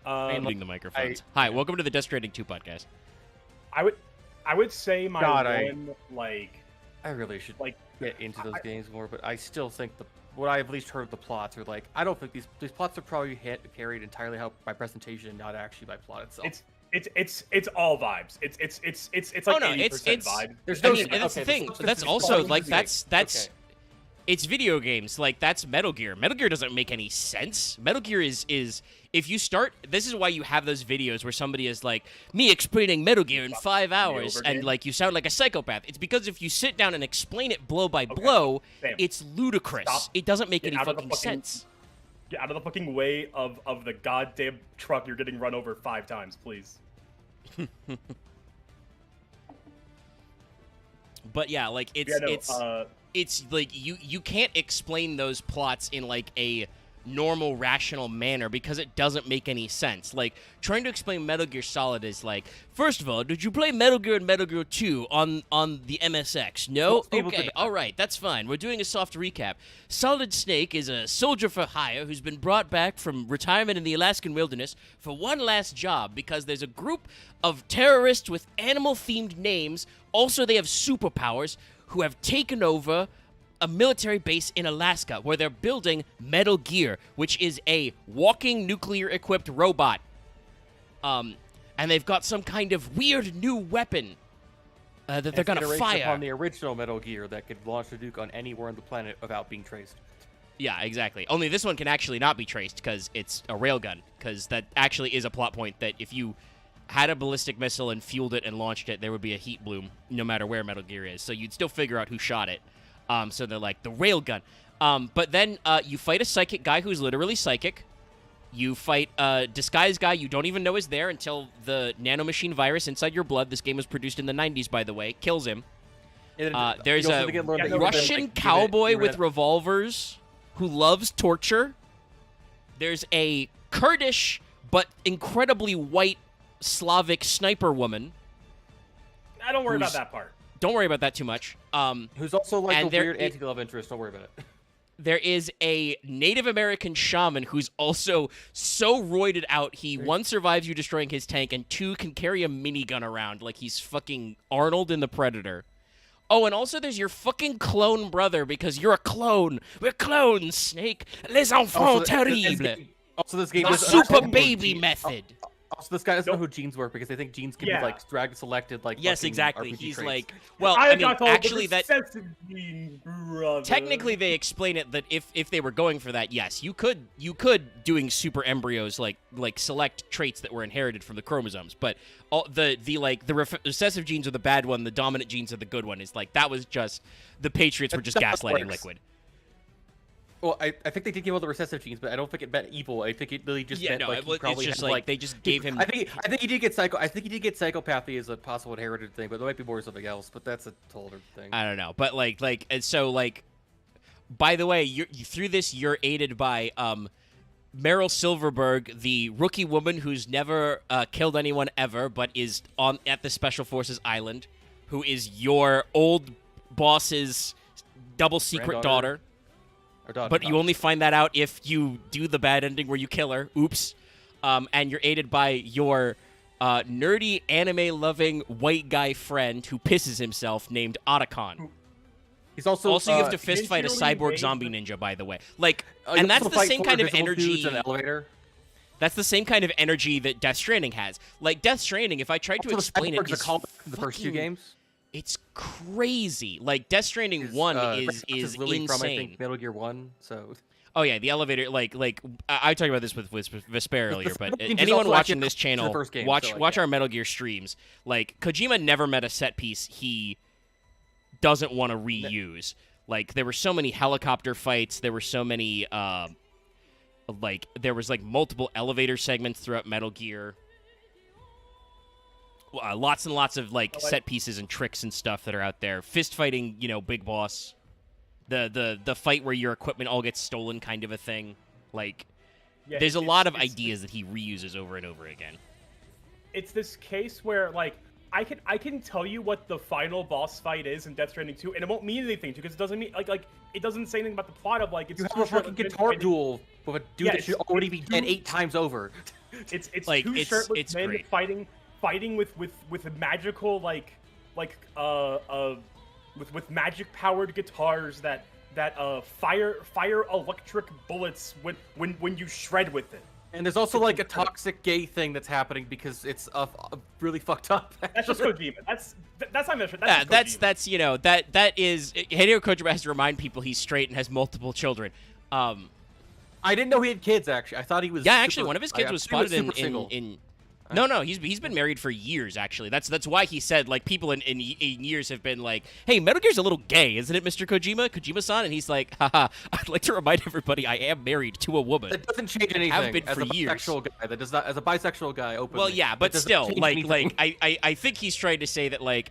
Muting the microphones. Hi, welcome to the Death Stranding 2 podcast. I would say my one I really should get into those games more, but I still think what I've at least heard the plots are like. I don't think these plots are probably carried entirely by presentation, not actually by plot itself. It's all vibes. It's like 80% vibes. There's no. That's the thing. That's also like that's. Okay. It's video games. Like, that's Metal Gear. Metal Gear doesn't make any sense. Metal Gear is if you start, this is why you have those videos where somebody is like, me explaining Metal Gear in 5 hours, and like you sound like a psychopath. It's because if you sit down and explain it blow by blow, it's ludicrous. Stop. It doesn't make any fucking sense. Get out of the fucking way of the goddamn truck. You're getting run over 5 times, please. But yeah, like it's like you can't explain those plots in like a normal rational manner because it doesn't make any sense. Like, trying to explain Metal Gear Solid is like, first of all, did you play Metal Gear and Metal Gear 2 on the MSX? No? Okay, alright, that's fine. We're doing a soft recap. Solid Snake is a soldier for hire who's been brought back from retirement in the Alaskan wilderness for one last job because there's a group of terrorists with animal-themed names. Also, they have superpowers who have taken over a military base in Alaska where they're building Metal Gear, which is a walking nuclear-equipped robot. And they've got some kind of weird new weapon that they're gonna fire. On the original Metal Gear that could launch a nuke on anywhere on the planet without being traced. Yeah, exactly. Only this one can actually not be traced because it's a railgun. Because that actually is a plot point that if you had a ballistic missile and fueled it and launched it, there would be a heat bloom no matter where Metal Gear is. So you'd still figure out who shot it. So they're like, the railgun. But then you fight a psychic guy who's literally psychic. You fight a disguised guy you don't even know is there until the nanomachine virus inside your blood, this game was produced in the 90s, by the way, kills him. There's a Russian cowboy with revolvers who loves torture. There's a Kurdish but incredibly white Slavic sniper woman. I don't worry about that part. Don't worry about that too much. Who's also like a weird anti-love interest. Don't worry about it. There is a Native American shaman who's also so roided out, he, 1, survives you destroying his tank, and 2, can carry a minigun around like he's fucking Arnold in The Predator. Oh, and also there's your fucking clone brother, because you're a clone. We're clones, Snake. Les enfants terribles. Also, this game the super baby method. Also, this guy doesn't know who genes work because they think genes can be like drag selected, like yes, exactly. RPG He's traits. Like, well, I mean, actually, that gene, brother. Technically they explain it that if they were going for that, yes, you could doing super embryos like select traits that were inherited from the chromosomes, but all the recessive genes are the bad one, the dominant genes are the good one. Is like that was just the Patriots were just gaslighting Liquid. Well, I think they did give all the recessive genes, but I don't think it meant evil. I think it really just meant like he probably it's just had, like they just gave him. I think he did get psychopathy as a possible inherited thing, but there might be more something else. But that's a whole other thing. I don't know, but and so by the way, through this you're aided by Meryl Silverberg, the rookie woman who's never killed anyone ever, but is at the Special Forces Island, who is your old boss's double secret daughter. But you only find that out if you do the bad ending where you kill her. Oops. And you're aided by your nerdy, anime-loving white guy friend who pisses himself named Otacon. He's also you have to fist fight a cyborg zombie ninja, by the way. And that's the same kind of energy. That's the same kind of energy that Death Stranding has. Like Death Stranding, if I tried to explain it, it's the first 2 games. It's crazy. Like Death Stranding 1 is insane. From, I think, Metal Gear 1. So. Oh yeah, the elevator. I talked about this with Vesper earlier, but anyone watching this channel, watch our Metal Gear streams. Like Kojima never met a set piece he doesn't want to reuse. Like there were so many helicopter fights. There were so many. There was multiple elevator segments throughout Metal Gear. Lots and lots of set pieces and tricks and stuff that are out there. Fist fighting, big boss. The fight where your equipment all gets stolen, kind of a thing. There's a lot of ideas that he reuses over and over again. It's this case where I can tell you what the final boss fight is in Death Stranding 2, and it won't mean anything to because it doesn't mean it doesn't say anything about the plot of it's. You have a fucking guitar duel with a dude that should already be dead 8 times over. It's like, two shirtless men great. fighting with magical with magic powered guitars that fire electric bullets when you shred with it. And there's also like a toxic gay thing that's happening because it's really fucked up. That's just Kojima. That's not Mr. That's you know that is Hideo Kojima has to remind people he's straight and has multiple children. I didn't know he had kids. Actually, I thought he was. Yeah, actually, one of his kids was spotted in No, he's been married for years. Actually, that's why he said, like, people in years have been like, "Hey, Metal Gear's a little gay, isn't it, Mr. Kojima-san?" And he's like, "Haha, I'd like to remind everybody I am married to a woman." That doesn't change anything. Have been as for a bisexual years. guy, that does not. As a bisexual guy, openly. Well, yeah, but still, I think he's trying to say that, like,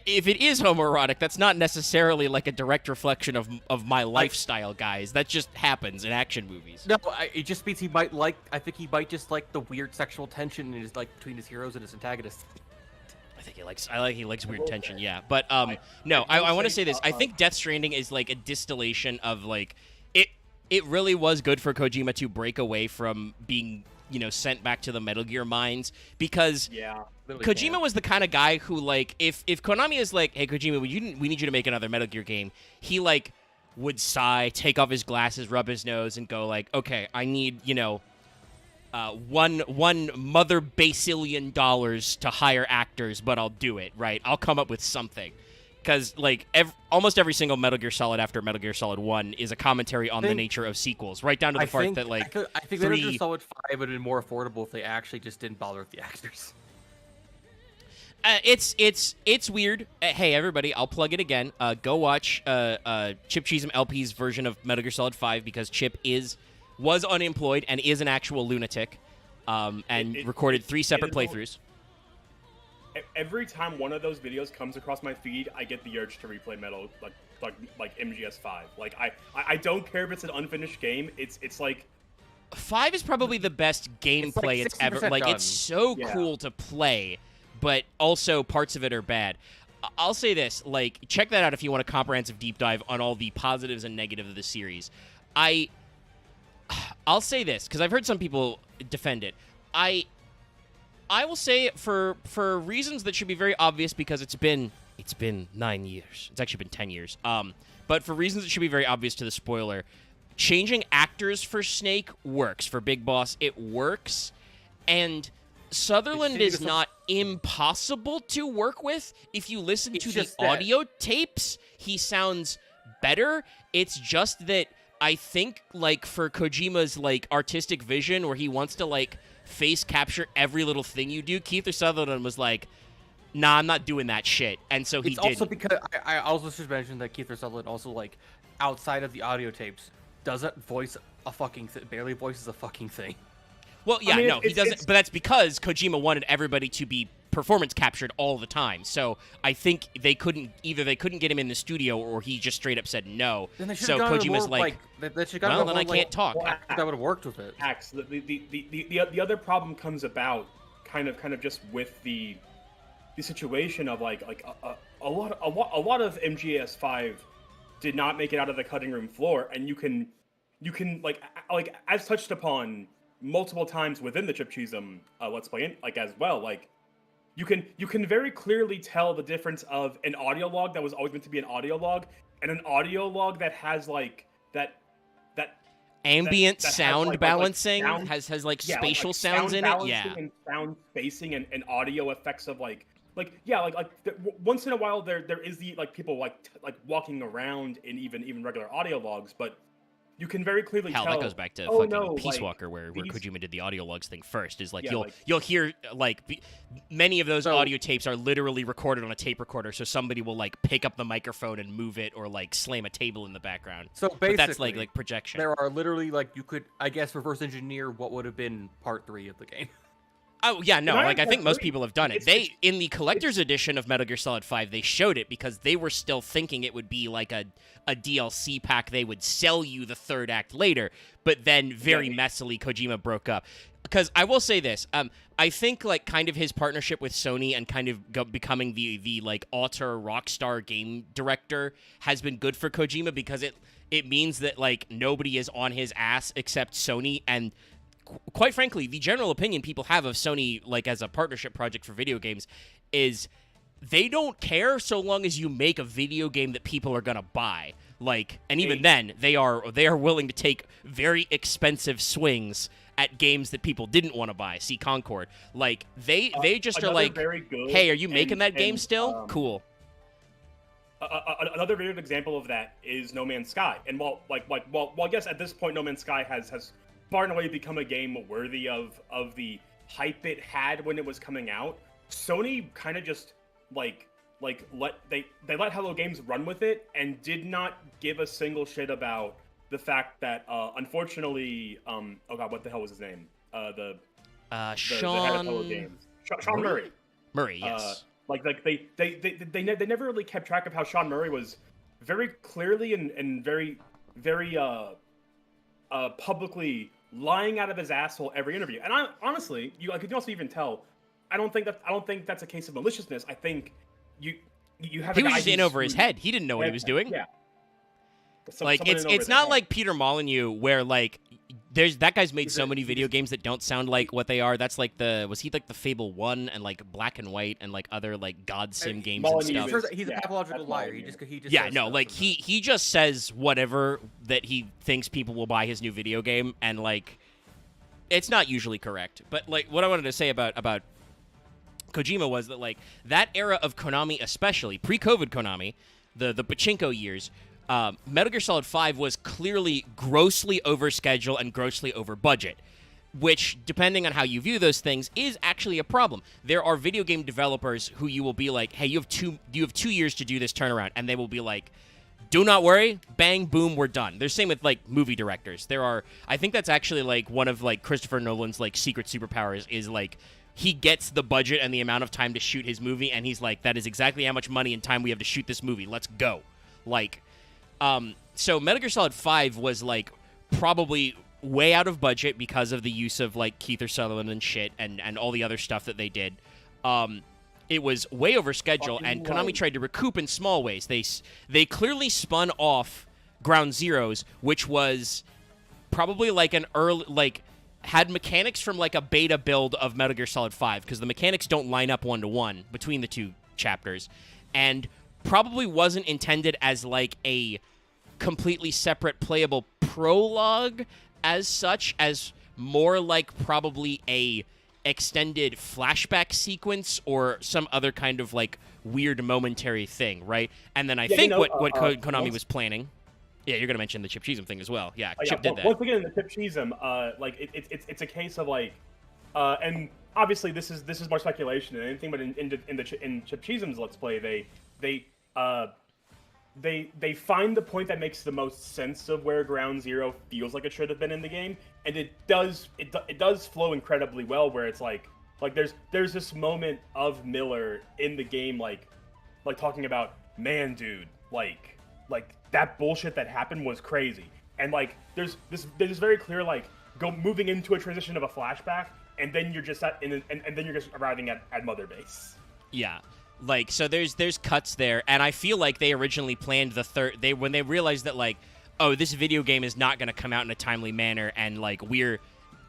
if it is homoerotic, that's not necessarily like a direct reflection of my lifestyle, guys. That just happens in action movies. No, it just means he might like. I think he might just like the weird sexual tension in his between his heroes and his antagonists. I think he likes weird tension, yeah. But no, I want to say this. I think Death Stranding is like a distillation of like it really was good for Kojima to break away from being, you know, sent back to the Metal Gear mines, because Kojima was the kind of guy who, like, if Konami is like, "Hey, Kojima, we need you to make another Metal Gear game," he, like, would sigh, take off his glasses, rub his nose, and go, like, "Okay, I need, you know, one mother basillion dollars to hire actors, but I'll do it, right? I'll come up with something." Because, like, almost every single Metal Gear Solid after Metal Gear Solid 1 is a commentary on the nature of sequels, right down to the part that, like, I think Metal Gear Solid 5 would have been more affordable if they actually just didn't bother with the actors. It's weird. Hey, everybody, I'll plug it again. Go watch Chip Cheesem LP's version of Metal Gear Solid 5, because Chip was unemployed and is an actual lunatic, and recorded 3 separate playthroughs. Every time one of those videos comes across my feed, I get the urge to replay Metal like MGS5. Like I don't care if it's an unfinished game. It's like 5 is probably the best gameplay it's ever. Like, it's so cool to play, but also parts of it are bad. I'll say this, like, check that out if you want a comprehensive deep dive on all the positives and negatives of the series. I'll say this, because I've heard some people defend it. I will say, for reasons that should be very obvious, because it's been 9 years. It's actually been 10 years. But for reasons that should be very obvious to the spoiler, changing actors for Snake works. For Big Boss, it works. And Sutherland is not impossible to work with. If you listen to the audio tapes, he sounds better. It's just that I think, like, for Kojima's, like, artistic vision, where he wants to, like, face capture every little thing you do, Kiefer Sutherland was like, "Nah, I'm not doing that shit," and so he did. Also because I also should mention that Kiefer Sutherland also, like, outside of the audio tapes, doesn't voice a fucking barely voices a fucking thing. Well, yeah, no, he doesn't. But that's because Kojima wanted everybody to be performance captured all the time. So I think they couldn't get him in the studio, or he just straight up said no. So Kojima's like, "Well, then I can't talk." Well, that would have worked with it. Axe, the other problem comes about kind of just with the situation of like a lot of MGS5 did not make it out of the cutting room floor, and you can like as touched upon multiple times within the Chip Cheesem Let's Play, like, as well, like, you can very clearly tell the difference of an audio log that was always meant to be an audio log and an audio log that has like that ambient sound balancing, has spatial sounds in it, and sound spacing and audio effects of once in a while there is the people like walking around in even regular audio logs, but you can very clearly tell. That goes back to fucking Peace Walker, where Kojima did the audio logs thing first. Is like, you'll hear many of those audio tapes are literally recorded on a tape recorder, so somebody will like pick up the microphone and move it, or like slam a table in the background. So basically, but that's like projection. There are literally, like, you could, I guess, reverse engineer what would have been part 3 of the game. Oh, yeah, no, like, I think most people have done it. In the collector's edition of Metal Gear Solid 5, they showed it because they were still thinking it would be like a DLC pack. They would sell you the third act later, but then very messily Kojima broke up. Because I will say this, I think, like, kind of his partnership with Sony and kind of becoming the like, auteur rockstar game director has been good for Kojima, because it means that, like, nobody is on his ass except Sony, and quite frankly, the general opinion people have of Sony, like, as a partnership project for video games is they don't care so long as you make a video game that people are going to buy. Like, and even then, they are willing to take very expensive swings at games that people didn't want to buy. See Concord. Like, they just are like, hey, are you making that game still? Cool. Another very good example of that is No Man's Sky. And while I guess at this point No Man's Sky has far and away become a game worthy of the hype it had when it was coming out, Sony kind of just let Hello Games run with it and did not give a single shit about the fact that unfortunately oh god, what the hell was his name? Sean the head of Hello Games. Sean Murray. Murray, yes. They never really kept track of how Sean Murray was very clearly and very publicly lying out of his asshole every interview. And honestly, you can also even tell. I don't think that's a case of maliciousness. I think you have. He was just in over his head. He didn't know what he was doing. Yeah. It's not like Peter Molyneux where like that guy's made so many video games that don't sound like what they are. That's like was he like the Fable 1 and like Black and White and like other like God Sim games and stuff. He's a pathological liar. He just yeah, no, like he just says whatever that he thinks people will buy his new video game, and like it's not usually correct. But like what I wanted to say about Kojima was that like that era of Konami, especially pre-COVID Konami, the pachinko years, Metal Gear Solid 5 was clearly grossly over schedule and grossly over budget, which, depending on how you view those things, is actually a problem. There are video game developers who you will be like, hey, you have 2 years to do this turnaround, and they will be like, do not worry, bang, boom, we're done. There's same with like movie directors. I think that's actually like one of like Christopher Nolan's like secret superpowers is like he gets the budget and the amount of time to shoot his movie, and he's like, that is exactly how much money and time we have to shoot this movie. Let's go. Like, so Metal Gear Solid 5 was like probably way out of budget because of the use of like Keith Sutherland and shit and all the other stuff that they did. It was way over schedule, and Konami tried to recoup in small ways. They clearly spun off Ground Zeroes, which was probably like an early like had mechanics from like a beta build of Metal Gear Solid 5 because the mechanics don't line up 1-to-1 between the two chapters, and probably wasn't intended as like a completely separate playable prologue as such, as more like probably a extended flashback sequence or some other kind of like weird momentary thing, right? And then I think what Konami was planning. Yeah, you're gonna mention the Chip Cheesem thing as well. Yeah, Chip did that. Once again, the Chip Cheesem, like it's a case of like, and obviously this is more speculation than anything, but in Chip Cheesem's Let's Play, they find the point that makes the most sense of where Ground Zero feels like it should have been in the game, and it does flow incredibly well. Where it's like there's this moment of Miller in the game, like talking about, man, dude, like that bullshit that happened was crazy, and like there's very clear like moving into a transition of a flashback, and then you're just and then you're just arriving at Mother Base. Yeah. Like, so there's cuts there, and I feel like they originally planned the third. When they realized that like, oh, this video game is not going to come out in a timely manner, and like we're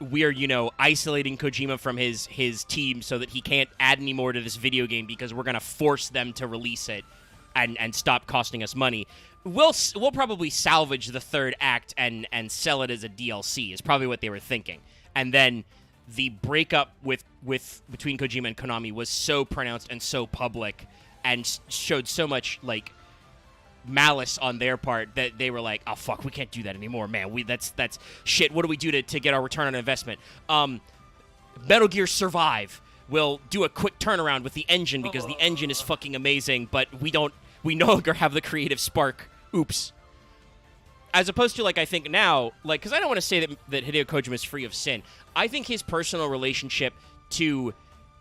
isolating Kojima from his team so that he can't add any more to this video game because we're going to force them to release it and stop costing us money. We'll probably salvage the third act and sell it as a DLC is probably what they were thinking, and then the breakup between Kojima and Konami was so pronounced and so public and showed so much like malice on their part that they were like, oh fuck, we can't do that anymore, man. That's shit. What do we do to get our return on investment? Metal Gear Survive will do a quick turnaround with the engine because the engine is fucking amazing, but we no longer have the creative spark. Oops. As opposed to, like, I think now, like, because I don't want to say that Hideo Kojima is free of sin. I think his personal relationship to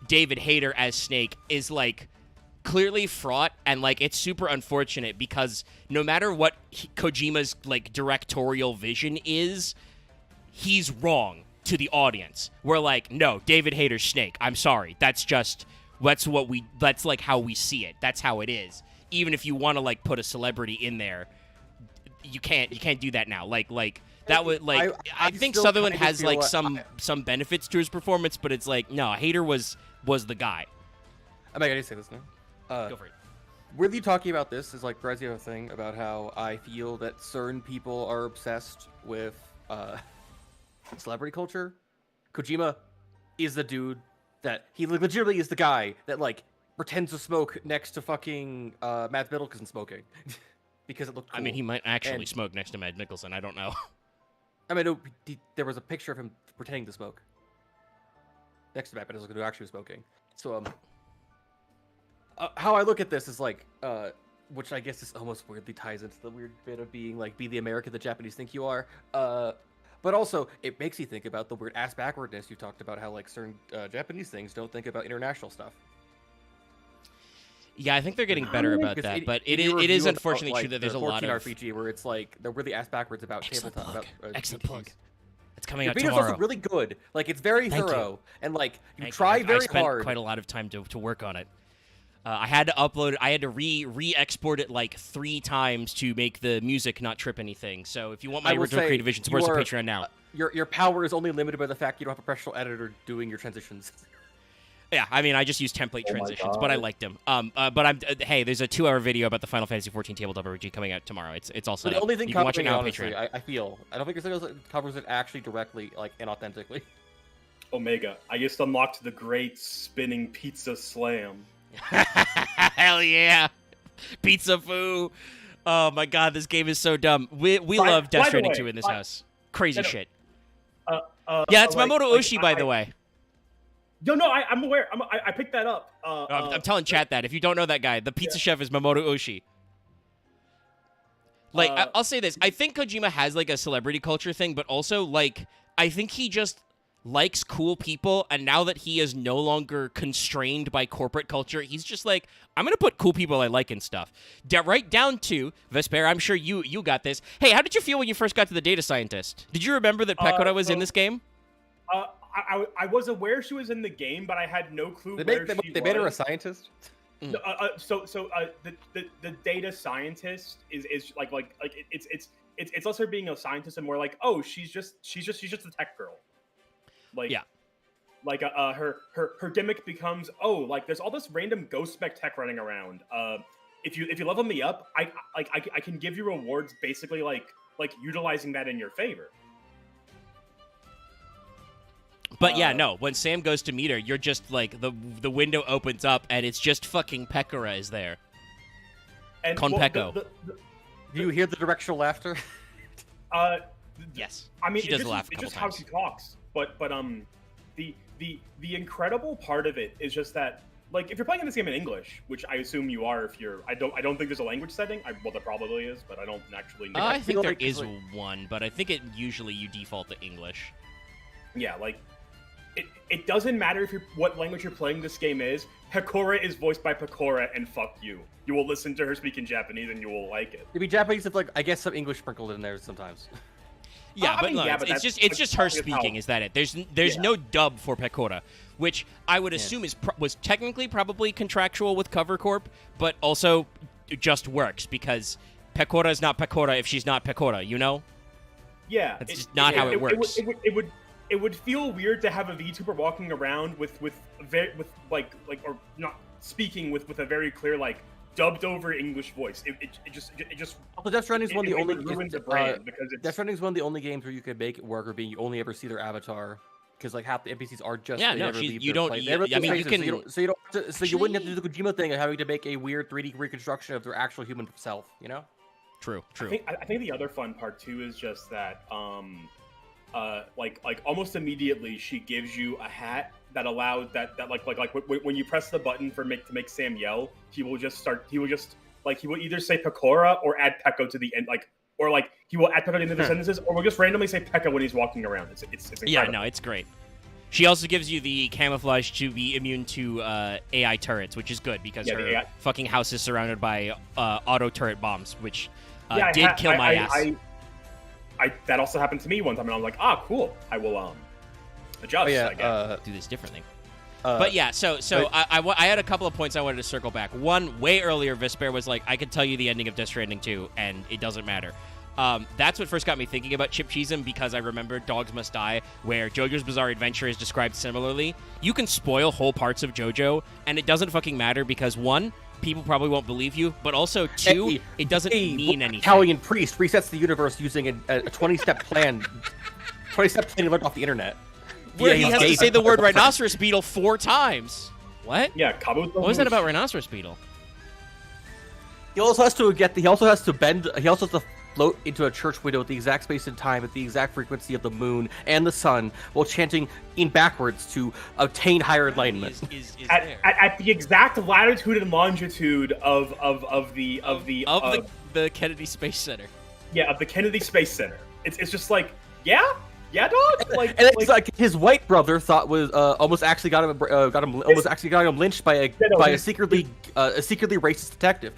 David Hayter as Snake is, like, clearly fraught, and, like, it's super unfortunate because no matter what Kojima's, like, directorial vision is, he's wrong to the audience. We're like, no, David Hayter's Snake. I'm sorry. That's like how we see it. That's how it is. Even if you want to, like, put a celebrity in there, you can't do that now. Like That would like I think Sutherland has like some benefits to his performance, but it's like no, Hader was the guy. I gotta say this now. Go for it. Weirdly talking about this is like Bryce, you have a thing about how I feel that certain people are obsessed with celebrity culture. Kojima is the dude that he legitimately is the guy that like pretends to smoke next to fucking Matt Middleton smoking because it looked cool. I mean, he might actually smoke next to Matt Nicholson. I don't know. I mean, there was a picture of him pretending to smoke next to Matt Middleton who actually was smoking. So how I look at this is like, which I guess is almost weirdly ties into the weird bit of being like, be the American the Japanese think you are. But also, it makes you think about the weird ass backwardness you talked about, how like certain Japanese things don't think about international stuff. Yeah, I think they're getting better about that, but it is unfortunately true that there's a lot of RPG where it's like they're really ass backwards about tabletop. Excellent plug. It's coming out tomorrow. Also really good. Like it's very thorough, and like you try very hard. I spent quite a lot of time to work on it. I had to upload it. I had to re-export it like 3 times to make the music not trip anything. So if you want my original Creative Vision, support us on Patreon now. Your power is only limited by the fact you don't have a professional editor doing your transitions. Yeah, I mean, I just use template transitions, but I liked them. But hey, there's a 2-hour video about the Final Fantasy 14 tabletop RPG coming out tomorrow. It's also the only thing you can watch it now on Patreon. I don't think it covers it actually directly, like inauthentically. Omega, I just unlocked the great spinning pizza slam. Hell yeah, pizza foo! Oh my god, this game is so dumb. We love Death Stranding 2 in this house. Crazy shit. Yeah, it's Mamoto Oshii, by the way. No, I'm aware. I picked that up. I'm telling chat that if you don't know that guy, the pizza chef is Mamoto Oshii. Like, I'll say this: I think Kojima has like a celebrity culture thing, but also like I think he just likes cool people, and now that he is no longer constrained by corporate culture, he's just like, I'm gonna put cool people I like and stuff. Right down to Vesper. I'm sure you got this. Hey, how did you feel when you first got to the data scientist? Did you remember that Pecora was in this game? I was aware she was in the game, but I had no clue they made her a scientist. Mm. The data scientist is like it's less her being a scientist and more like, oh, she's just a tech girl. Like, yeah. Like her gimmick becomes, oh, like there's all this random ghost spec tech running around. If you level me up, I can give you rewards basically like utilizing that in your favor. But yeah, no, when Sam goes to meet her, you're just like the window opens up and it's just fucking Pecora is there. And Con Pecco. Do you hear the directional laughter? Yes. I mean, she does laugh a couple it's just times. how she talks. But the incredible part of it is just that, like, if you're playing this game in English, which I assume you are, if you're, I don't think there's a language setting. Well, there probably is, but I don't actually know. I think there is one, but I think it usually you default to English. Yeah, like it doesn't matter what language you're playing this game is. Pecora is voiced by Pecora, and fuck you. You will listen to her speak in Japanese, and you will like it. It'd be Japanese with, like, I guess some English sprinkled in there sometimes. Yeah, but it's just her speaking. Is that it? There's no dub for Pecora, which I would assume was technically probably contractual with Cover Corp, but also just works because Pecora is not Pecora if she's not Pecora. You know? Yeah, that's just not how it works. It would feel weird to have a VTuber walking around with or not speaking with a very clear like dubbed over English voice. It just. Well, Death Stranding is one of the only ruins the brand because Death Stranding is one of the only games where you could make it work or being you only ever see their avatar because like half the NPCs are just you don't. I mean, you can. You wouldn't have to do the Kojima thing of having to make a weird 3D reconstruction of their actual human self. You know. True. I think the other fun part too is just that like almost immediately she gives you a hat that allows that when you press the button to make Sam yell, he will either say Pecora or add Pecco to the end, or he will add Pecco to the end of the sentences, or will just randomly say Pecco when he's walking around. It's incredible. Yeah, no, it's great. She also gives you the camouflage to be immune to AI turrets, which is good because her fucking house is surrounded by auto turret bombs, which did kill my ass. That also happened to me one time, and I'm like, cool. I will adjust. I guess. Do this differently. But yeah, so I had a couple of points I wanted to circle back. One, way earlier, Vesper was like, I could tell you the ending of Death Stranding 2, and it doesn't matter. That's what first got me thinking about Chip Cheesem, because I remember Dogs Must Die, where JoJo's Bizarre Adventure is described similarly. You can spoil whole parts of JoJo, and it doesn't fucking matter because, one, people probably won't believe you, but also, two, it doesn't mean anything. Italian priest resets the universe using a 20-step plan. 20-step plan he learned off the internet. Where he has to say the word rhinoceros beetle 4 times. What? Yeah, Kabuto. What was that about rhinoceros beetle? He also has to He also has to float into a church window at the exact space and time at the exact frequency of the moon and the sun, while chanting in backwards to obtain higher enlightenment. At the exact latitude and longitude of the Kennedy Space Center. Yeah, of the Kennedy Space Center. It's just like, yeah, dog. Like, and it's like his white brother thought was almost actually got him lynched by a secretly racist detective.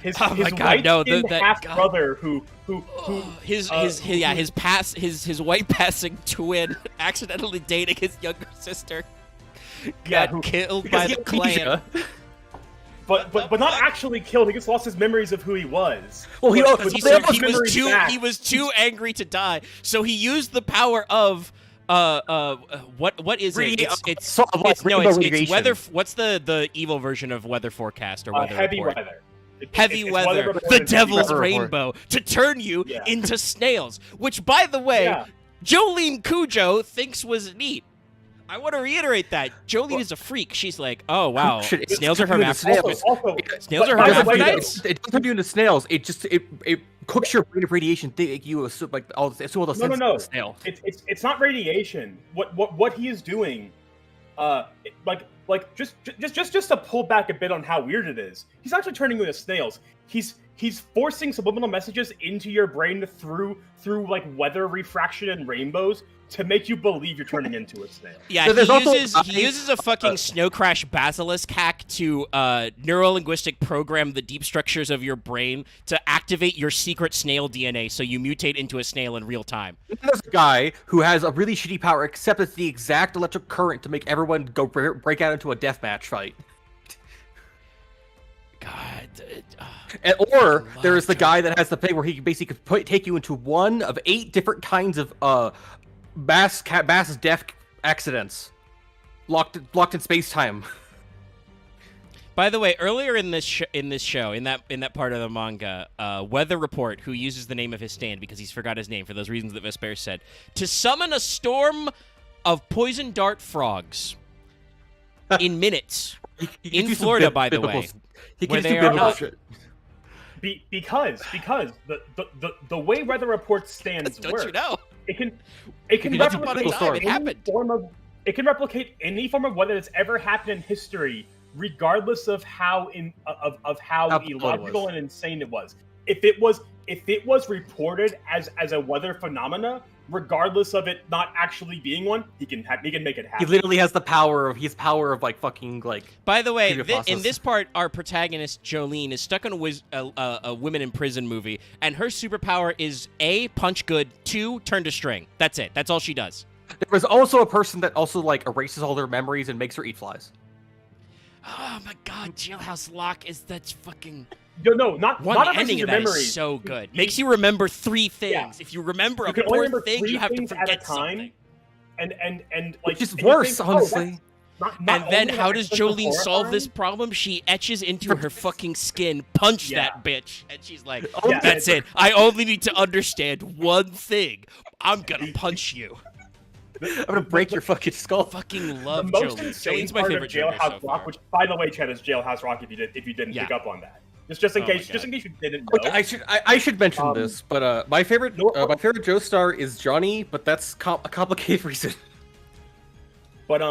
His half brother who his white passing twin accidentally dating his younger sister got killed by the Klan. But not actually killed. He just lost his memories of who he was. Well, he was too angry to die, so he used the power of what is it? It's weather. What's the evil version of weather forecast or weather heavy report? weather. Heavy weather, the devil's rainbow, to turn you into snails. Which, by the way, Jolene Cujo thinks was neat. I want to reiterate that. Jolene is a freak. She's like, oh, wow, snails are hermaphrodites. Snails are hermaphrodites? It doesn't turn you into snails. It just it cooks your brain of radiation. You assume like all the senses of a snail. It's not radiation. What he is doing, just to pull back a bit on how weird it is, he's actually turning you into snails. He's forcing subliminal messages into your brain through like weather refraction and rainbows to make you believe you're turning into a snail. Yeah, he uses a fucking snow crash basilisk hack to neuro-linguistic program the deep structures of your brain to activate your secret snail DNA so you mutate into a snail in real time. There's a guy who has a really shitty power, except it's the exact electric current to make everyone go break out into a deathmatch fight. God. Or there is the guy that has the thing where he basically could take you into one of 8 different kinds of mass death accidents, locked in space time. By the way, earlier in this show, in that part of the manga, Weather Report, who uses the name of his stand because he's forgot his name for those reasons that Vesper said, to summon a storm of poison dart frogs in minutes in Florida, by the way, where they are not. Because the way Weather Report stands don't work, you know? It can replicate any form of weather that's ever happened in history, regardless of how illogical and insane it was. If it was reported as a weather phenomena, regardless of it not actually being one, he can make it happen. He literally has the power of like fucking like. By the way, in this part, our protagonist Jolene is stuck on a women in prison movie, and her superpower is A, punch good, 2, turn to string. That's it. That's all she does. There was also a person that also like erases all their memories and makes her eat flies. Oh my God, Jailhouse Lock that's fucking. Not ending of that is so good. Makes you remember 3 things. Yeah. If you remember a 4th thing, you have to forget something. And like, which is worse, honestly. And then how does Jolene solve this problem? She etches into her fucking skin, punch that bitch, and she's like, that's it. I only need to understand one thing. I'm gonna punch you. I'm gonna break your fucking skull. Fucking love the most Jolene. Insane Jolene's my favorite Jailhouse Rock, which, by the way, Chad, is Jailhouse Rock if you didn't pick up on that. Just in case you didn't know. Okay, I should mention this, but my favorite Joestar is Johnny, but that's a complicated reason. But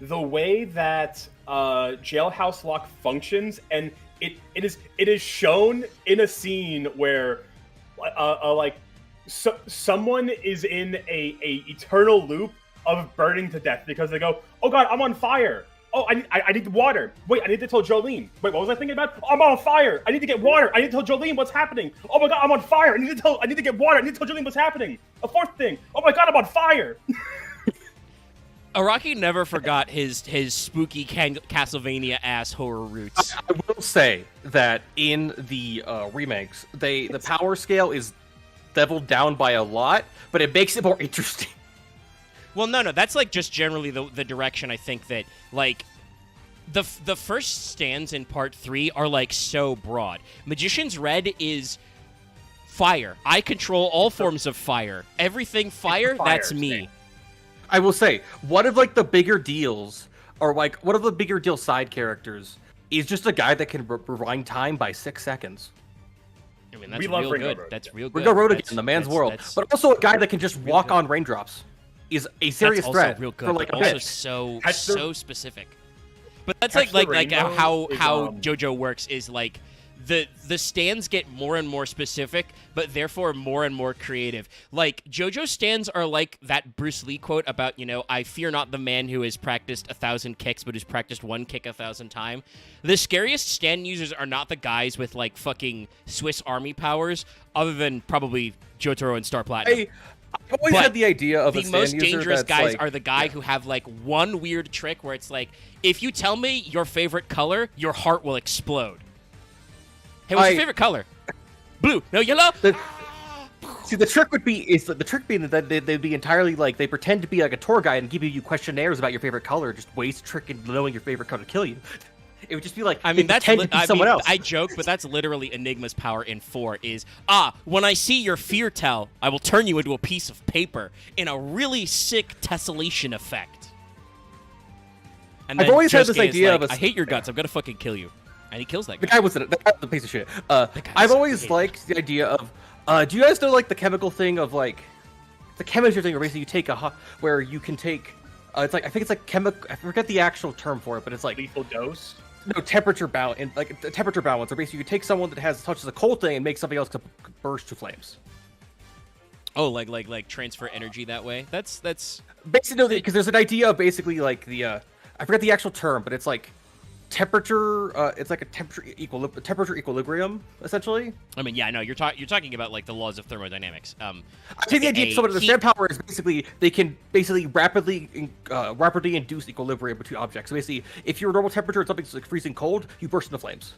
the way that Jailhouse Lock functions, and it is shown in a scene where someone is in a eternal loop of burning to death because they go, oh God, I'm on fire. Oh, I need water. Wait, I need to tell Jolene. Wait, what was I thinking about? Oh, I'm on fire. I need to get water. I need to tell Jolene what's happening. Oh my God, I'm on fire. I need to get water. I need to tell Jolene what's happening. A 4th thing. Oh my God, I'm on fire. Araki never forgot his spooky Castlevania ass horror roots. I will say that in the remakes, the power scale is leveled down by a lot, but it makes it more interesting. Well, no, that's like just generally the direction I think that like the first stands in part 3 are like so broad. Magician's Red is fire. I control all forms of fire. Everything fire, that's me. Stand. I will say, one of like the bigger deals, or like one of the bigger deal side characters, is just a guy that can rewind time by 6 seconds. I mean, that's real good. That's real good. Ringo Road again, the man's world. But also a guy that can just walk on raindrops is a serious threat. Real good. For like also so specific. But that's like how JoJo works is like the stands get more and more specific, but therefore more and more creative. Like JoJo stands are like that Bruce Lee quote about, I fear not the man who has practiced 1,000 kicks, but who's practiced one kick 1,000 times. The scariest stand users are not the guys with like fucking Swiss Army powers, other than probably Jotaro and Star Platinum. I've always had the idea of the most dangerous guys are the guy who have like one weird trick where it's like, if you tell me your favorite color, your heart will explode. Hey, what's your favorite color? Blue. No, yellow. See, the trick would be that they'd be entirely like they pretend to be like a tour guide and give you questionnaires about your favorite color, just ways to trick into knowing your favorite color to kill you. It would just be like, someone else. I joke, but that's literally Enigma's power in 4 is, when I see your fear tell, I will turn you into a piece of paper in a really sick tessellation effect. And I've always had this idea of I hate your guts, I'm gonna fucking kill you. And he kills that guy. The guy was a piece of shit. I've always liked the idea of, do you guys know like the chemical thing of like, the chemistry thing where basically you take where you can take, it's like, I think it's like I forget the actual term for it, but it's like lethal dose. No, temperature bound, and like the temperature balance. Or basically, you take someone that touches a cold thing and make something else to burst to flames. Oh, like transfer energy that way. That's basically no, because there's an idea of basically like the I forget the actual term, but it's like temperature. It's like a temperature equilibrium essentially. I mean, yeah, no, you're talking about like the laws of thermodynamics. I think the idea of the stand power is basically they can rapidly induce equilibrium between objects. So basically, if you're normal temperature and something's like freezing cold, you burst into flames.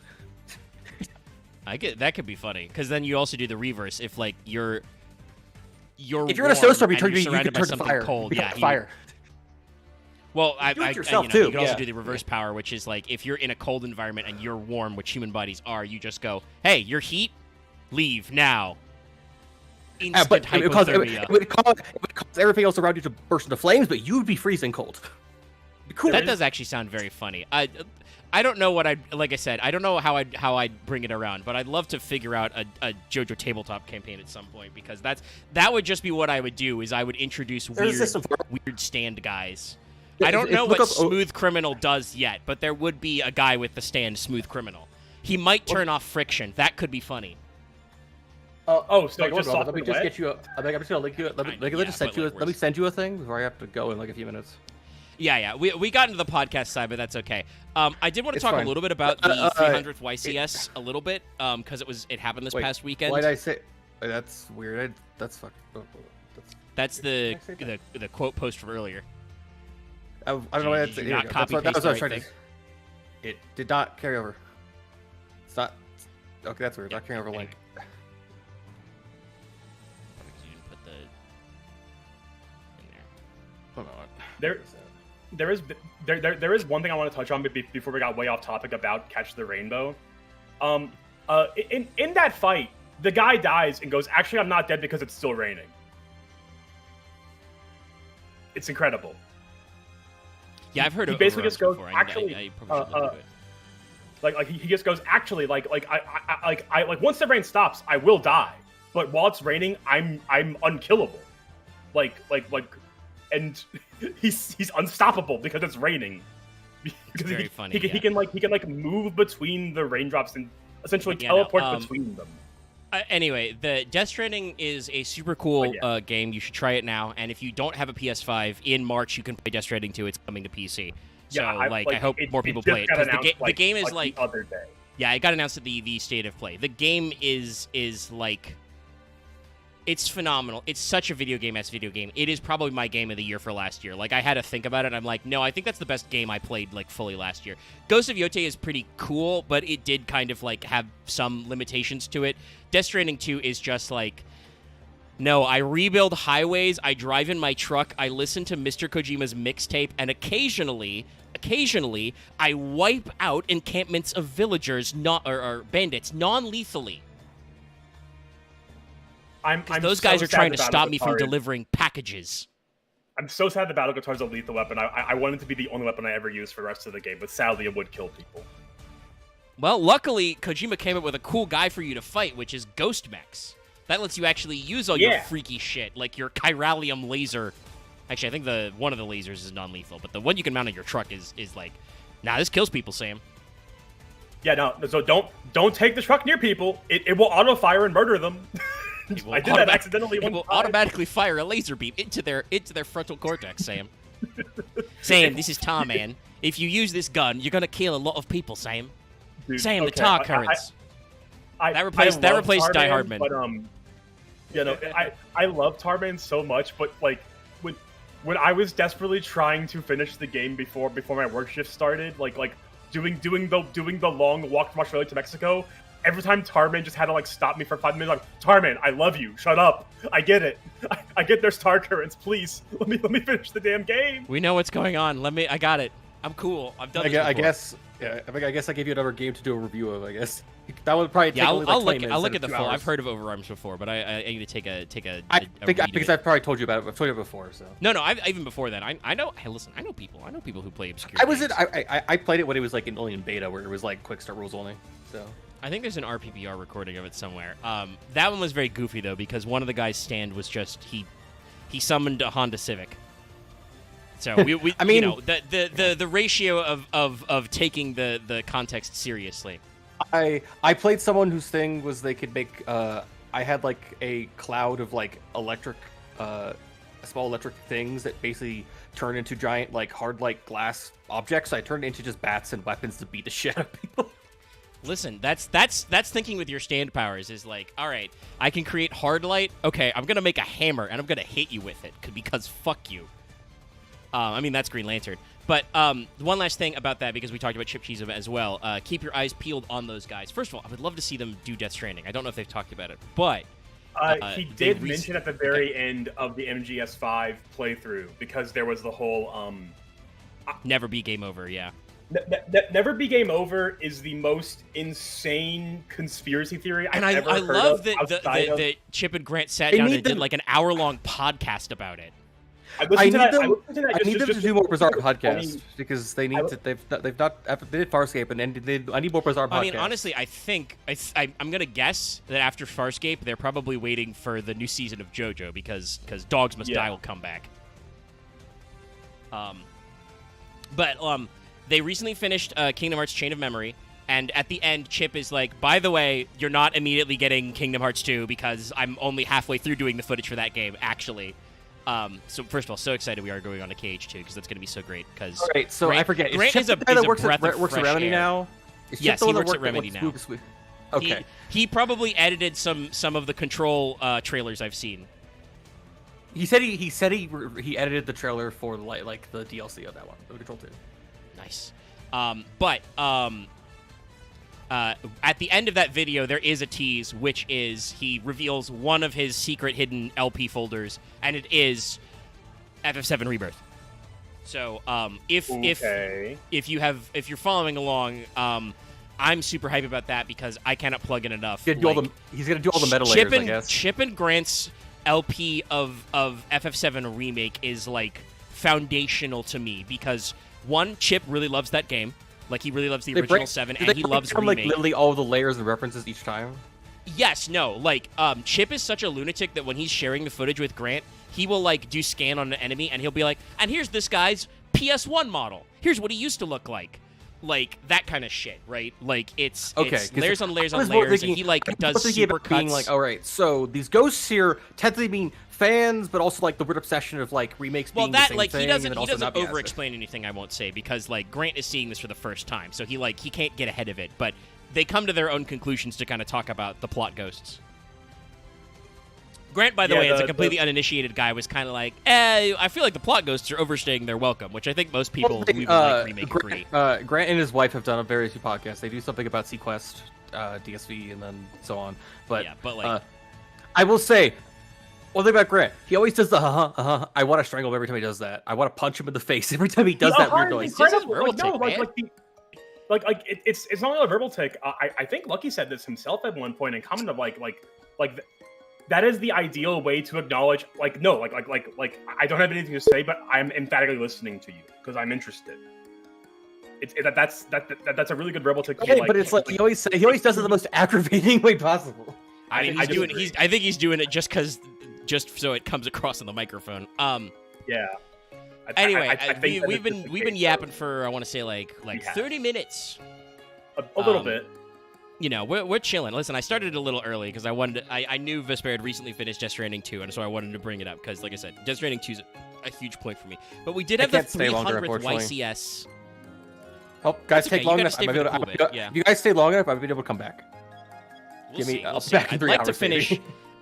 I get that could be funny because then you also do the reverse. If like you're if you're in a snowstorm, you can turn to fire. Cold. Yeah, fire. Well, you can also do the reverse power, which is like if you're in a cold environment and you're warm, which human bodies are, you just go, "Hey, you're heat, leave now." Instant hypothermia. It would cause everything else around you to burst into flames, but you'd be freezing cold. Cool. That does actually sound very funny. I don't know what like I said, I don't know how I'd bring it around, but I'd love to figure out a JoJo tabletop campaign at some point because that would just be what I would do is I would introduce weird stand guys. I don't know what Smooth Criminal does yet, but there would be a guy with the stand Smooth Criminal. He might turn off friction. That could be funny. So let me just get you. I'm just gonna link you. Let me send you a thing before I have to go in like a few minutes. Yeah. We got into the podcast side, but that's okay. I did want to talk a little bit about the 300th YCS a little bit because it happened this past weekend. Why did I say? That's weird. That's fucked. That's the quote post from earlier. I don't know why that's what I was trying to. It did not carry over. It's not. Okay, that's weird. Not carrying over link. You didn't put the in there. Hold on. There is one thing I want to touch on before we got way off topic about Catch the Rainbow. In that fight, the guy dies and goes, "Actually, I'm not dead because it's still raining." It's incredible. Yeah, I've heard. He basically just goes, before. "Actually, he just goes, actually, like once the rain stops, I will die. But while it's raining, I'm unkillable. And he's unstoppable because it's raining. Because very funny. He can move between the raindrops and essentially teleport between them. Anyway, the Death Stranding is a super cool game. You should try it now. And if you don't have a PS5, in March you can play Death Stranding 2. It's coming to PC. So I hope more people play it because the game is like the other day. Yeah, it got announced at the State of Play. The game is like. It's phenomenal. It's such a video game. It is probably my game of the year for last year. Like, I had to think about it, and I'm like, no, I think that's the best game I played, like, fully last year. Ghost of Yote is pretty cool, but it did kind of, like, have some limitations to it. Death Stranding 2 is just, like, No, I rebuild highways, I drive in my truck, I listen to Mr. Kojima's mixtape, and occasionally, I wipe out encampments of villagers, or bandits, non-lethally. Those guys are trying to stop me from delivering packages. I'm so sad the battle guitar is a lethal weapon. I want it to be the only weapon I ever use for the rest of the game, but sadly it would kill people. Well, luckily, Kojima came up with a cool guy for you to fight, which is Ghost Mechs. That lets you actually use all your freaky shit, like your chiralium laser. Actually, I think one of the lasers is non-lethal, but the one you can mount on your truck is like, nah, this kills people, Sam. Yeah, no, so don't take the truck near people. It will auto-fire and murder them. I did that accidentally one time. It will automatically fire a laser beam into their frontal cortex, Sam. Sam, this is Tar Man. If you use this gun, you're gonna kill a lot of people, Sam. Dude, Sam, the tar currents. That replaced Die Hardman. But I love Tarman so much, but like when I was desperately trying to finish the game before my work shift started, like doing the long walk from Australia to Mexico, every time Tarman just had to like stop me for 5 minutes, like, Tarman, I love you, shut up. I get it. I get there's tar currents. Please let me finish the damn game. We know what's going on. I got it. I'm cool. I've done this before. I guess I gave you another game to do a review of. I guess that would probably take only like 20 minutes. I'll look at the full. I've heard of Overarms before, but I need to take a. Because I've probably told you about it. I've told you before, so. No. Even before that, I know. Hey, listen, I know people. I know people who play obscure. I played it when it was like only in beta, where it was like quick start rules only. So. I think there's an RPPR recording of it somewhere. That one was very goofy though, because one of the guys' stand was just he summoned a Honda Civic. So we I mean, the ratio of taking the context seriously. I played someone whose thing was they could make I had like a cloud of like small electric things that basically turn into giant like hard like glass objects. I turned it into just bats and weapons to beat the shit out of people. Listen, that's thinking with your stand powers is like, all right, I can create hard light. Okay, I'm gonna make a hammer and I'm gonna hit you with it because fuck you. I mean, that's Green Lantern. But one last thing about that, because we talked about Chip Cheese as well. Keep your eyes peeled on those guys. First of all, I would love to see them do Death Stranding. I don't know if they've talked about it, but he did mention at the very end of the MGS5 playthrough, because there was the whole never be game over. Yeah. Never be game over is the most insane conspiracy theory I've ever heard of. And I love that Chip and Grant sat down and did like an hour-long podcast about it. I need them to do more Bizarre podcasts because they need to. They did Farscape and I need more Bizarre podcasts. I mean, honestly, I think I'm gonna guess that after Farscape, they're probably waiting for the new season of JoJo because Dogs Must Die will come back. But they recently finished Kingdom Hearts Chain of Memory, and at the end, Chip is like, by the way, you're not immediately getting Kingdom Hearts 2 because I'm only halfway through doing the footage for that game, actually. So first of all, so excited we are going on to KH2 because that's going to be so great. All right, so I forget. Grant is a guy that works breath at Remedy now? Yes, he works at Remedy now. Okay. He probably edited some of the Control trailers I've seen. He said he edited the trailer for like the DLC of that one, the Control 2. Nice. At the end of that video, there is a tease, which is he reveals one of his secret hidden LP folders, and it is FF7 Rebirth. So, if you're following along, I'm super hyped about that because I cannot plug in enough. He's gonna do all the meta layers, I guess. Chip and Grant's LP of FF7 Remake is like foundational to me because one, Chip really loves that game. Like, he really loves the original 7, and he loves Remake. Like, literally all the layers and references each time? Yes, no. Like, Chip is such a lunatic that when he's sharing the footage with Grant, he will, like, do scan on an enemy, and he'll be like, and here's this guy's PS1 model. Here's what he used to look like. Like, that kind of shit, right? Like, it's layers on layers on layers, and he, like, does super cuts. Being like, all right, so these ghosts here technically mean fans, but also, like, the weird obsession of, like, remakes being the same thing. He doesn't over-explain anything, I won't say, because, like, Grant is seeing this for the first time, so he can't get ahead of it, but they come to their own conclusions to kind of talk about the plot ghosts. Grant, by the way, as a completely uninitiated guy, was kind of like, I feel like the plot ghosts are overstaying their welcome, which I think most people who even like Remake agree. Grant and his wife have done a various podcasts. They do something about Sequest, DSV, and then so on. But, yeah, but like, I will say, Well, think about Grant. He always does the I want to strangle him every time he does that. I want to punch him in the face every time he does that weird noise. This is verbal tick, man. It's not only a verbal tick. I think Lucky said this himself at one point and commented that is the ideal way to acknowledge I don't have anything to say, but I'm emphatically listening to you because I'm interested. That's a really good verbal tick. Okay, but it's like he always does it the most aggravating way possible. I think he's doing it just so it comes across on the microphone. Yeah. Anyway, we've been yapping for I want to say like 30 minutes. A little bit. You know, we're chilling. Listen, I started a little early because I knew Vesper had recently finished Death Stranding 2, and so I wanted to bring it up because, like I said, Death Stranding 2 is a huge point for me. But we did have the 300th YCS. Oh, guys, take long enough. If you guys stay long enough, I'll be able to come back. We'll see. Back in 3 hours.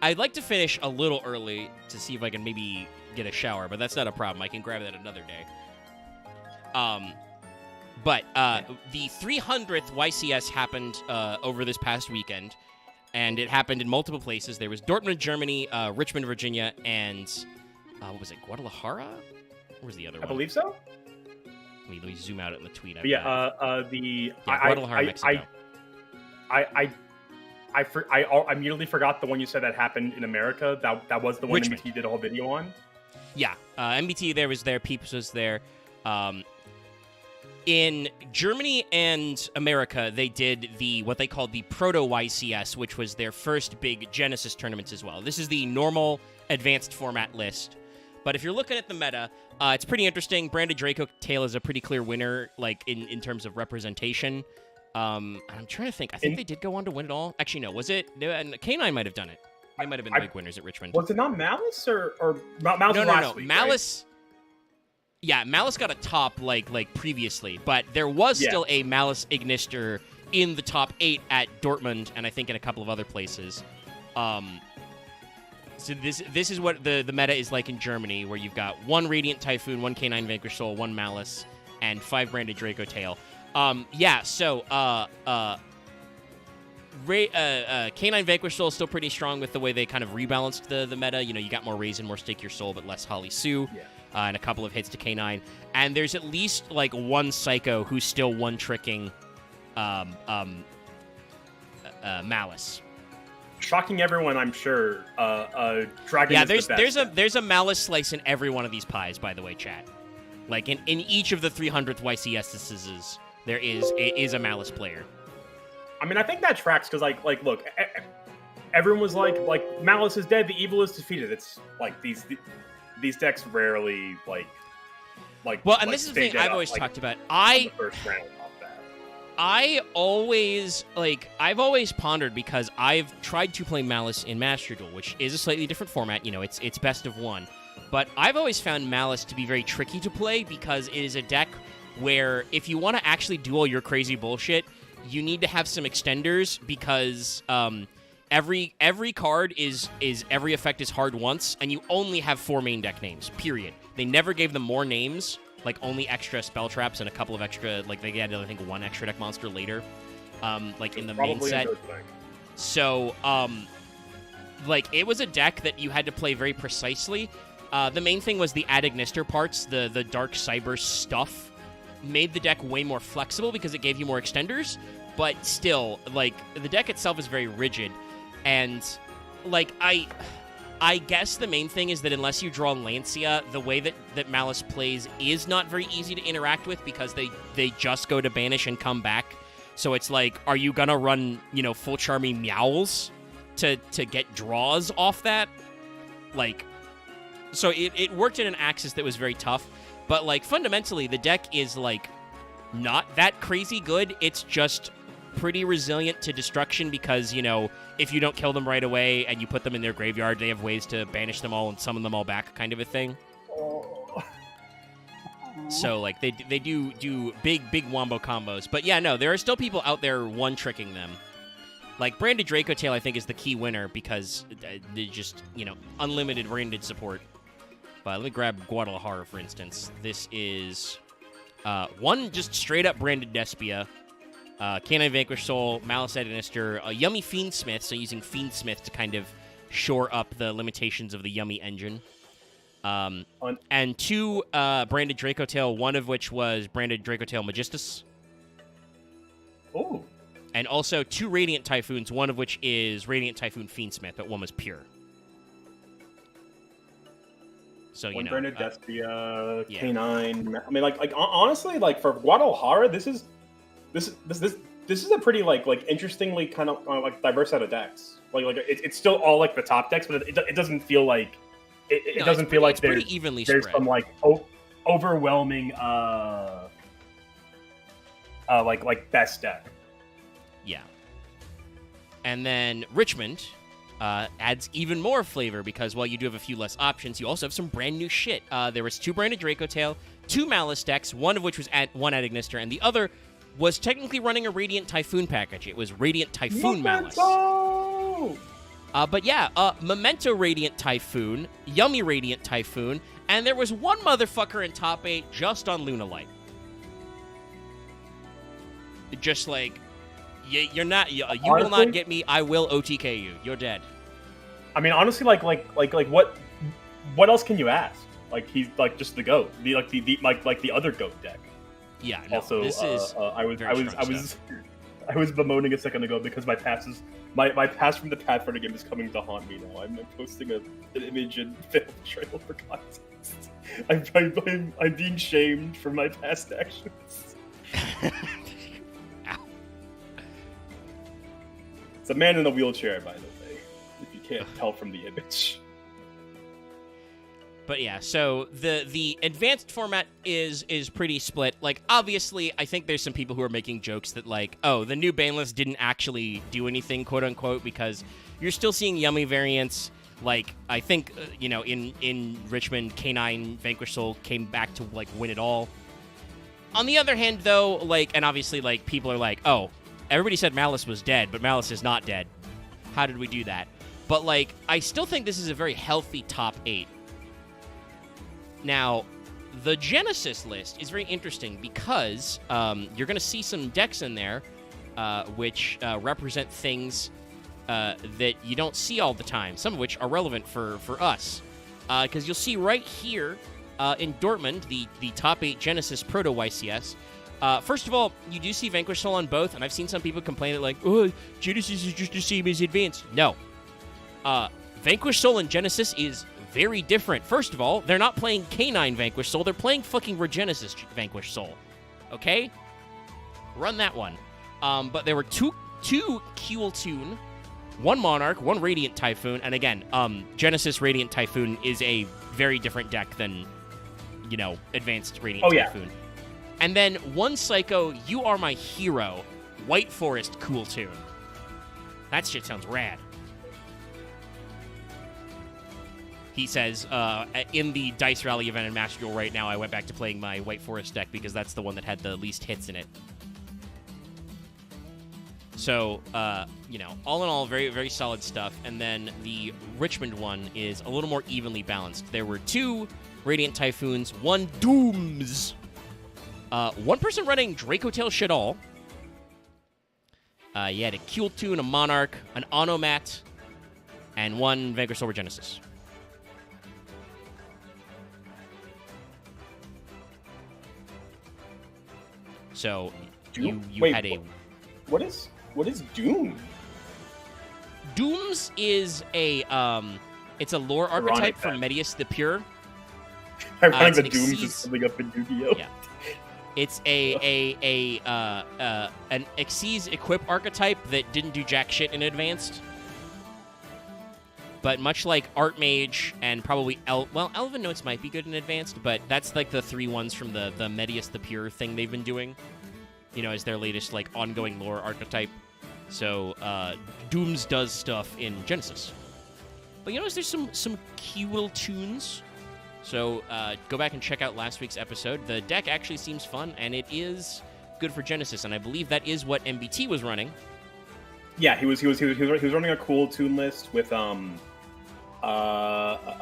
I'd like to finish a little early to see if I can maybe get a shower, but that's not a problem. I can grab that another day. But the 300th YCS happened over this past weekend, and it happened in multiple places. There was Dortmund, Germany, Richmond, Virginia, and what was it, Guadalajara? Or was the other one? I believe so. Let me zoom out in the tweet. I immediately forgot the one you said that happened in America. That was the one MBT did a whole video on. Yeah, MBT was there. Peeps was there. In Germany and America, they did what they called the Proto YCS, which was their first big Genesis tournaments as well. This is the normal advanced format list. But if you're looking at the meta, it's pretty interesting. Branded Draco Tail is a pretty clear winner, like in terms of representation. I'm trying to think. I think they did go on to win it all. Actually, no. Was it? K9 might have done it. They might have been big winners at Richmond. Was it not Malice or Malice? No. Week, Malice. Right? Yeah, Malice got a top like previously, but there was still a Malice Ignister in the top 8 at Dortmund, and I think in a couple of other places. So this is what the meta is like in Germany, where you've got 1 Radiant Typhoon, 1 K9 Vanquish Soul, 1 Malice, and 5 Branded Draco Tail. K9 Vanquish Soul is still pretty strong with the way they kind of rebalanced the meta. You know, you got more Raisin, more Stake Your Soul, but less Holly Sue, and a couple of hits to K9. And there's at least like 1 Psycho who's still one-tricking Malice. Shocking everyone, I'm sure. Dragon. Yeah, there's a Malice slice in every one of these pies, by the way, chat. Like in each of the 300th YCSs, there is a Malice player. I mean, I think that tracks because like look, everyone was like Malice is dead, the evil is defeated. It's like these decks rarely like. Well, and this is the thing I've always talked about. The first round off that. I've always pondered because I've tried to play Malice in Master Duel, which is a slightly different format. You know, it's best of 1. But I've always found Malice to be very tricky to play because it is a deck where if you want to actually do all your crazy bullshit, you need to have some extenders because every card is every effect is hard once, and you only have 4 main deck names, period. They never gave them more names, like only extra spell traps and a couple of extra, like they had, I think, 1 extra deck monster later, like in the main set. So, like, it was a deck that you had to play very precisely. The main thing was the Ad Ignister parts, the Dark Cyber stuff, made the deck way more flexible because it gave you more extenders, but still, like, the deck itself is very rigid, and, like, I guess the main thing is that unless you draw Lancia, the way that Malice plays is not very easy to interact with because they just go to banish and come back, so it's like, are you gonna run, you know, full Charming Meowls to get draws off that? Like, so it worked in an axis that was very tough. But, like, fundamentally, the deck is, like, not that crazy good. It's just pretty resilient to destruction because, you know, if you don't kill them right away and you put them in their graveyard, they have ways to banish them all and summon them all back kind of a thing. So, like, they do big wombo combos. But, yeah, no, there are still people out there one-tricking them. Like, Branded Draco Tail, I think, is the key winner because they just, you know, unlimited branded support. But let me grab Guadalajara, for instance. This is 1 just straight-up branded Despia, K9 Vanquish Soul, Malice Ignister, a Yummy Fiendsmith, so using Fiendsmith to kind of shore up the limitations of the Yummy engine. And 2 branded Dracotail, one of which was branded Dracotail Magistus. Oh. And also 2 Radiant Typhoons, one of which is Radiant Typhoon Fiendsmith, but one was pure. So, you one know. branded Despia, K9. I mean, like honestly, like for Guadalajara, this is a pretty like interestingly kind of like diverse set of decks. Like it's still all like the top decks, but it doesn't feel like it doesn't feel like there's evenly there's spread. some like overwhelming like best deck. Yeah. And then Richmond adds even more flavor because while you do have a few less options, you also have some brand new shit. There was 2 branded Dracotail, 2 Malice decks, one of which was one at Ignister, and the other was technically running a Radiant Typhoon package. It was Radiant Typhoon Malice. But yeah, Memento Radiant Typhoon, Yummy Radiant Typhoon, and there was one motherfucker in top 8 just on Lunalight. Just like, you're not, you will not get me. I will OTK you. You're dead. I mean, honestly, like what else can you ask? Like he's like just the GOAT, the other GOAT deck. Yeah. No, also, this is I was bemoaning a second ago because my pass from the Pathfinder game is coming to haunt me now. I'm posting an image in failed trail for context. I'm being shamed for my past actions. It's a man in a wheelchair, by the way, if you can't tell from the image. But yeah, so the advanced format is pretty split. Like, obviously, I think there's some people who are making jokes that, like, oh, the new Baneless didn't actually do anything, quote-unquote, because you're still seeing Yummy variants. Like, I think, in Richmond, K9 Vanquish Soul came back to, like, win it all. On the other hand, though, like, and obviously, like, people are like, oh, everybody said Malice was dead, but Malice is not dead. How did we do that? But, like, I still think this is a very healthy top 8. Now, the Genesis list is very interesting because you're going to see some decks in there which represent things that you don't see all the time, some of which are relevant for us. Because you'll see right here in Dortmund, the top 8 Genesis Proto-YCS. First of all, you do see Vanquish Soul on both, and I've seen some people complain that, like, oh, Genesis is just the same as Advanced. No. Vanquish Soul and Genesis is very different. First of all, they're not playing K9 Vanquish Soul. They're playing fucking Regenesis Vanquish Soul. Okay? Run that one. But there were two Kuel Toon, 1 Monarch, 1 Radiant Typhoon, and again, Genesis Radiant Typhoon is a very different deck than, Advanced Radiant Typhoon. Yeah. And then 1 Psycho, You Are My Hero, White Forest Kuel Toon. That shit sounds rad. He says, in the Dice Rally event in Master Duel right now, I went back to playing my White Forest deck because that's the one that had the least hits in it. So, all in all, very, very solid stuff. And then the Richmond one is a little more evenly balanced. There were 2 Radiant Typhoons, 1 Dooms, 1 person running Dracotail Shadal. You had a Kuel Toon, a Monarch, an Onomat, and 1 Vanquish Soul Genesis. So you had a. What is Doom? Dooms is a it's a lore archetype from Medius the Pure. I think the Dooms is something up in Yu-Gi-Oh. Yeah. It's an Xyz equip archetype that didn't do jack shit in Advanced. But much like Archmage and probably Elven Notes might be good in Advanced, but that's like the 3 ones from the Medius the Pure thing they've been doing, as their latest like ongoing lore archetype. So Dooms does stuff in Genesis. But there's some Kuel Toons. So go back and check out last week's episode. The deck actually seems fun, and it is good for Genesis, and I believe that is what MBT was running. Yeah, he was running a Kuel Toon list with a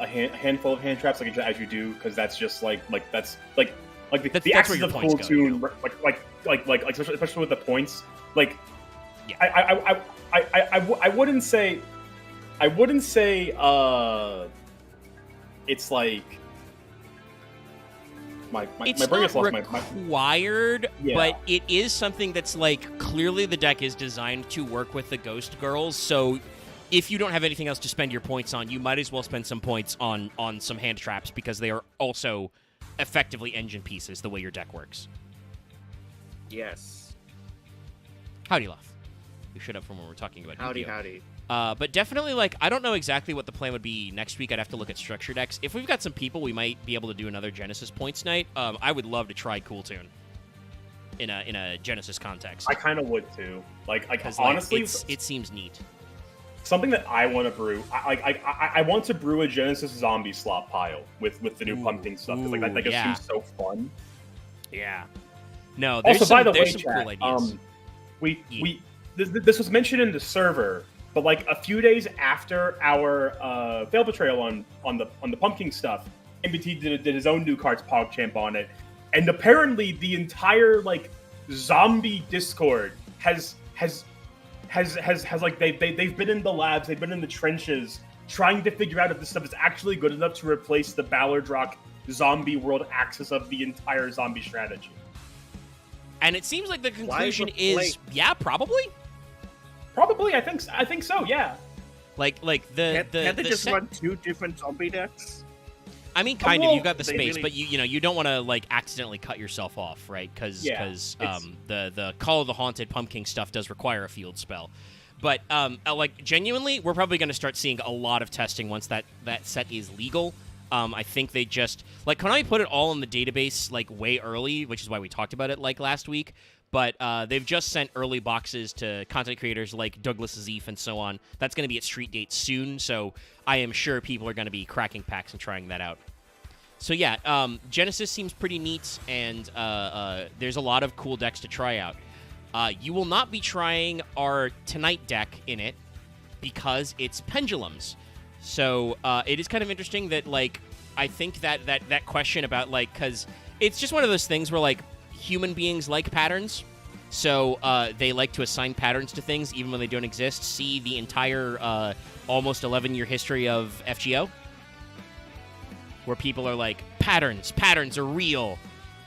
handful of hand traps, like as you do, because that's just the axis of Kuel Toon, like especially with the points. Like, yeah. I wouldn't say I wouldn't say it's like my it's brain not has lost required, Yeah. but it is something that's like clearly the deck is designed to work with the Ghost Girls. So if you don't have anything else to spend your points on, you might as well spend some points on some hand traps because they are also effectively engine pieces the way your deck works. Yes. Howdy, Luff. You shut up from when we're talking about Howdy, Yu-Gi-Oh. howdy. But definitely, like, I don't know exactly what the plan would be next week. I'd have to look at structure decks. If we've got some people, we might be able to do another Genesis points night. I would love to try Cool Tune in a Genesis context. I kind of would too. Like honestly, honestly, it seems neat. something that I want to brew. I want to brew a Genesis zombie slot pile with the new pumpkin stuff. 'Cause, like that just yeah. seems so fun. Yeah. No, there's Also, some, by the way, there's some chat, cool ideas. This was mentioned in the server, but like a few days after our fail betrayal on the pumpkin stuff, MBT did his own new cards PogChamp on it, and apparently the entire like zombie Discord has like they've been in the labs, they've been in the trenches trying to figure out if this stuff is actually good enough to replace the Ballard Rock zombie world axis of the entire zombie strategy. And it seems like the conclusion is, yeah, probably. Probably, I think so. Yeah. Like Can't they the just set- run two different zombie decks? I mean, kind of. well, You've got the they space, really- but you don't want to like accidentally cut yourself off, right? Because Yeah, the Call of the Haunted Pumpkin stuff does require a field spell. But like genuinely, we're probably going to start seeing a lot of testing once that set is legal. I think they just like Konami put it all in the database like way early, which is why we talked about it like last week. But they've just sent early boxes to content creators like Douglas Zeef and so on. That's going to be at street date soon, so I am sure people are going to be cracking packs and trying that out. So yeah, Genesis seems pretty neat, and there's a lot of cool decks to try out. You will not be trying our Tonight deck in it because it's Pendulums. So it is kind of interesting that, like, I think that question about, like, because it's just one of those things where, like, human beings like patterns. So they like to assign patterns to things even when they don't exist. See the entire almost 11-year history of FGO, where people are like, patterns are real.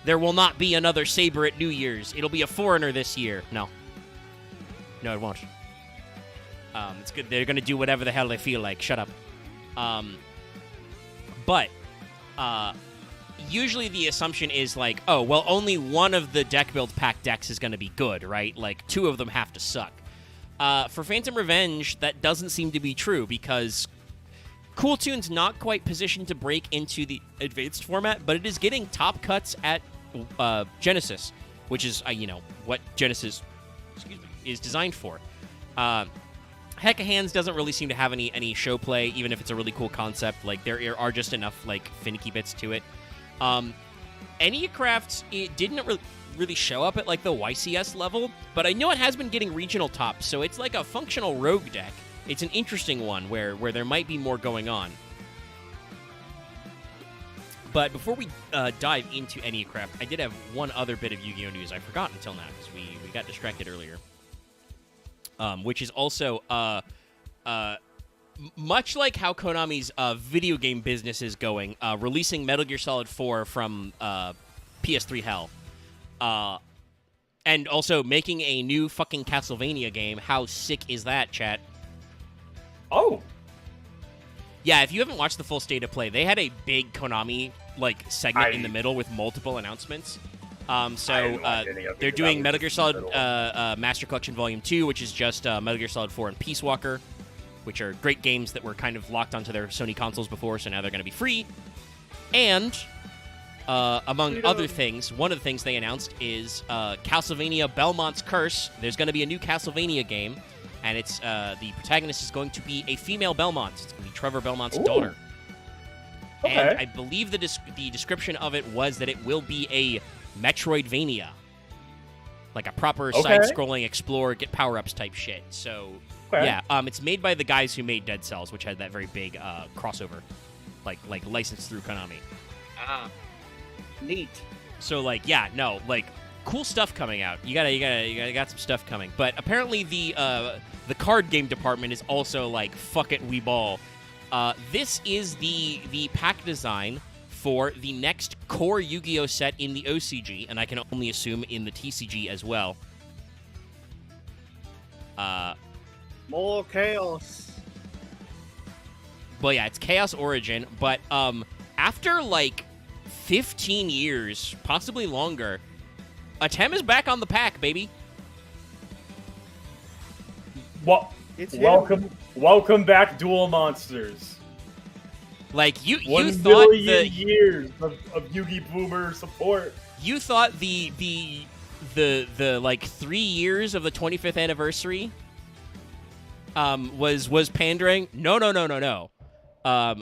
There will not be another Saber at New Year's. It'll be a foreigner this year. No, it won't. It's good. They're going to do whatever the hell they feel like. Shut up. But usually the assumption is like, oh, well, only one of the deck build pack decks is going to be good, right? Like, two of them have to suck. For Phantom Revenge, that doesn't seem to be true because Cool Tune's not quite positioned to break into the advanced format, but it is getting top cuts at Genesis, which is, what Genesis is designed for. Heck of Hands doesn't really seem to have any show play, even if it's a really cool concept. Like, there are just enough, like, finicky bits to it. Enneacraft, it didn't really show up at, like, the YCS level, but I know it has been getting regional tops, so it's like a functional rogue deck. It's an interesting one where there might be more going on. But before we dive into Enneacraft, I did have one other bit of Yu-Gi-Oh! News I forgot until now, because we got distracted earlier. Which is also, much like how Konami's video game business is going, releasing Metal Gear Solid 4 from PS3 Hell. And also making a new fucking Castlevania game. How sick is that, chat? Oh. Yeah, if you haven't watched the full State of Play, they had a big Konami segment in the middle with multiple announcements. They're doing Metal Gear Solid Master Collection Volume 2, which is just Metal Gear Solid 4 and Peace Walker, which are great games that were kind of locked onto their Sony consoles before, so now they're going to be free. And, among other things, one of the things they announced is Castlevania Belmont's Curse. There's going to be a new Castlevania game, and it's the protagonist is going to be a female Belmont. It's going to be Trevor Belmont's daughter. Okay. And I believe the description of it was that it will be a Metroidvania, like a proper side-scrolling explore, get power-ups type shit. So, yeah, it's made by the guys who made Dead Cells, which had that very big crossover, like licensed through Konami. Neat. So, like, yeah, no, like, cool stuff coming out. You got some stuff coming. But apparently the card game department is also like, fuck it, we ball. This is the pack design for the next core Yu-Gi-Oh set in the OCG, and I can only assume in the TCG as well. More chaos. Well, yeah, it's Chaos Origin, but after like 15 years, possibly longer, Atem is back on the pack, baby. Well, welcome back, Duel Monsters. Like you 1 thought million years of Yu-Gi Boomer support. You thought the like 3 years of the 25th anniversary was pandering. No.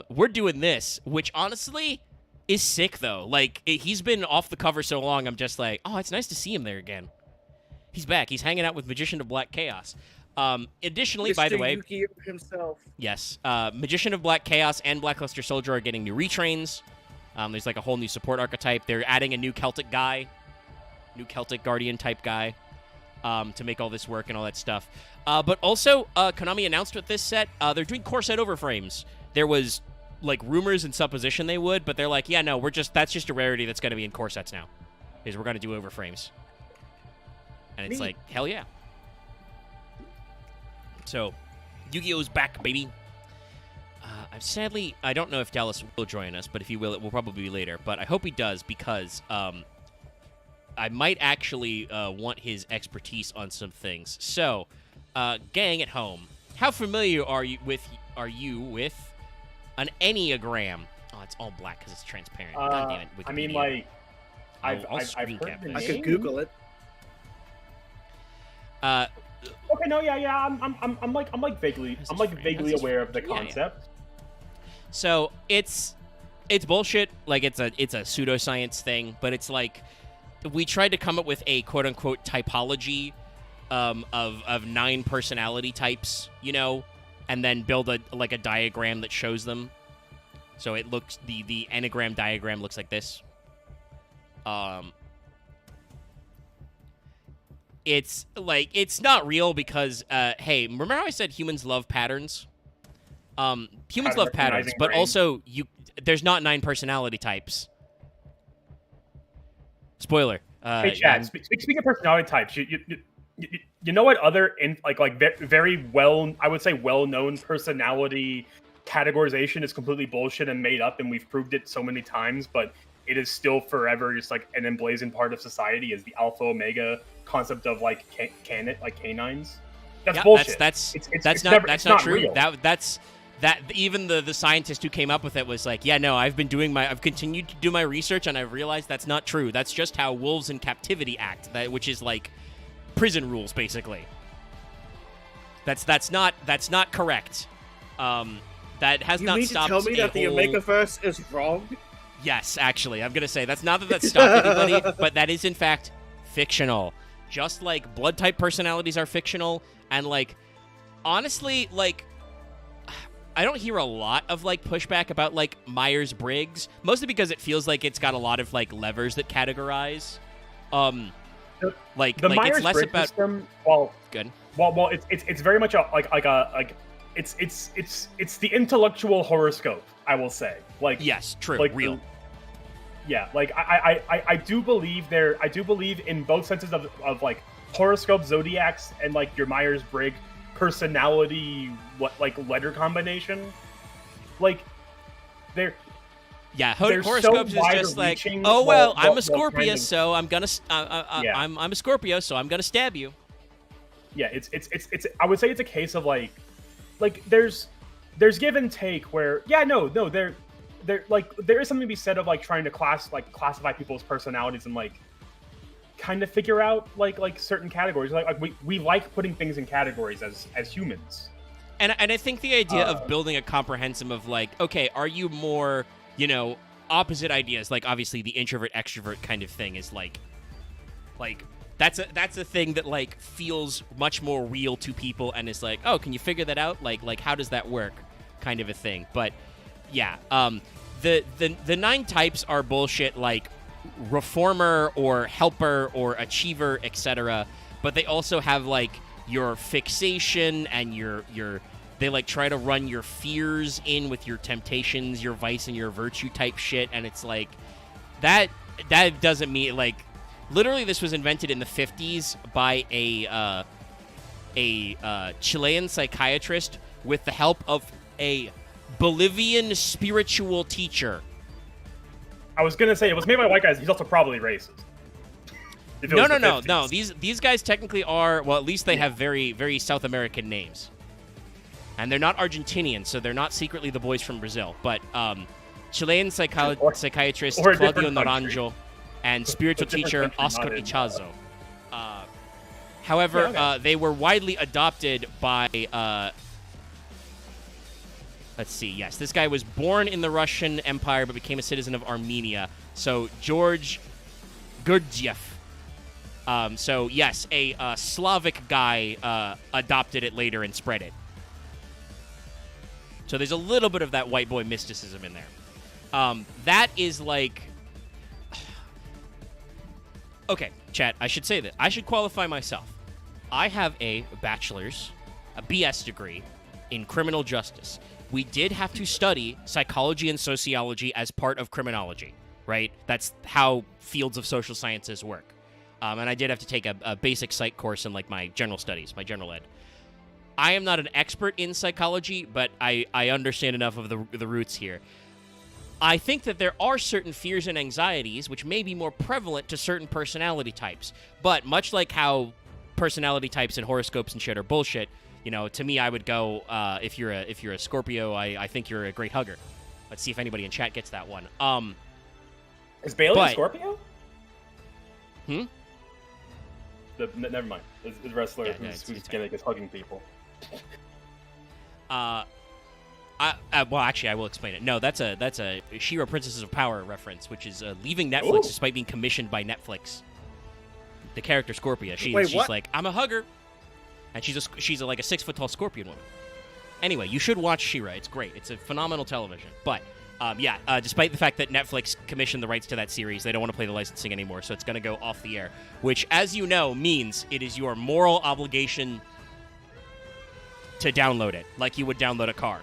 We're doing this, which honestly is sick though. Like he's been off the cover so long, I'm just like, oh, it's nice to see him there again. He's back. He's hanging out with Magician of Black Chaos. Additionally, Mr. by the way, Yuki himself. yes, Magician of Black Chaos and Blackluster Soldier are getting new retrains. There's like a whole new support archetype. They're adding a new Celtic Guardian type guy, to make all this work and all that stuff. But also, Konami announced with this set, they're doing core set overframes. There was like rumors and supposition they would, but they're like, yeah, no, that's just a rarity that's going to be in core sets now, is we're going to do overframes. And it's like, hell yeah. So, Yu-Gi-Oh's back, baby. Sadly, I don't know if Dallas will join us, but if he will, it will probably be later. But I hope he does, because I might actually want his expertise on some things. So, gang at home, how familiar are you with an Enneagram? Oh, it's all black because it's transparent. God damn it, Wikipedia. I mean, like, I'll I've screen heard cap the this. I could Google it. Okay, no, yeah, I'm like vaguely aware of the concept. So it's bullshit. Like it's a pseudoscience thing, but it's like we tried to come up with a quote unquote typology of 9 personality types, you know, and then build a diagram that shows them. So it looks the Enneagram diagram looks like this. It's like, it's not real because, hey, remember how I said humans love patterns? Humans love patterns, but also there's not 9 personality types. Spoiler. Hey, Chad, speaking of personality types, you know what other very well, I would say well-known personality categorization is completely bullshit and made up, and we've proved it so many times, but it is still forever just like an emblazoned part of society, is the alpha omega concept of like canines. That's bullshit. That's not true. Real. That's even the scientist who came up with it was like, yeah, no, I've continued to do my research, and I've realized that's not true. That's just how wolves in captivity act, which is like prison rules basically. That's not correct. That has not stopped. You mean to tell me that the Omegaverse is wrong? Yes, actually, I'm gonna say that's not that stopped anybody, but that is in fact fictional. Just like blood type personalities are fictional, and like honestly, like I don't hear a lot of like pushback about like Myers-Briggs, mostly because it feels like it's got a lot of like levers that categorize. The Myers-Briggs it's less about system. Good. Well, it's very much it's the intellectual horoscope, I will say. Like, yes, true, like, real. Yeah, like I do believe in both senses of like horoscope, zodiacs, and like your Myers-Briggs personality, letter combination. Like they're horoscopes is just like, oh well, I'm a Scorpio, so I'm gonna I'm a Scorpio, so I'm gonna stab you. Yeah, it's I would say it's a case of like there's give and take where there is something to be said of like trying to classify people's personalities and like kind of figure out like certain categories. Like we like putting things in categories as humans. And I think the idea of building a comprehensive of like, okay, are you more, opposite ideas, like obviously the introvert extrovert kind of thing is like that's a thing that like feels much more real to people and is like, oh, can you figure that out? Like how does that work? Kind of a thing. But yeah, the 9 types are bullshit. Like reformer or helper or achiever, etc. But they also have like your fixation and your they like try to run your fears in with your temptations, your vice and your virtue type shit, and it's like that doesn't mean like literally this was invented in the 50s by a Chilean psychiatrist with the help of a Bolivian spiritual teacher. I was gonna say it was made by white guys. He's also probably racist. No. These guys technically are, well, at least they have very, very South American names, and they're not Argentinian, so they're not secretly the boys from Brazil. But Chilean psychiatrist Claudio Naranjo and spiritual teacher Oscar Ichazo. However, they were widely adopted by. Let's see. Yes, this guy was born in the Russian Empire but became a citizen of Armenia. So George Gurdjieff. So yes, a Slavic guy adopted it later and spread it. So there's a little bit of that white boy mysticism in there. That is like... Okay, chat, I should say that. I should qualify myself. I have a bachelor's, a BS degree in criminal justice. We did have to study psychology and sociology as part of criminology, right? That's how fields of social sciences work. And I did have to take a basic psych course in like my general studies, my general ed. I am not an expert in psychology, but I understand enough of the roots here. I think that there are certain fears and anxieties which may be more prevalent to certain personality types. But much like how personality types and horoscopes and shit are bullshit, you know, to me, I would go, if you're a Scorpio, I think you're a great hugger. Let's see if anybody in chat gets that one. Is Bailey a Scorpio? Never mind. Is a wrestler whose gimmick is hugging people. Well, actually, I will explain it. No, that's a She-Ra Princesses of Power reference, which is leaving Netflix despite being commissioned by Netflix. The character Scorpia, she's like, I'm a hugger. And she's like a 6-foot-tall scorpion woman. Anyway, you should watch She-Ra. It's great. It's a phenomenal television. But, despite the fact that Netflix commissioned the rights to that series, they don't want to play the licensing anymore, so it's going to go off the air. Which, as you know, means it is your moral obligation to download it, like you would download a car.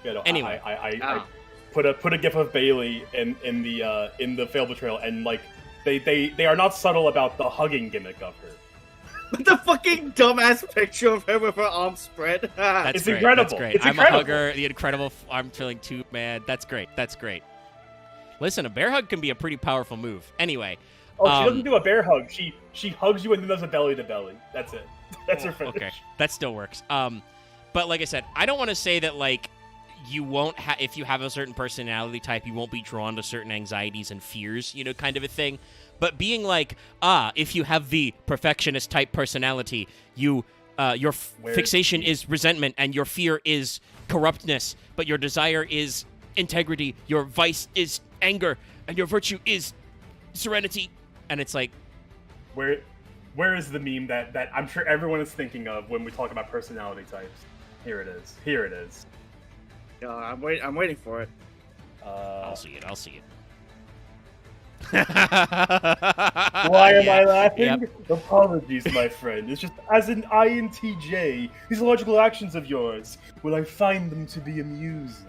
Yeah, no, anyway. I put a gif of Bailey in the failed betrayal, and, like, they are not subtle about the hugging gimmick of her. The fucking dumbass picture of her with her arms spread. It's great. Incredible. That's great. It's I'm incredible. A hugger. The incredible arm feeling too, man. That's great. That's great. Listen, a bear hug can be a pretty powerful move. Anyway. Oh, she doesn't do a bear hug. She hugs you and then does a belly to belly. That's it. That's her finish. Okay, that still works. But like I said, I don't want to say that like you won't if you have a certain personality type, you won't be drawn to certain anxieties and fears, you know, kind of a thing. But being like, if you have the perfectionist type personality, your fixation is resentment and your fear is corruptness, but your desire is integrity, your vice is anger, and your virtue is serenity. And it's like, where is the meme that I'm sure everyone is thinking of when we talk about personality types? Here it is. I'm waiting for it. I'll see it. Why am I laughing? Yep. Apologies, my friend. It's just as an INTJ, these logical actions of yours, will I find them to be amusing?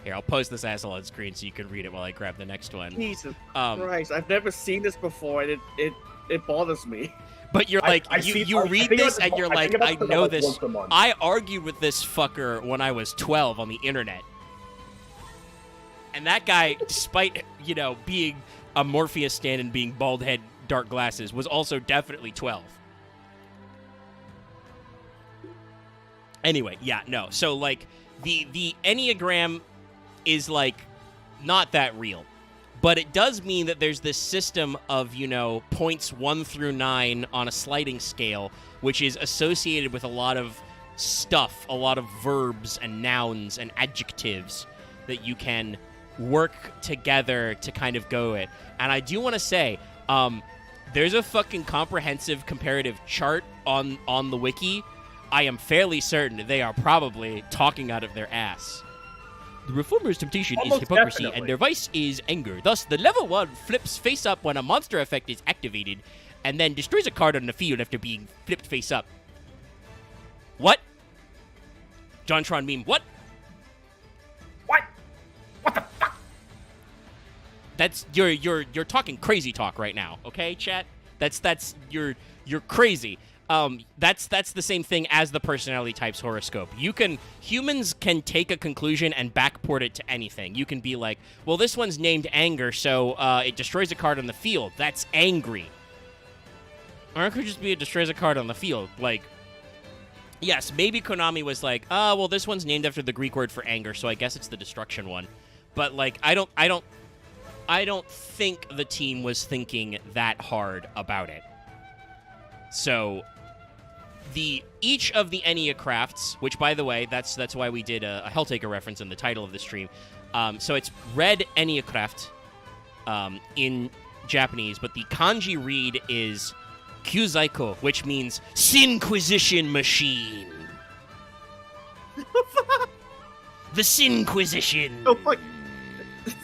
Here, I'll post this asshole on screen so you can read it while I grab the next one. Jesus Christ, I've never seen this before, and it bothers me. But you're like, you read this and you're like, I know this. I argued with this fucker when I was 12 on the internet. And that guy, despite, you know, being a Morpheus stand and being bald head, dark glasses, was also definitely 12. Anyway, yeah, no. So, like, the Enneagram is, like, not that real. But it does mean that there's this system of, you know, points 1 through 9 on a sliding scale, which is associated with a lot of stuff, a lot of verbs and nouns and adjectives that you can work together to kind of go it. And I do want to say, there's a fucking comprehensive comparative chart on the wiki. I am fairly certain they are probably talking out of their ass. The Reformer's temptation is Almost hypocrisy, definitely. and their vice is anger. Thus, the level 1 flips face up when a monster effect is activated, and then destroys a card on the field after being flipped face up. What? JonTron meme, what? What? What the fuck? That's you're talking crazy talk right now, okay, chat? That's you're crazy. That's the same thing as the personality types horoscope. Humans can take a conclusion and backport it to anything. You can be like, well, this one's named anger, so it destroys a card on the field. That's angry. Or it could just be it destroys a card on the field. Like, yes, maybe Konami was like, well, this one's named after the Greek word for anger, so I guess it's the destruction one. But like, I don't think the team was thinking that hard about it. So each of the Enneacrafts, which by the way, that's why we did a Helltaker reference in the title of the stream. So it's red Enneacraft in Japanese, but the kanji read is Kyuzaiko, which means Sinquisition machine. The Sinquisition. Oh, fuck.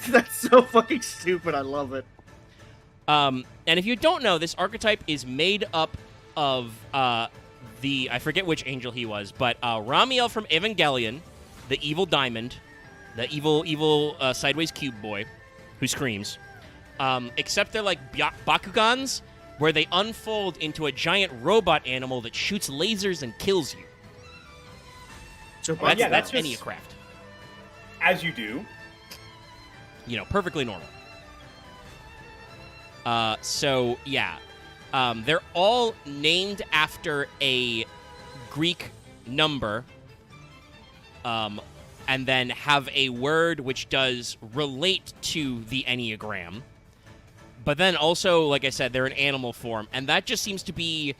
That's so fucking stupid. I love it. And if you don't know, this archetype is made up of I forget which angel he was, but Ramiel from Evangelion, the evil diamond, the evil sideways cube boy who screams. Except they're like Bakugans, where they unfold into a giant robot animal that shoots lasers and kills you. So That's just Enneacraft. As you do. You know, perfectly normal. So, yeah. They're all named after a Greek number, and then have a word which does relate to the Enneagram. But then also, like I said, they're an animal form, and that just seems to be...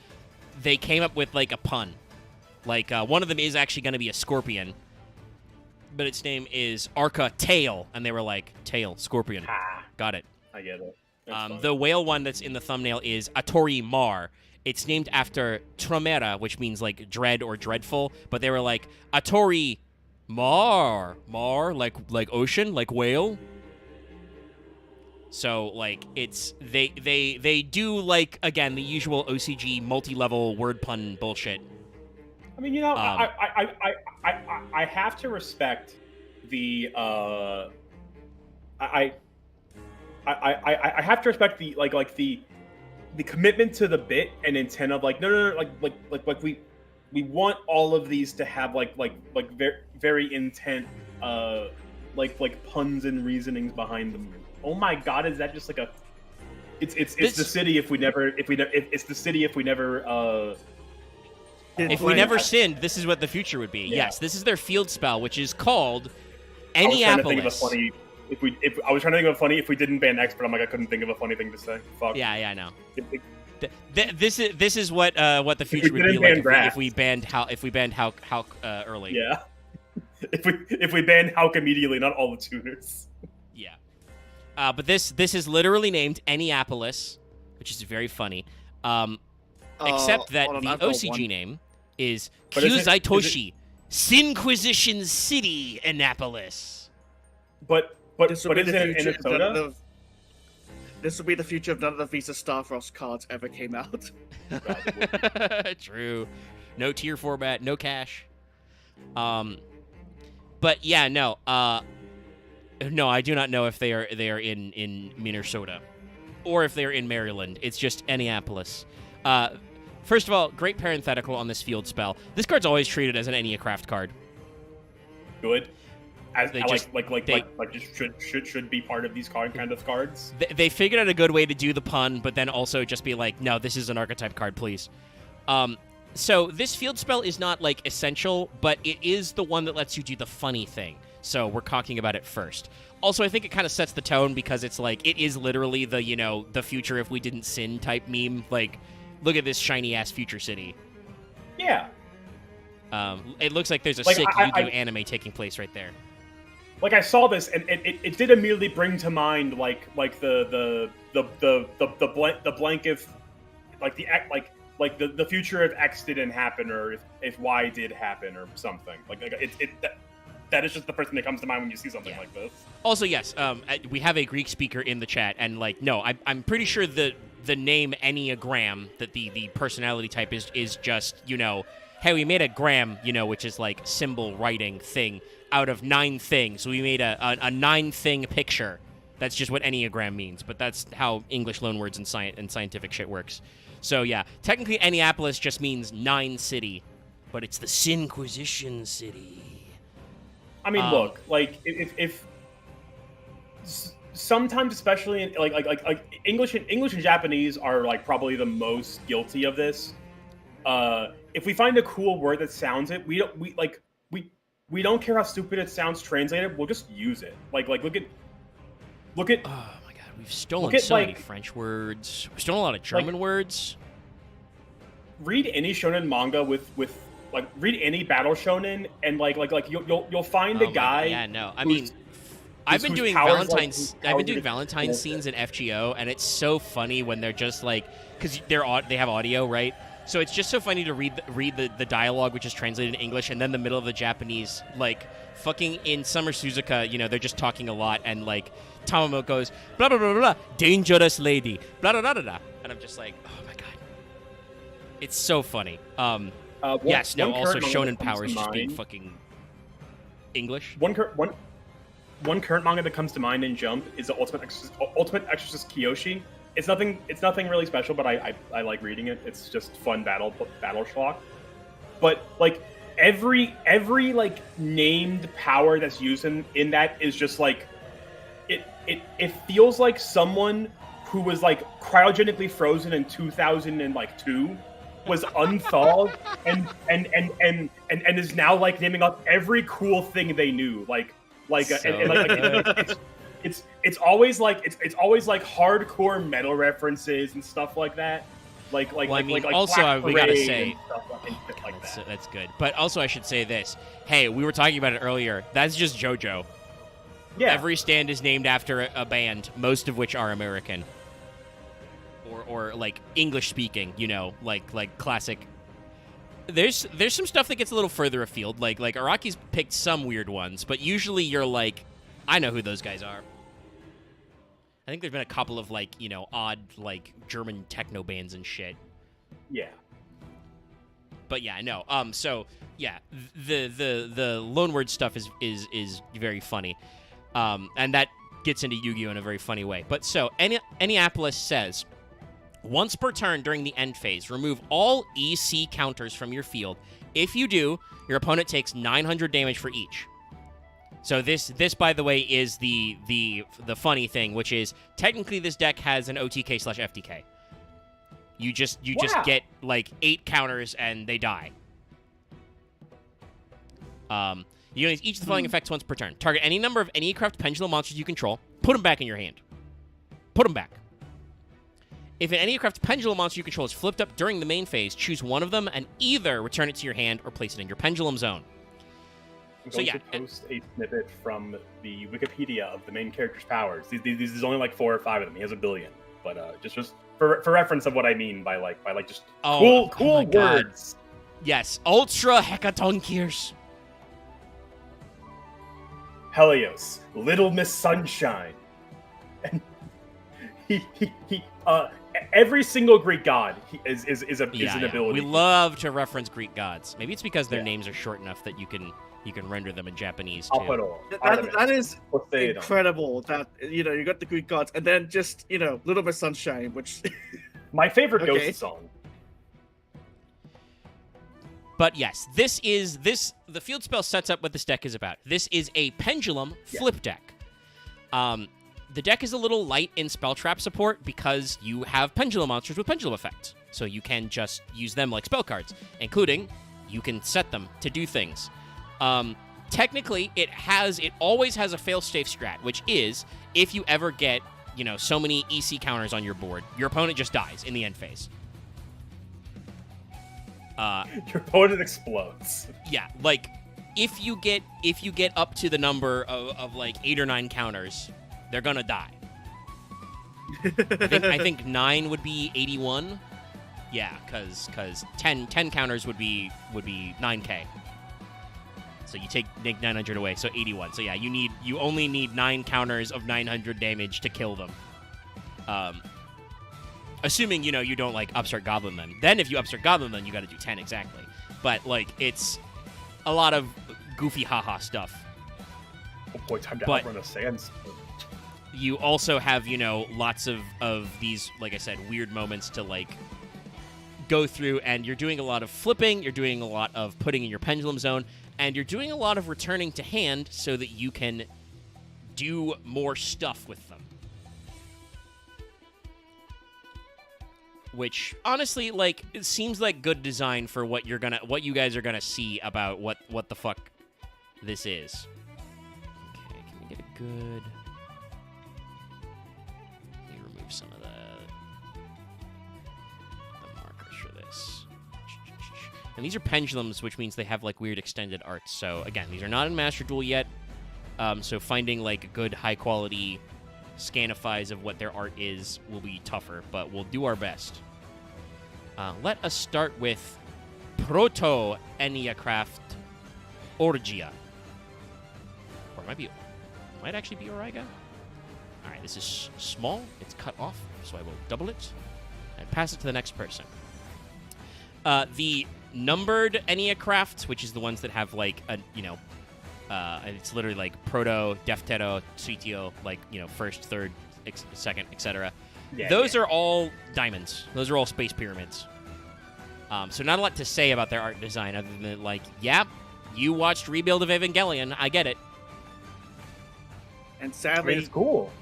They came up with, like, a pun. Like, one of them is actually going to be a scorpion, but its name is Arca Tail, and they were like, tail, scorpion. Got it. I get it. The whale one that's in the thumbnail is Atori Mar. It's named after Tromera, which means, like, dread or dreadful, but they were like, Atori Mar, like ocean, like whale. So, like, it's, they do, like, again, the usual OCG multi-level word pun bullshit. I mean, you know, I have to respect the I have to respect the the commitment to the bit and intent of like no like we want all of these to have like very intent like puns and reasonings behind them. Oh my god, is that just like a it's the city if we never it's the city if we never if we never sinned, this is what the future would be. Yeah. Yes, this is their field spell, which is called I was trying to think of a Enneapolis. funny I was trying to think of a funny if we didn't ban X, but I'm like I couldn't think of a funny thing to say. Fuck. Yeah, I know. If- This is what the future would be didn't like ban if we banned how early. Yeah. if we ban Hulk immediately, not all the tuners. Yeah. But this is literally named Enneapolis, which is very funny. Except that hold on, the I've got OCG one. name is But is it- Kyuzaitoshi Sinquisition City Annapolis. But This will be isn't the it future. Minnesota? This will be the future of none of the Visa Starfrost cards ever came out. True. No tier format, no cash. But yeah, no. No, I do not know if they are in Minnesota or if they're in Maryland. It's just Enneapolis. First of all, great parenthetical on this field spell. This card's always treated as an Enneacraft card. Good. As They just should be part of these kind of cards. They figured out a good way to do the pun, but then also just be like, no, this is an archetype card, please. So this field spell is not, like, essential, but it is the one that lets you do the funny thing. So we're talking about it first. Also, I think it kind of sets the tone because it's like, it is literally the, you know, the future if we didn't sin type meme. Like, look at this shiny-ass future city. Yeah. It looks like there's a Like, sick I- Yu-Gi-Oh anime taking place right there. Like I saw this, and it did immediately bring to mind like the blank if like the future if X didn't happen or if Y did happen or something like that is just the first thing that comes to mind when you see something like this. Also, yes, we have a Greek speaker in the chat, and like, no, I'm pretty sure the name Enneagram, that the personality type is just, you know, hey, we made a gram, you know, which is like symbol writing thing out of 9 things. So we made a 9-thing picture. That's just what Enneagram means, but that's how English loanwords and scientific shit works. So yeah, technically Annapolis just means 9 city, but it's the Sinquisition city. I mean, look, like if sometimes, especially in, like English and Japanese are like probably the most guilty of this. If we find a cool word that sounds it, we don't care how stupid it sounds translated. We'll just use it. Like look at. Oh my god, we've stolen so many French words. We've stolen a lot of German words. Read any shonen manga with read any battle shonen and you'll find a guy. Yeah, no, I mean, I've been doing Valentine's. I've been doing Valentine's scenes in FGO, and it's so funny when they're just like, because they have audio, right? So it's just so funny to read the dialogue, which is translated in English, and then the middle of the Japanese, like fucking in Summer Suzuka, you know, they're just talking a lot, and like Tamamo goes blah blah blah blah, dangerous lady, blah blah blah blah, and I'm just like, oh my god, it's so funny. Yes, no, also Shonen Power is just being fucking English. One current manga that comes to mind in Jump is the Ultimate Exorcist Kiyoshi. It's nothing really special, but I like reading it. It's just fun battle schlock. But like every like named power that's used in that is just like it feels like someone who was like cryogenically frozen in 2002 was unthawed and is now like naming up every cool thing they knew. It's always like hardcore metal references and stuff like that. Also we gotta say that's good. But also I should say this. Hey, we were talking about it earlier. That's just JoJo. Yeah. Every stand is named after a band, most of which are American. Or like English speaking, you know, like classic. There's some stuff that gets a little further afield. Like Araki's picked some weird ones, but usually you're like, I know who those guys are. I think there's been a couple of like, you know, odd like German techno bands and shit. Yeah. But yeah, no. So yeah, the loanword stuff is very funny, and that gets into Yu-Gi-Oh in a very funny way. But so Annapolis says, once per turn during the end phase, remove all EC counters from your field. If you do, your opponent takes 900 damage for each. So this by the way is the funny thing, which is technically this deck has an OTK/FTK. You just get like 8 counters and they die. You use each of the following effects once per turn. Target any number of Anycraft Pendulum monsters you control. Put them back in your hand. Put them back. If an Anycraft Pendulum monster you control is flipped up during the main phase, choose one of them and either return it to your hand or place it in your Pendulum zone. I'm going to post a snippet from the Wikipedia of the main character's powers. These is only like 4 or 5 of them. He has a billion, but just for reference of what I mean by just cool words. Yes, Ultra Hecatoncheers. Helios, Little Miss Sunshine, and every single Greek god is an ability. We love to reference Greek gods. Maybe it's because their names are short enough that you can render them in Japanese too. That is incredible. That you got the Greek gods, and then just Little Miss Sunshine, which my favorite Ghost song. But yes, the field spell sets up what this deck is about. This is a pendulum flip deck. The deck is a little light in spell trap support because you have pendulum monsters with pendulum effects. So you can just use them like spell cards, including you can set them to do things. Technically, it always has a fail-safe strat, which is if you ever get, so many EC counters on your board, your opponent just dies in the end phase. Your opponent explodes. Yeah, like if you get up to the number of like 8 or 9 counters, they're gonna die. I think 9 would be 81. Yeah, because 10 counters would be 9K. So you take 900 away, so 81. So yeah, you only need 9 counters of 900 damage to kill them. Assuming, you don't, like, upstart Goblin them. Then if you upstart Goblin them, you gotta do 10 exactly. But, like, it's a lot of goofy haha stuff. Oh boy, time to outrun a sands. You also have, lots of these, like I said, weird moments to, like, go through, and you're doing a lot of flipping, you're doing a lot of putting in your pendulum zone, and you're doing a lot of returning to hand so that you can do more stuff with them. Which, honestly, like, it seems like good design for what you guys are gonna see about what the fuck this is. Okay, can we get a good... Let me remove some of the markers for this. And these are pendulums, which means they have, like, weird extended arts. So, again, these are not in Master Duel yet. So finding, like, good, high-quality Scanifies of what their art is will be tougher, but we'll do our best. Let us start with Proto-Enneacraft Orgia. Or it might actually be Origa. Alright, this is small. It's cut off, so I will double it and pass it to the next person. The numbered Enneacraft, which is the ones that have, like, it's literally like Proto, Deftero, Suitio, like, first, third, second, etc. Yeah, Those are all diamonds. Those are all space pyramids. So not a lot to say about their art design other than, like, yeah, you watched Rebuild of Evangelion. I get it. And sadly, it's cool.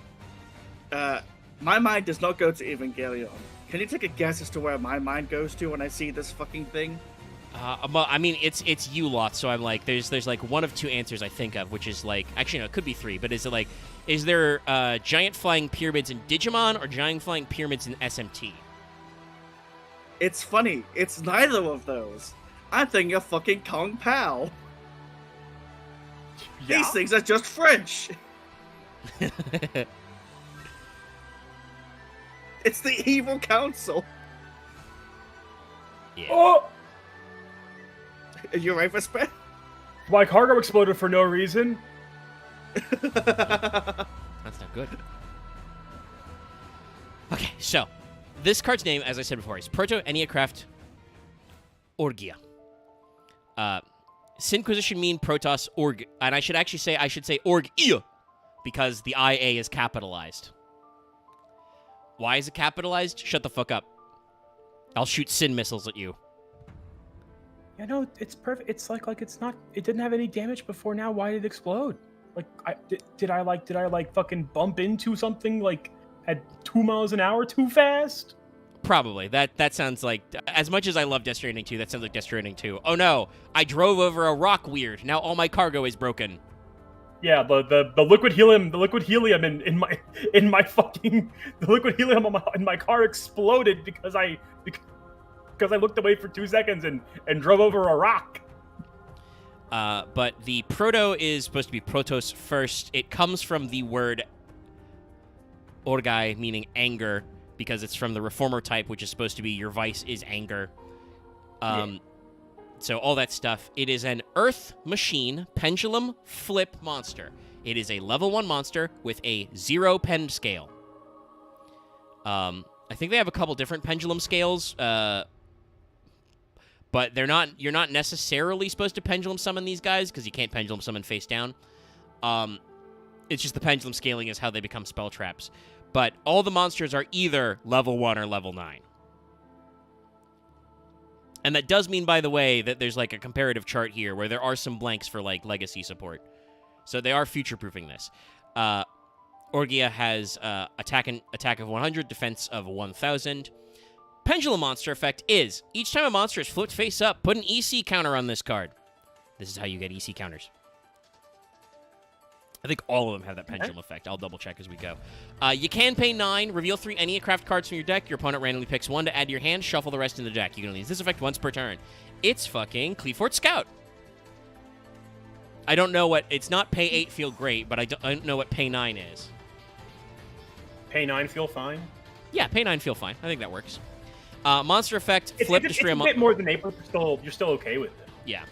My mind does not go to Evangelion. Can you take a guess as to where my mind goes to when I see this fucking thing? I mean, it's you lot, so I'm like, there's like one of two answers I think of, which is like, actually no, it could be three, but is there giant flying pyramids in Digimon or giant flying pyramids in SMT? It's funny, it's neither of those. I'm thinking of fucking Kong Pao. Yeah? These things are just French. It's the evil council. Yeah. Oh! Are you right, Vesper? My cargo exploded for no reason. That's not good. Okay, so this card's name, as I said before, is Proto-Enneacraft Orgia. Sinquisition mean Protoss Org, and I should say Org-ia, because the IA is capitalized. Why is it capitalized? Shut the fuck up. I'll shoot Sin missiles at you. Yeah, no, it's perfect. It's like it's not. It didn't have any damage before. Now, why did it explode? Like, did I fucking bump into something like at 2 miles an hour too fast? Probably. That sounds like, as much as I love Death Stranding 2, that sounds like Death Stranding 2. Oh no, I drove over a rock weird. Now all my cargo is broken. Yeah, the liquid helium, in my fucking the liquid helium in my car exploded because I looked away for 2 seconds and drove over a rock. But the proto is supposed to be Protos first. It comes from the word Orgai, meaning anger, because it's from the Reformer type, which is supposed to be your vice is anger. So all that stuff. It is an Earth Machine Pendulum Flip monster. It is a level 1 monster with a 0 pen scale. I think they have a couple different pendulum scales, but you're not necessarily supposed to pendulum summon these guys, because you can't pendulum summon face down. It's just the pendulum scaling is how they become spell traps. But all the monsters are either level 1 or level 9. And that does mean, by the way, that there's like a comparative chart here where there are some blanks for like legacy support. So they are future-proofing this. Orgia has attack of 100, defense of 1,000. Pendulum monster effect is, each time a monster is flipped face up, put an EC counter on this card. This is how you get EC counters. I think all of them have that pendulum effect. I'll double-check as we go. You can pay 9, reveal 3 Enneacraft cards from your deck. Your opponent randomly picks 1 to add to your hand, shuffle the rest in the deck. You can only use this effect once per turn. It's fucking Cleafort Scout. I don't know what... It's not pay 8 feel great, but I don't know what pay 9 is. Pay 9 feel fine? Yeah, pay 9 feel fine. I think that works. Monster effect, flip, destroy a bit more than 8, but you're still okay with it. Yeah.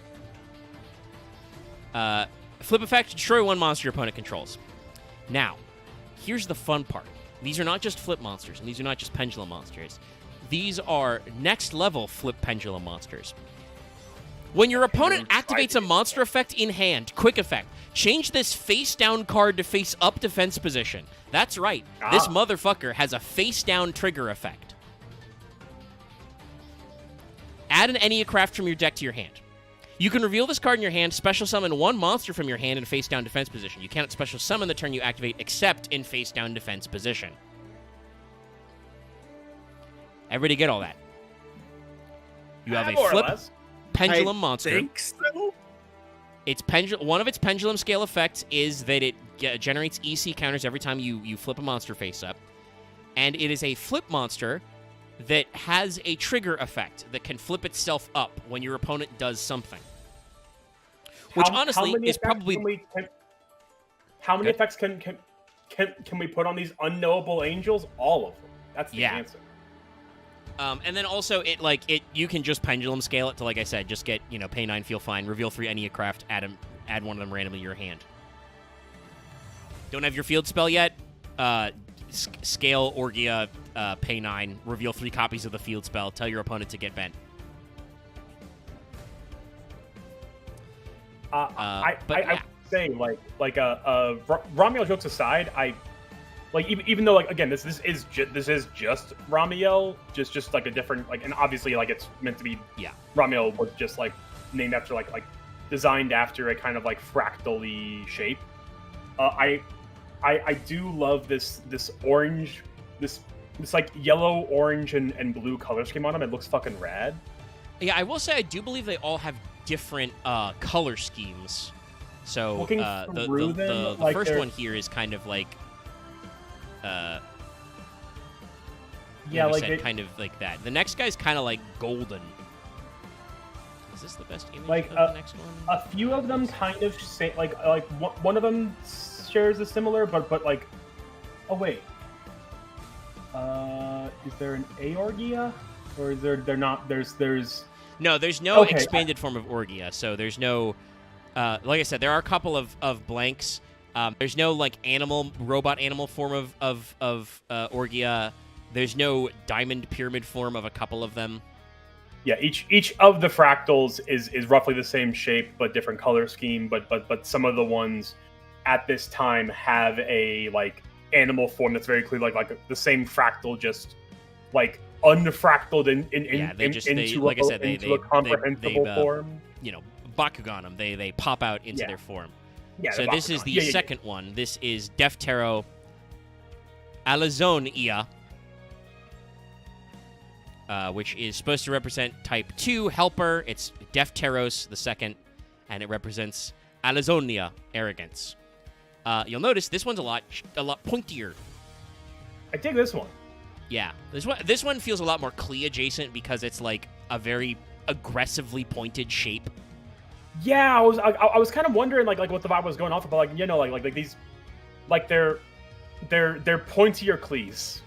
Flip effect, destroy one monster your opponent controls. Now, here's the fun part. These are not just flip monsters, and these are not just pendulum monsters. These are next-level flip pendulum monsters. When your opponent activates a monster effect in hand, quick effect, change this face-down card to face-up defense position. That's right. This motherfucker has a face-down trigger effect. Add an Enneacraft from your deck to your hand. You can reveal this card in your hand, special summon one monster from your hand in face-down defense position. You cannot special summon the turn you activate except in face-down defense position. Everybody get all that? You have a flip pendulum monster. I think so. One of its pendulum scale effects is that it generates EC counters every time you flip a monster face up. And it is a flip monster that has a trigger effect that can flip itself up when your opponent does something. Which honestly is probably... How many effects can we put on these unknowable angels? All of them. That's the answer. And then also, you can just pendulum scale it to, like I said, just get, pay 9, feel fine, reveal 3 Enneacraft, add one of them randomly to your hand. Don't have your field spell yet? Scale Orgia, pay 9, reveal 3 copies of the field spell, tell your opponent to get bent. I would say, Ramiel jokes aside, even though again this is just Ramiel, just like a different and obviously it's meant to be Ramiel was just named after like designed after a kind of fractal-y shape. I do love this orange this yellow, orange, and blue color scheme on them. It looks fucking rad. Yeah, I will say I do believe they all have different color schemes. So the first one here is kind of kind of like that. The next guy's kind of like golden. Is this the best image of the next one? A few of them kind of say one of them shares a similar, but oh wait, is there an Aorgia, or is there not? There's no expanded form of Orgia, so there's no. Like I said, there are a couple of blanks. There's no robot animal form of Orgia. There's no diamond pyramid form of a couple of them. Yeah, each of the fractals is roughly the same shape but different color scheme. But some of the ones at this time have a animal form that's very clear, like the same fractal, just unfractaled into a comprehensible form. Bakugan them. They pop out into their form. Yeah, so this is the second one. This is Deftero Alazonia, which is supposed to represent Type 2 Helper. It's Defteros, the second, and it represents Alazonia, Arrogance. You'll notice this one's a lot pointier. I dig this one. Yeah, this one feels a lot more Klee adjacent because it's a very aggressively pointed shape. Yeah, I was kind of wondering what the vibe was going off of, but these they're pointier Klees.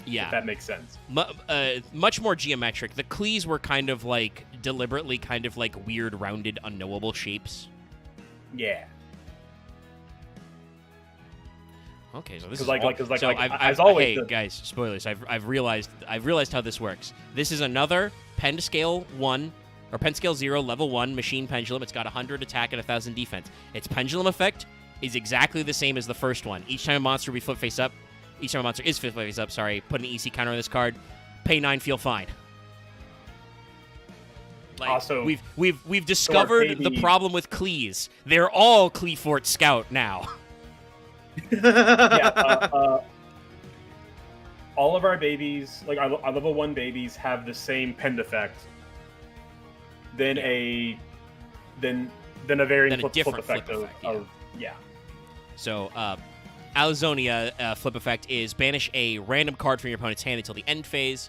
Yeah, if that makes sense. Much more geometric. The Klees were kind of deliberately kind of weird, rounded, unknowable shapes. Yeah. Okay, so this is as always. Hey guys, spoilers. I've realized how this works. This is another Pen Scale 1 or Pen Scale 0 level 1 machine pendulum. It's got 100 attack and 1,000 defense. Its pendulum effect is exactly the same as the first one. Each time a monster we flip face up, each time a monster is flip face up. Sorry, put an EC counter on this card. Pay 9, feel fine. Also, we've discovered the problem with Klees. They're all Kleefort Scout now. All of our babies, our level 1 babies, have the same Pend effect. Then a variant flip effect of. So, Alazonia flip effect is banish a random card from your opponent's hand until the end phase.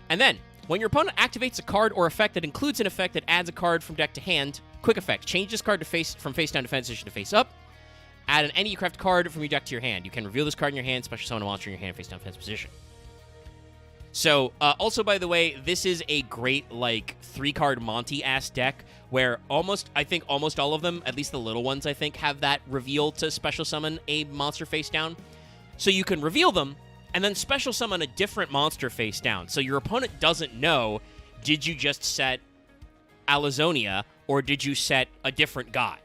And then, when your opponent activates a card or effect that includes an effect that adds a card from deck to hand, quick effect, change this card from face down defense position to face up. Add an Enneacraft card from your deck to your hand. You can reveal this card in your hand, special summon a monster in your hand, face down defense position. So, also, by the way, this is a great, like, 3-card Monty-ass deck where I think almost all of them, at least the little ones, I think, have that reveal to special summon a monster face down. So you can reveal them, and then special summon a different monster face down. So your opponent doesn't know, did you just set Alizonia, or did you set a different guy?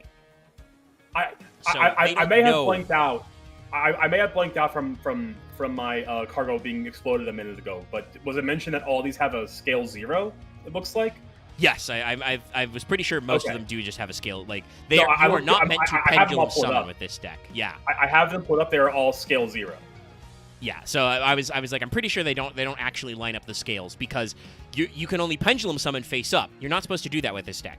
I may have blanked out. I may have blanked out from my cargo being exploded a minute ago, but was it mentioned that all these have a scale 0, it looks like? Yes, I was pretty sure most of them do just have a scale. Like, you No, are not meant to pendulum summon with this deck. Yeah. I have them put up. They're all scale 0. Yeah, so I was like, I'm pretty sure they don't actually line up the scales because you can only pendulum summon face up. You're not supposed to do that with this deck.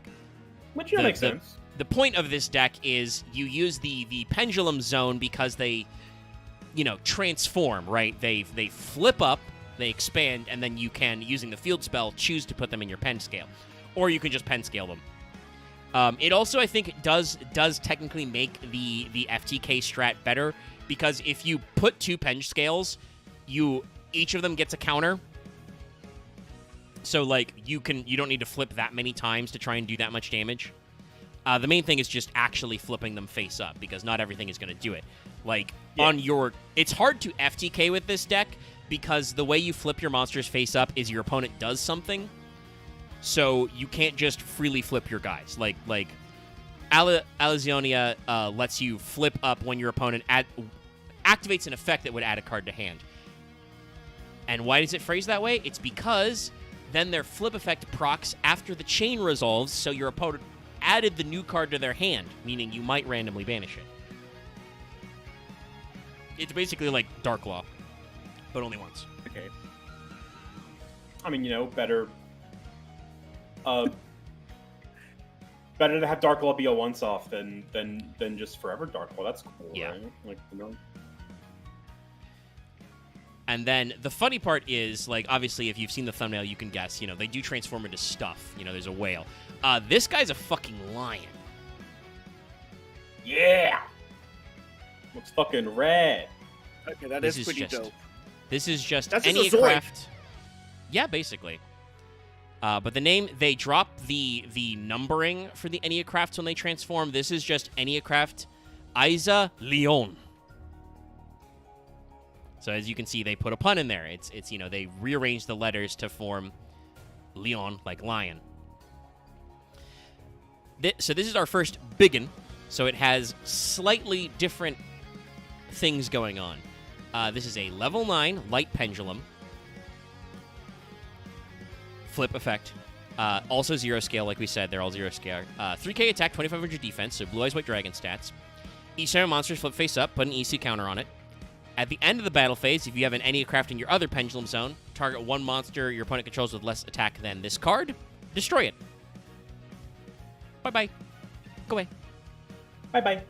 Which makes sense. The point of this deck is you use the pendulum zone because they, transform, right? They flip up, they expand, and then you can, using the field spell, choose to put them in your pen scale. Or you can just pen scale them. It also, I think, does technically make the FTK strat better, because if you put 2 pen scales, each of them gets a counter. So, like, you don't need to flip that many times to try and do that much damage. The main thing is just actually flipping them face up, because not everything is going to do it. Like, it's hard to FTK with this deck, because the way you flip your monsters face up is your opponent does something. So you can't just freely flip your guys. Like Alizonia lets you flip up when your opponent activates an effect that would add a card to hand. And why does it phrase that way? It's because then their flip effect procs after the chain resolves, so your opponent added the new card to their hand, meaning you might randomly banish it. It's basically like Dark Law, but only once. Okay. I mean, better... better to have Dark Law be a once-off than just forever Dark Law. That's cool, yeah. Right? Like, And then the funny part is, like, obviously, if you've seen the thumbnail, you can guess, they do transform into stuff. There's a whale. This guy's a fucking lion. Yeah! Looks fucking rad. Okay, that is pretty dope. This is just That's any just a Zoid. craft. Yeah, basically. But the name, they drop the numbering for the Enneacrafts when they transform. This is just Enneacraft Isa Leon. So as you can see, they put a pun in there. It's they rearrange the letters to form Leon, like lion. So this is our first biggin. So it has slightly different things going on. This is a level 9 light pendulum. Flip effect. Also 0 scale, like we said. They're all 0 scale. 3k attack, 2500 defense, so Blue Eyes White Dragon stats. Each time a monster's flip face up, put an EC counter on it. At the end of the battle phase, if you have an Enneacraft in your other pendulum zone, target one monster your opponent controls with less attack than this card. Destroy it. Bye-bye. Go away. Bye-bye.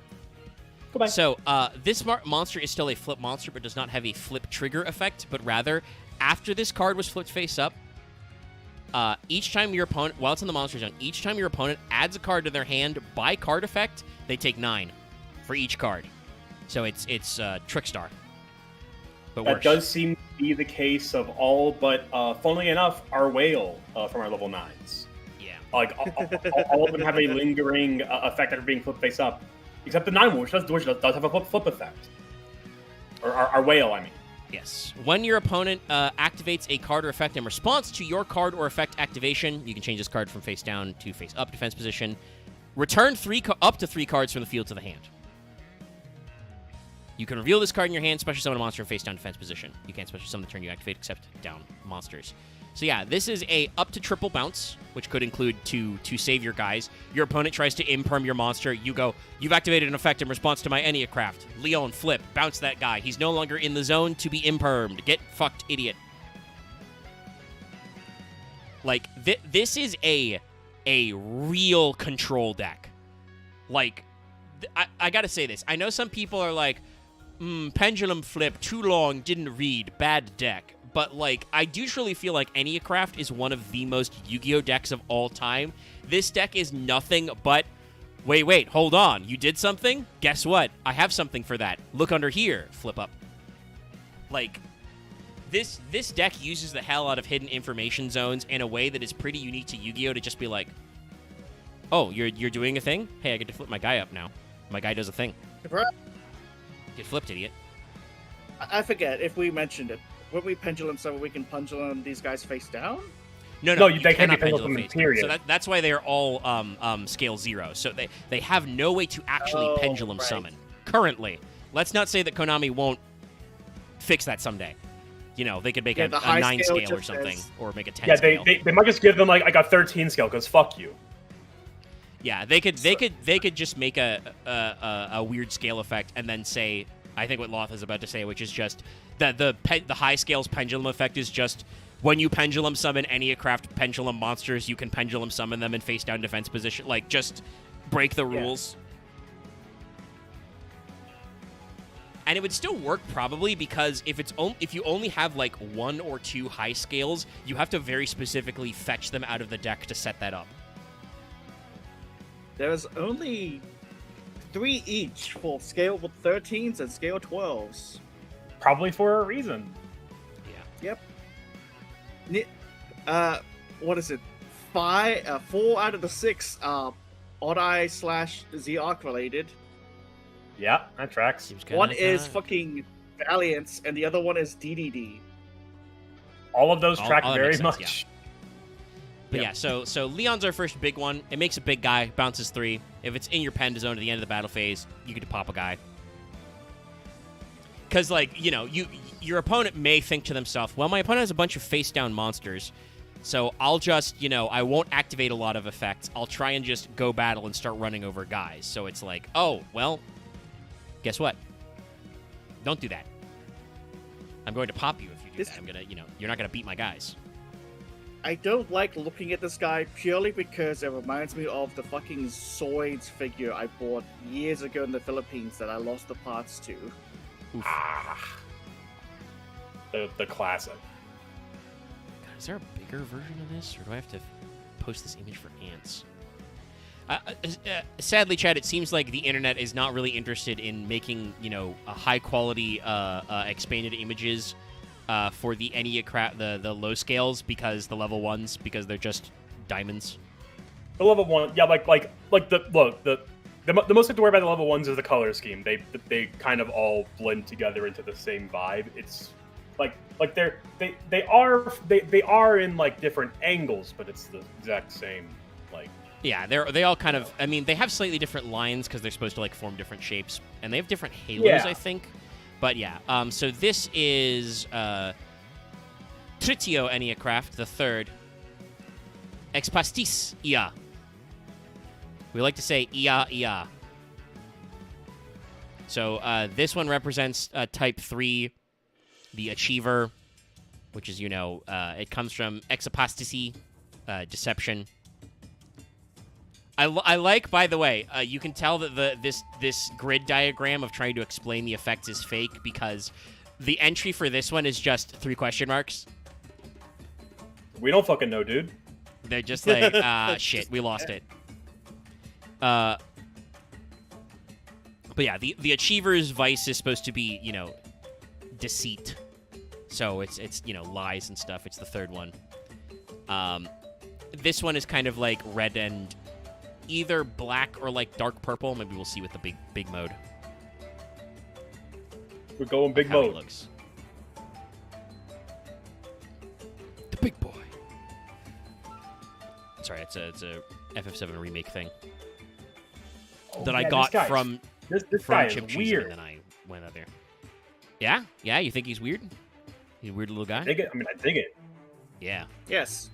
Goodbye. So, this monster is still a flip monster, but does not have a flip trigger effect, but rather, after this card was flipped face up, each time your opponent, while it's in the monster zone, each time your opponent adds a card to their hand by card effect, they take 9 for each card. So it's Trickstar. But that worse. Does seem to be the case of all but, funnily enough, our whale from our level 9s. Yeah. Like, all of them have a lingering effect after being flipped face up. Except the 9 one, which does have a flip effect. Or our whale, I mean. Yes. When your opponent activates a card or effect in response to your card or effect activation, you can change this card from face down to face up defense position. Return up to 3 cards from the field to the hand. You can reveal this card in your hand, special summon a monster in face down defense position. You can't special summon the turn you activate except down monsters. So yeah, this is a up to triple bounce, which could include to save your guys. Your opponent tries to imperm your monster. You go, you've activated an effect in response to my Enneacraft. Leon, flip, bounce that guy. He's no longer in the zone to be impermed. Get fucked, idiot. Like, this is a real control deck. Like, I gotta say this. I know some people are like, pendulum flip, too long, didn't read, bad deck. But, like, I do truly feel like Enneacraft is one of the most Yu-Gi-Oh! Decks of all time. This deck is nothing but, wait, hold on. You did something? Guess what? I have something for that. Look under here. Flip up. Like, this deck uses the hell out of hidden information zones in a way that is pretty unique to Yu-Gi-Oh! To just be like, oh, you're doing a thing? Hey, I get to flip my guy up now. My guy does a thing. Get flipped, idiot. I forget if we mentioned it. When we pendulum summon, we can pendulum these guys face down? No, they can't be cannot pendulum face period. down. So that's why they're all scale 0. So they have no way to actually pendulum summon currently. Let's not say that Konami won't fix that someday. You know, they could make a 9 scale or something, or make a 10 scale. They might just give them like a 13 scale because fuck you. Yeah, they could just make a weird scale effect and then say, I think what Loth is about to say, which is just that the high scales pendulum effect is just when you pendulum summon any aircraft pendulum monsters, you can pendulum summon them in face down defense position. Like, just break the rules. And it would still work probably because if you only have like 1 or 2 high scales, you have to very specifically fetch them out of the deck to set that up. There's only 3 each for scale 13s and scale 12s. Probably for a reason. Yeah. Yep. What is it? 4 out of the 6 are Odd-Eye/Z Arc related. Yeah, that tracks. One is fucking Valiance, and the other one is DDD. All of those track all very sense, much. Yeah. But yeah, so Leon's our first big one. It makes a big guy, bounces 3. If it's in your pen zone at the end of the battle phase, you get to pop a guy. Because, like, you know, your opponent may think to themselves, well, my opponent has a bunch of face-down monsters, so I'll just, you know, I won't activate a lot of effects. I'll try and just go battle and start running over guys. So it's like, oh, well, guess what? Don't do that. I'm going to pop you if you do that. I'm going to, you know, you're not going to beat my guys. I don't like looking at this guy purely because it reminds me of the fucking Zoids figure I bought years ago in the Philippines that I lost the parts to. Oof. The classic. God, is there a bigger version of this, or do I have to post this image for ants? Sadly, Chad, it seems like the internet is not really interested in making, you know, a high-quality expanded images for the the low scales because the level 1s, because they're just diamonds. The level 1, yeah, like the most thing to worry about the level 1s is the color scheme. They kind of all blend together into the same vibe. It's like they are in like different angles, but it's the exact same like. Yeah, they all kind of. I mean, they have slightly different lines because they're supposed to like form different shapes, and they have different halos, I think. But yeah, so this is Tritio Enneacraft, the 3rd. Expastis Ia. We like to say Ia Ia. So this one represents Type 3, the Achiever, which is, you know, it comes from Exapastisi, Deception. I like, by the way, you can tell that this grid diagram of trying to explain the effects is fake because the entry for this one is just 3 question marks. We don't fucking know, dude. They're just like, shit, we lost it. But yeah, the Achiever's vice is supposed to be, you know, deceit. So it's you know, lies and stuff. It's the 3rd one. This one is kind of like red and either black or like dark purple. Maybe we'll see with the big mode. We're going big how mode. He looks. The big boy. Sorry, it's a FF7 remake thing that I got from this guy Chip is Cheese, weird. and then I went out there. Yeah, you think he's weird? He's a weird little guy. I dig it. I mean, I dig it. Yeah. Yes.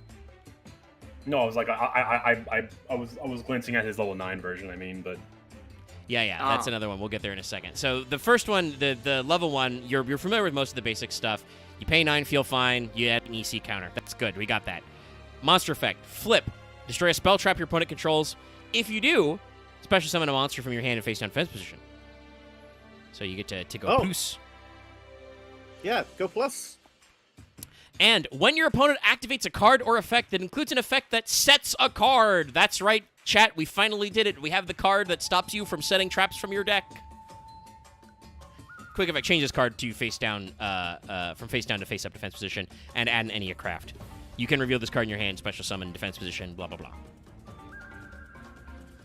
No, I was like, I was glancing at his level 9 version. I mean, but Yeah, that's another one. We'll get there in a second. So the first one, the level 1, you're familiar with most of the basic stuff. You pay 9, feel fine. You add an EC counter. That's good. We got that. Monster effect: flip, destroy a spell trap your opponent controls. If you do, special summon a monster from your hand in face down fence position. So you get to go plus. Yeah, go plus. And when your opponent activates a card or effect that includes an effect that sets a card. That's right, chat. We finally did it. We have the card that stops you from setting traps from your deck. Quick effect, change this card to face down, from face down to face up defense position, and add an any craft. You can reveal this card in your hand, special summon, defense position, blah, blah, blah.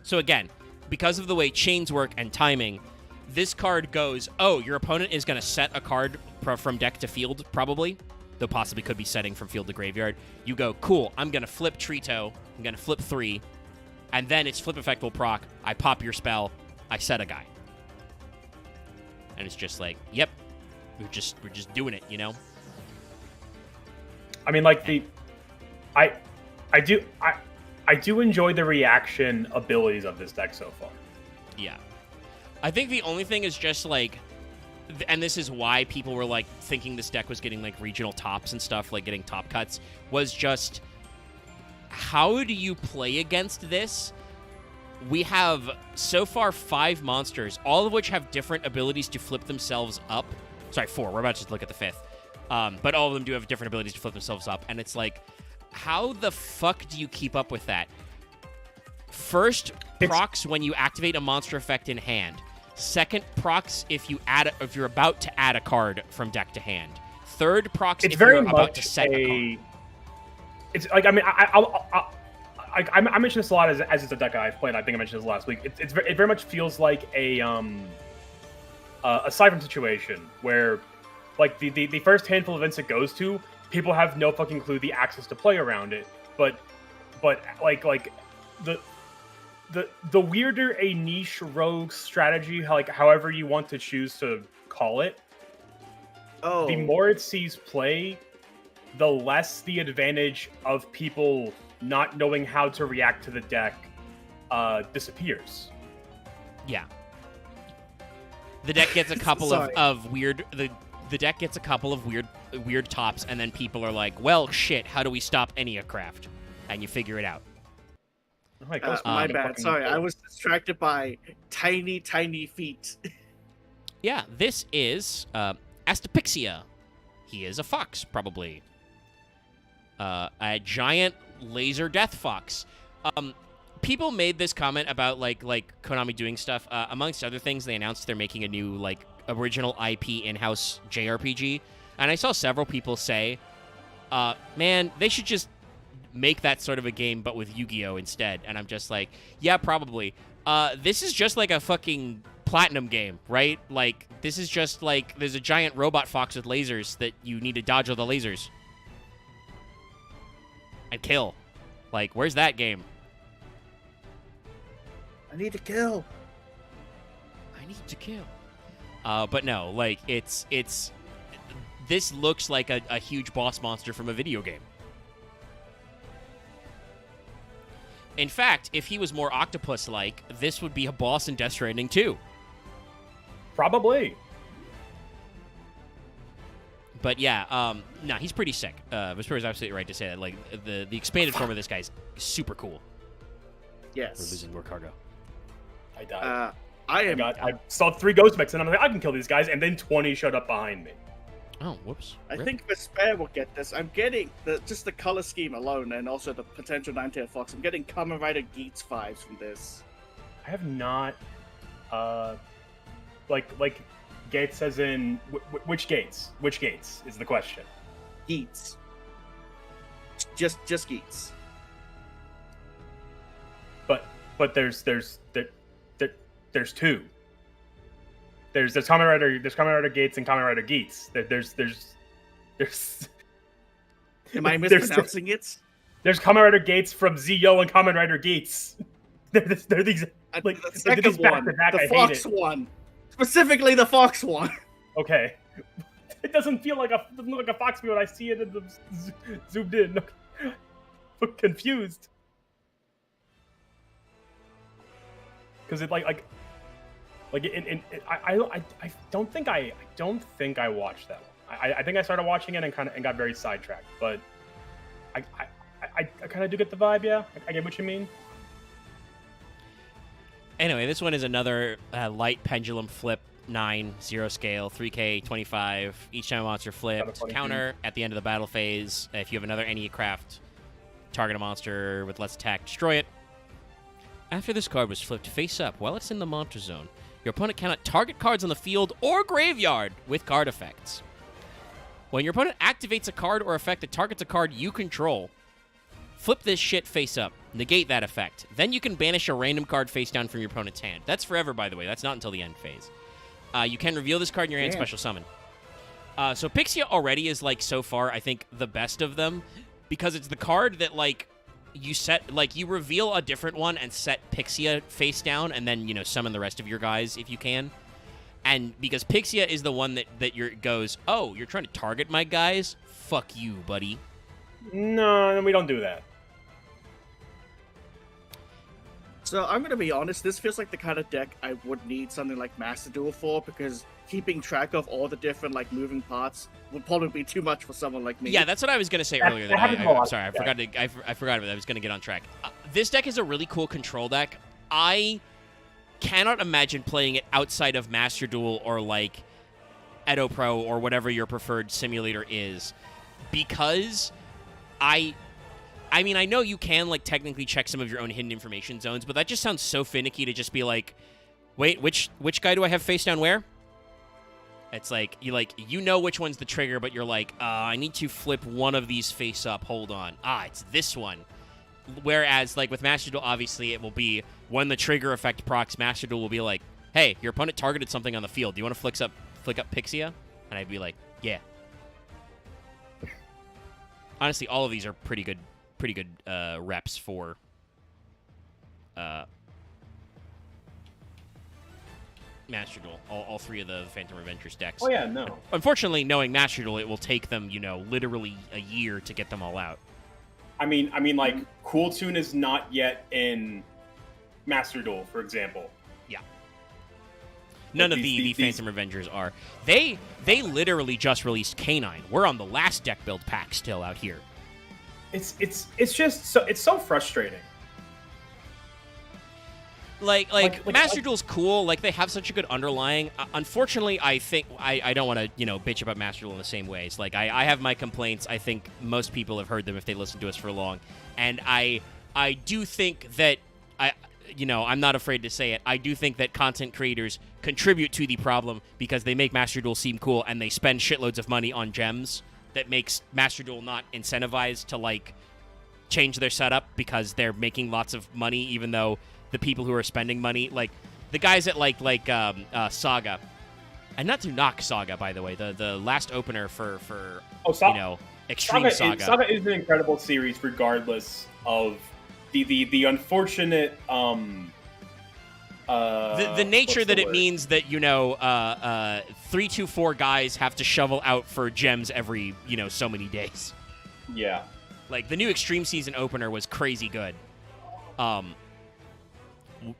So again, because of the way chains work and timing, this card goes, oh, your opponent is going to set a card from deck to field, probably, though possibly could be setting from field to graveyard. You go, cool, I'm going to flip Trito, I'm going to flip 3, and then its flip effect will proc, I pop your spell, I set a guy. And it's just like, yep, we're just doing it, you know? I mean, like, I do enjoy the reaction abilities of this deck so far. Yeah. I think the only thing is just, like, and this is why people were, like, thinking this deck was getting, like, regional tops and stuff, like, getting top cuts, was just, how do you play against this? We have, so far, 5 monsters, all of which have different abilities to flip themselves up. Sorry, 4. We're about to look at the 5th. But all of them do have different abilities to flip themselves up. And it's like, how the fuck do you keep up with that? First, procs when you activate a monster effect in hand. Second, procs if you're about to add a card from deck to hand. Third, procs if you're about to set a card. It's like, I mean, I mentioned this a lot as it's a deck I've played. I think I mentioned this last week. It very much feels like a Siphon situation where, like, the first handful of events it goes to, people have no fucking clue the access to play around it. But like the weirder a niche rogue strategy, like however you want to choose to call it, the more it sees play, the less the advantage of people not knowing how to react to the deck disappears. Yeah. The deck gets a couple of weird... The deck gets a couple of weird tops, and then people are like, well, shit, how do we stop Enneacraft? And you figure it out. My bad. Sorry, I was distracted by tiny, tiny feet. Yeah, this is Astapixia. He is a fox, probably. A giant laser death fox. People made this comment about like Konami doing stuff. Amongst other things, they announced they're making a new like original IP in-house JRPG, and I saw several people say, "Man, they should just make that sort of a game, but with Yu-Gi-Oh instead." And I'm just like, yeah, probably. This is just like a fucking Platinum game, right? Like, this is just like there's a giant robot fox with lasers that you need to dodge all the lasers and kill. Like, where's that game? I need to kill. But no, like, it's this looks like a huge boss monster from a video game. In fact, if he was more octopus-like, this would be a boss in Death Stranding 2. Probably. But yeah, no, he's pretty sick. Vesper is absolutely right to say that. Like, the expanded form of this guy is super cool. Yes. We're losing more cargo. I died. I saw 3 ghost mechs, and I'm like, I can kill these guys, and then 20 showed up behind me. Oh, whoops. I think Vesper will get this. I'm getting just the color scheme alone, and also the potential 9-tailed fox. I'm getting Kamen Rider Geats vibes from this. I have not, like Gates as in which Gates? Which Gates is the question. Geats. Just Geats. But there's 2. There's Kamen Rider Gates and Kamen Rider Geats. There's Am I mispronouncing it? There's Kamen Rider Gates from Zi-O and Kamen Rider Geats. They're these like the second one, the fox one, specifically the fox one. Okay, it doesn't look like a fox when I see it in the zoomed in. I'm confused because it I don't think I watched that one. I think I started watching it and got very sidetracked. But I kind of do get the vibe. Yeah, I get what you mean. Anyway, this one is another light pendulum flip 9, 0 scale, 3K, 25. Each time a monster flipped, counter at the end of the battle phase. If you have another Enneacraft, target a monster with less attack, destroy it. After this card was flipped face up while it's in the monster zone, Your opponent cannot target cards on the field or graveyard with card effects. When your opponent activates a card or effect that targets a card you control, flip this shit face up. Negate that effect. Then you can banish a random card face down from your opponent's hand. That's forever, by the way. That's not until the end phase. You can reveal this card in your hand, special summon. So Pixia already is, like, so far, I think, the best of them. Because it's the card that, like, you reveal a different one and set Pixia face down, and then, you know, summon the rest of your guys if you can. And because Pixia is the one that goes, oh, you're trying to target my guys? Fuck you, buddy. No, we don't do that. So I'm going to be honest, this feels like the kind of deck I would need something like Master Duel for, because keeping track of all the different like moving parts would probably be too much for someone like me. Yeah, that's what I was going to say earlier. I'm sorry, I forgot about it. I was going to get on track. This deck is a really cool control deck. I cannot imagine playing it outside of Master Duel or like Edo Pro or whatever your preferred simulator is, because I mean, I know you can, like, technically check some of your own hidden information zones, but that just sounds so finicky to just be like, wait, which guy do I have face down where? It's like, you know which one's the trigger, but you're like, I need to flip one of these face up. Hold on. It's this one. Whereas, like, with Master Duel, obviously, it will be when the trigger effect procs, Master Duel will be like, hey, your opponent targeted something on the field. Do you want to flick up Pixia? And I'd be like, yeah. Honestly, all of these are pretty good reps for Master Duel. All three of the Phantom Revengers decks. Oh yeah, no. Unfortunately, knowing Master Duel, it will take them, you know, literally a year to get them all out. I mean, like, Cool Tune is not yet in Master Duel, for example. Yeah. None of the Phantom Revengers are. They literally just released K9. We're on the last deck build pack still out here. It's just so frustrating. Like Master Duel's cool. Like, they have such a good underlying. Unfortunately, I think I don't want to, you know, bitch about Master Duel in the same ways. Like, I have my complaints. I think most people have heard them if they listen to us for long. And I do think that I'm not afraid to say it. I do think that content creators contribute to the problem because they make Master Duel seem cool and they spend shitloads of money on gems that makes Master Duel not incentivized to, like, change their setup because they're making lots of money, even though the people who are spending money, like the guys at like Saga, and not to knock Saga, by the way, the last opener for Extreme Saga. Saga is an incredible series, regardless of the unfortunate the nature that it means that 3-4 guys have to shovel out for gems every so many days. Yeah, like the new Extreme Season opener was crazy good.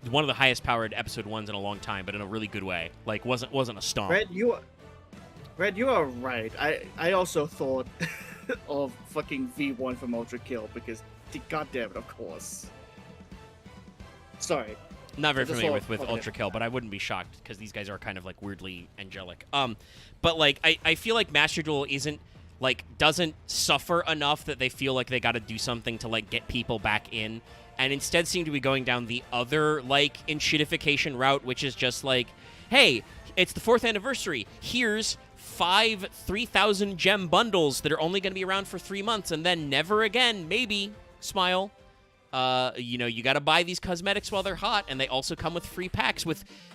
One of the highest powered episode 1s in a long time, but in a really good way. Like wasn't a stomp. Red, you are right. I also thought of fucking V1 from Ultra Kill because goddamn it, of course. Sorry. Not very familiar with Ultra Kill, but I wouldn't be shocked because these guys are kind of like weirdly angelic. But like I feel like Master Duel doesn't suffer enough that they feel like they got to do something to like get people back in, and instead seem to be going down the other like enshittification route, which is just like, hey, it's the 4th anniversary. Here's 5 3,000 gem bundles that are only going to be around for 3 months and then never again, maybe. Smile. You got to buy these cosmetics while they're hot, and they also come with free packs.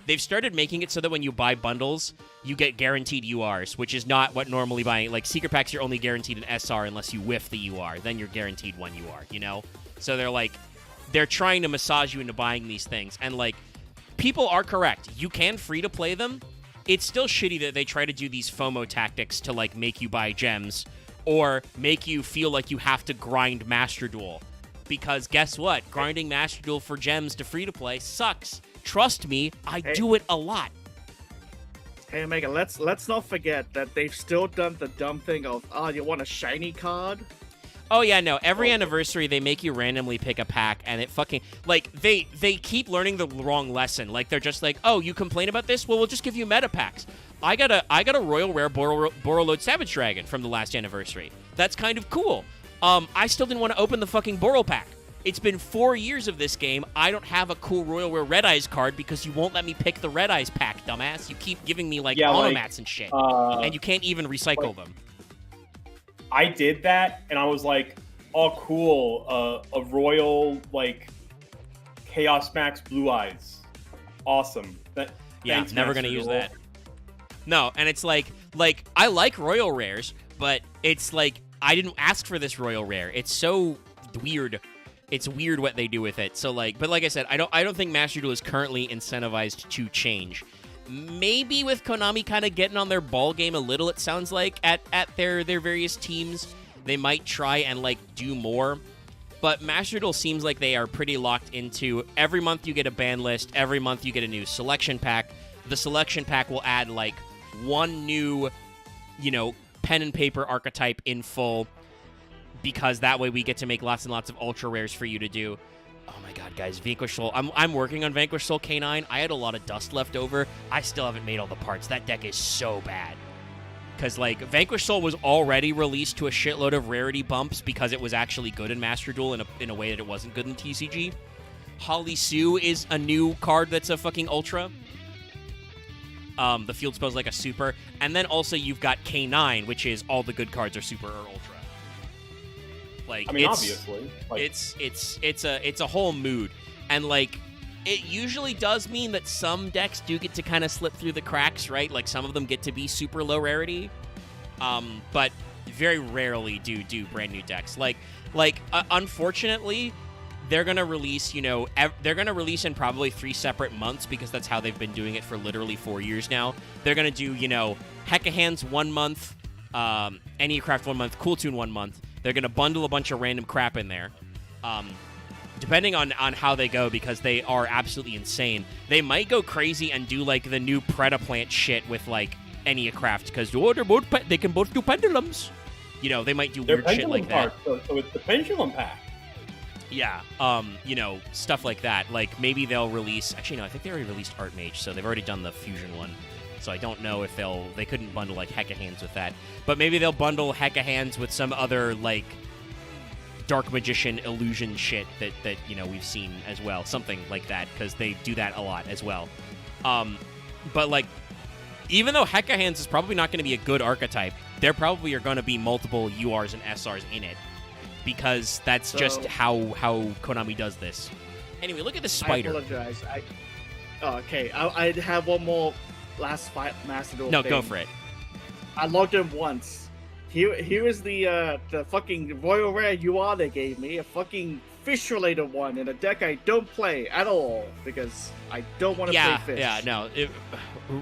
They've started making it so that when you buy bundles, you get guaranteed URs, which is not what normally buying. Like, secret packs, you're only guaranteed an SR unless you whiff the UR. Then you're guaranteed 1 UR, So they're trying to massage you into buying these things. And, like, people are correct. You can free-to-play them. It's still shitty that they try to do these FOMO tactics to, like, make you buy gems or make you feel like you have to grind Master Duel. Because guess what? Grinding Master Duel for gems to free-to-play sucks. Trust me, I do it a lot. Hey, Omega, let's not forget that they've still done the dumb thing of, you want a shiny card? Oh, yeah, no. Every anniversary, they make you randomly pick a pack, and it fucking... Like, they keep learning the wrong lesson. Like, they're just like, oh, you complain about this? Well, we'll just give you meta packs. I got a Royal Rare Borreload Savage Dragon from the last anniversary. That's kind of cool. I still didn't want to open the fucking Boral pack. it's been 4 years of this game. I don't have a cool Royal Rare Red Eyes card because you won't let me pick the Red Eyes pack, dumbass. You keep giving me, like, automats and shit. And you can't even recycle them. I did that, and I was like, oh, cool. A Royal, like, Chaos Max Blue Eyes. Awesome. Thanks, never going to use that. No, and it's like, I like Royal Rares, but it's like, I didn't ask for this Royal Rare. It's so weird. It's weird what they do with it. So, like, but like I said, I don't think Master Duel is currently incentivized to change. Maybe with Konami kind of getting on their ball game a little, it sounds like, at their various teams, they might try and, like, do more. But Master Duel seems like they are pretty locked into every month you get a ban list, every month you get a new selection pack. The selection pack will add, like, one new, you know, pen and paper archetype in full, because that way we get to make lots and lots of ultra rares for you to do. Oh my god, guys, Vanquish Soul. I'm working on Vanquish Soul K9. I had a lot of dust left over. I still haven't made all the parts. That deck is so bad. Because, like, Vanquish Soul was already released to a shitload of rarity bumps because it was actually good in Master Duel in a way that it wasn't good in TCG. Holly Sue is a new card that's a fucking ultra. The field spell's like a super. And then also you've got K9, which is all the good cards are super or ultra. Like, I mean, obviously. Like, it's a whole mood. And, like, it usually does mean that some decks do get to kind of slip through the cracks, right? Like, some of them get to be super low rarity. But very rarely do brand new decks. Like, unfortunately, they're going to release, you know, they're going to release in probably 3 separate months because that's how they've been doing it for literally 4 years now. They're going to do, you know, Hecahands 1 month, Anycraft 1 month, Cool Tune 1 month. They're going to bundle a bunch of random crap in there. Depending on how they go, because they are absolutely insane. They might go crazy and do, like, the new Predaplant shit with, like, Anycraft, because they can both do pendulums. You know, they might do weird shit like that. So it's the pendulum pack. Yeah, you know, stuff like that. Like, maybe they'll release... Actually, no, I think they already released Archmage, so they've already done the Fusion one. So I don't know if they couldn't bundle, like, Hecahands with that. But maybe they'll bundle Hecahands with some other, like, Dark Magician illusion shit that you know, we've seen as well. Something like that, because they do that a lot as well. But, like, even though Hecahands is probably not going to be a good archetype, there probably are going to be multiple URs and SRs in it. Because that's just how Konami does this. Anyway, look at this spider. I apologize. Okay, I have one more last Master Duel No, thing. go for it. I logged in once. Here is the fucking Royal Rare UR they gave me, a fucking fish-related one in a deck I don't play at all because I don't want to play fish. Yeah, no.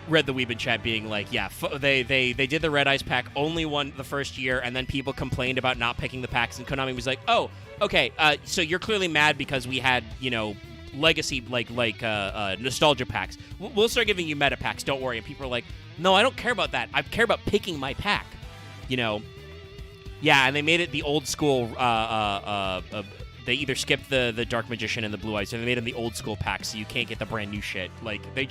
Read the Weeb in chat being like, yeah, they did the Red Eyes pack only the first year, and then people complained about not picking the packs, and Konami was like, oh, okay, so you're clearly mad because we had, you know, legacy like nostalgia packs. We'll start giving you meta packs, don't worry. And people are like, no, I don't care about that. I care about picking my pack. You know, yeah, and they made it the old school. They either skipped the Dark Magician and the Blue Eyes, or they made them the old school pack, so you can't get the brand new shit. Like, they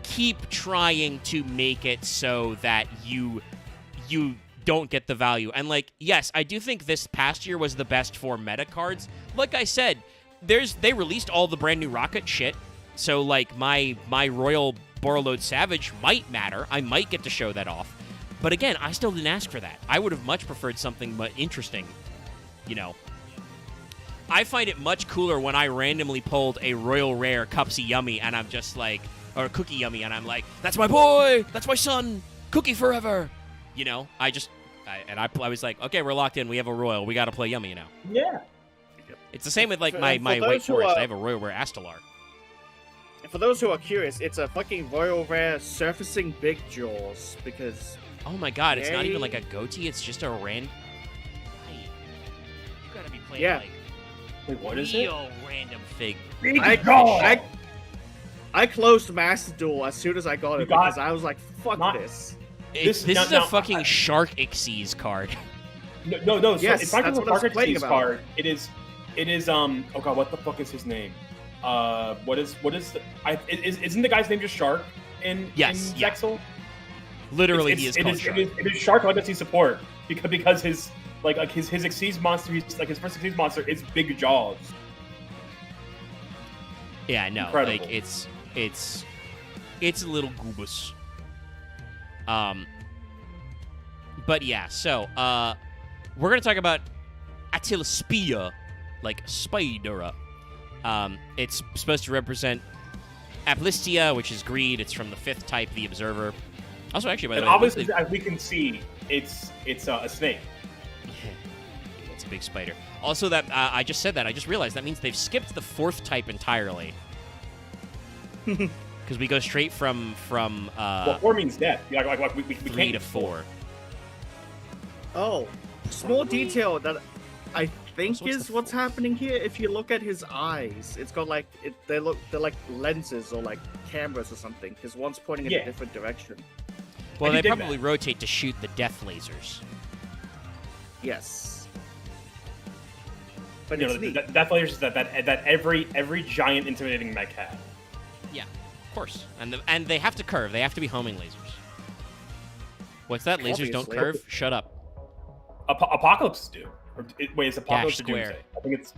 keep trying to make it so that you don't get the value. And, like, yes, I do think this past year was the best for meta cards. Like I said, they released all the brand new Rocket shit, so, like, my Royal Borrowload Savage might matter. I might get to show that off. But again, I still didn't ask for that. I would have much preferred something interesting, you know. I find it much cooler when I randomly pulled a Royal Rare Cupsy Yummy, and I'm just like, or Cookie Yummy, and I'm like, that's my boy, that's my son, Cookie forever. You know, I was like, okay, we're locked in, we have a Royal, we got to play Yummy now. Yeah. It's the same with, like, my White Forest. I have a Royal Rare Astalar. For those who are curious, it's a fucking Royal Rare Surfacing Big Jaws, because... Oh my god, it's not even like a goatee, it's just a random... You gotta be playing, like... Wait, what is it? Real random fig. I closed Master Duel as soon as I got it because I was like, fuck this. This is a fucking Shark Xyz card. No. So yes, it's not that's just a what Shark I was Xyz card. It is. Oh god, what the fuck is his name? Isn't the guy's name just Shark in Zexal? Literally, he is called Shark. It is Shark Legacy Support because his like his Xyz monster, his first Xyz monster is big jaws. Yeah, no, Incredible. like it's a little goobus. But yeah, so we're gonna talk about Atilaspia, like spider. It's supposed to represent Aplistia, which is greed. It's from the 5th type, the Observer. Also, actually, by the And way, obviously, as we can see, it's a snake. it's a big spider. Also, that I just said that. I just realized that means they've skipped the 4th type entirely. Because we go straight from Well, 4 means death. Like we 3 can't to 4. Oh, small detail that I think So what's is the what's fourth? happening here. If you look at his eyes, it's got like they're like lenses or like cameras or something. Because one's pointing in Yeah. a different direction. Well, I they dig probably rotate to shoot the death lasers. Yes. But You it's know, neat. that lasers that every giant intimidating mech had. Yeah, of course. And they have to curve. They have to be homing lasers. What's that? Lasers don't Obviously. curve? Shut up. Apocalypse do. Wait, is Apocalypse Dash or Doomsday? square. I think it's.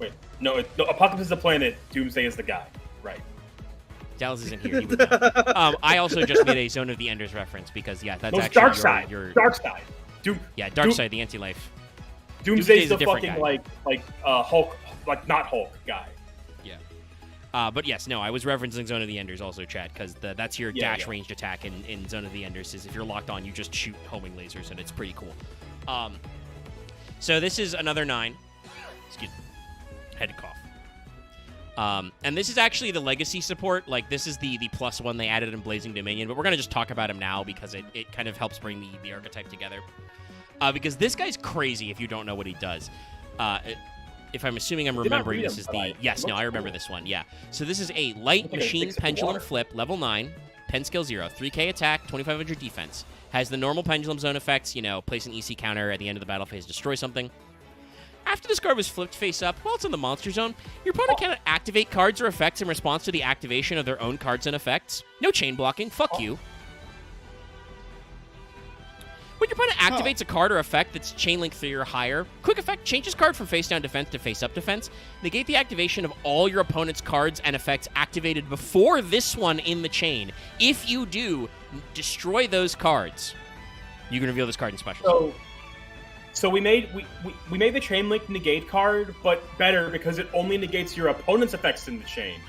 Wait, no, Apocalypse is the planet. Doomsday is the guy. Right. Dallas isn't here. He would know. I also just made a Zone of the Enders reference because, yeah, that's No, it's actually Dark Side. your Dark Side. yeah, Dark Side, the anti-life. Doomsday's a the different fucking guy. like Hulk, like not Hulk guy. Yeah. But yes, no, I was referencing Zone of the Enders also, Chad, because that's your Yeah, dash yeah. ranged attack in Zone of the Enders. Is if you're locked on, you just shoot homing lasers, and it's pretty cool. So this is another 9. Excuse me. Had to cough. And this is actually the legacy support. Like, this is the +1 they added in Blazing Dominion, but we're going to just talk about him now because it kind of helps bring the archetype together. Because this guy's crazy if you don't know what he does. If I'm assuming I'm did not remembering, read this him, is but the... I- Yes, it no, looks I remember cool. this one, yeah. So this is a light Looks like a machine big stick of pendulum water. flip, level 9, pen skill 0, 3k attack, 2500 defense. Has the normal pendulum zone effects, you know, place an EC counter at the end of the battle phase, destroy something. After this card was flipped face up, while it's in the monster zone, your opponent cannot activate cards or effects in response to the activation of their own cards and effects. No chain blocking, fuck you. When your opponent activates a card or effect that's chain link 3 or higher, quick effect changes card from face down defense to face up defense. Negate the activation of all your opponent's cards and effects activated before this one in the chain. If you do, destroy those cards. You can reveal this card in special. So we made the chain link negate card, but better because it only negates your opponent's effects in the chain.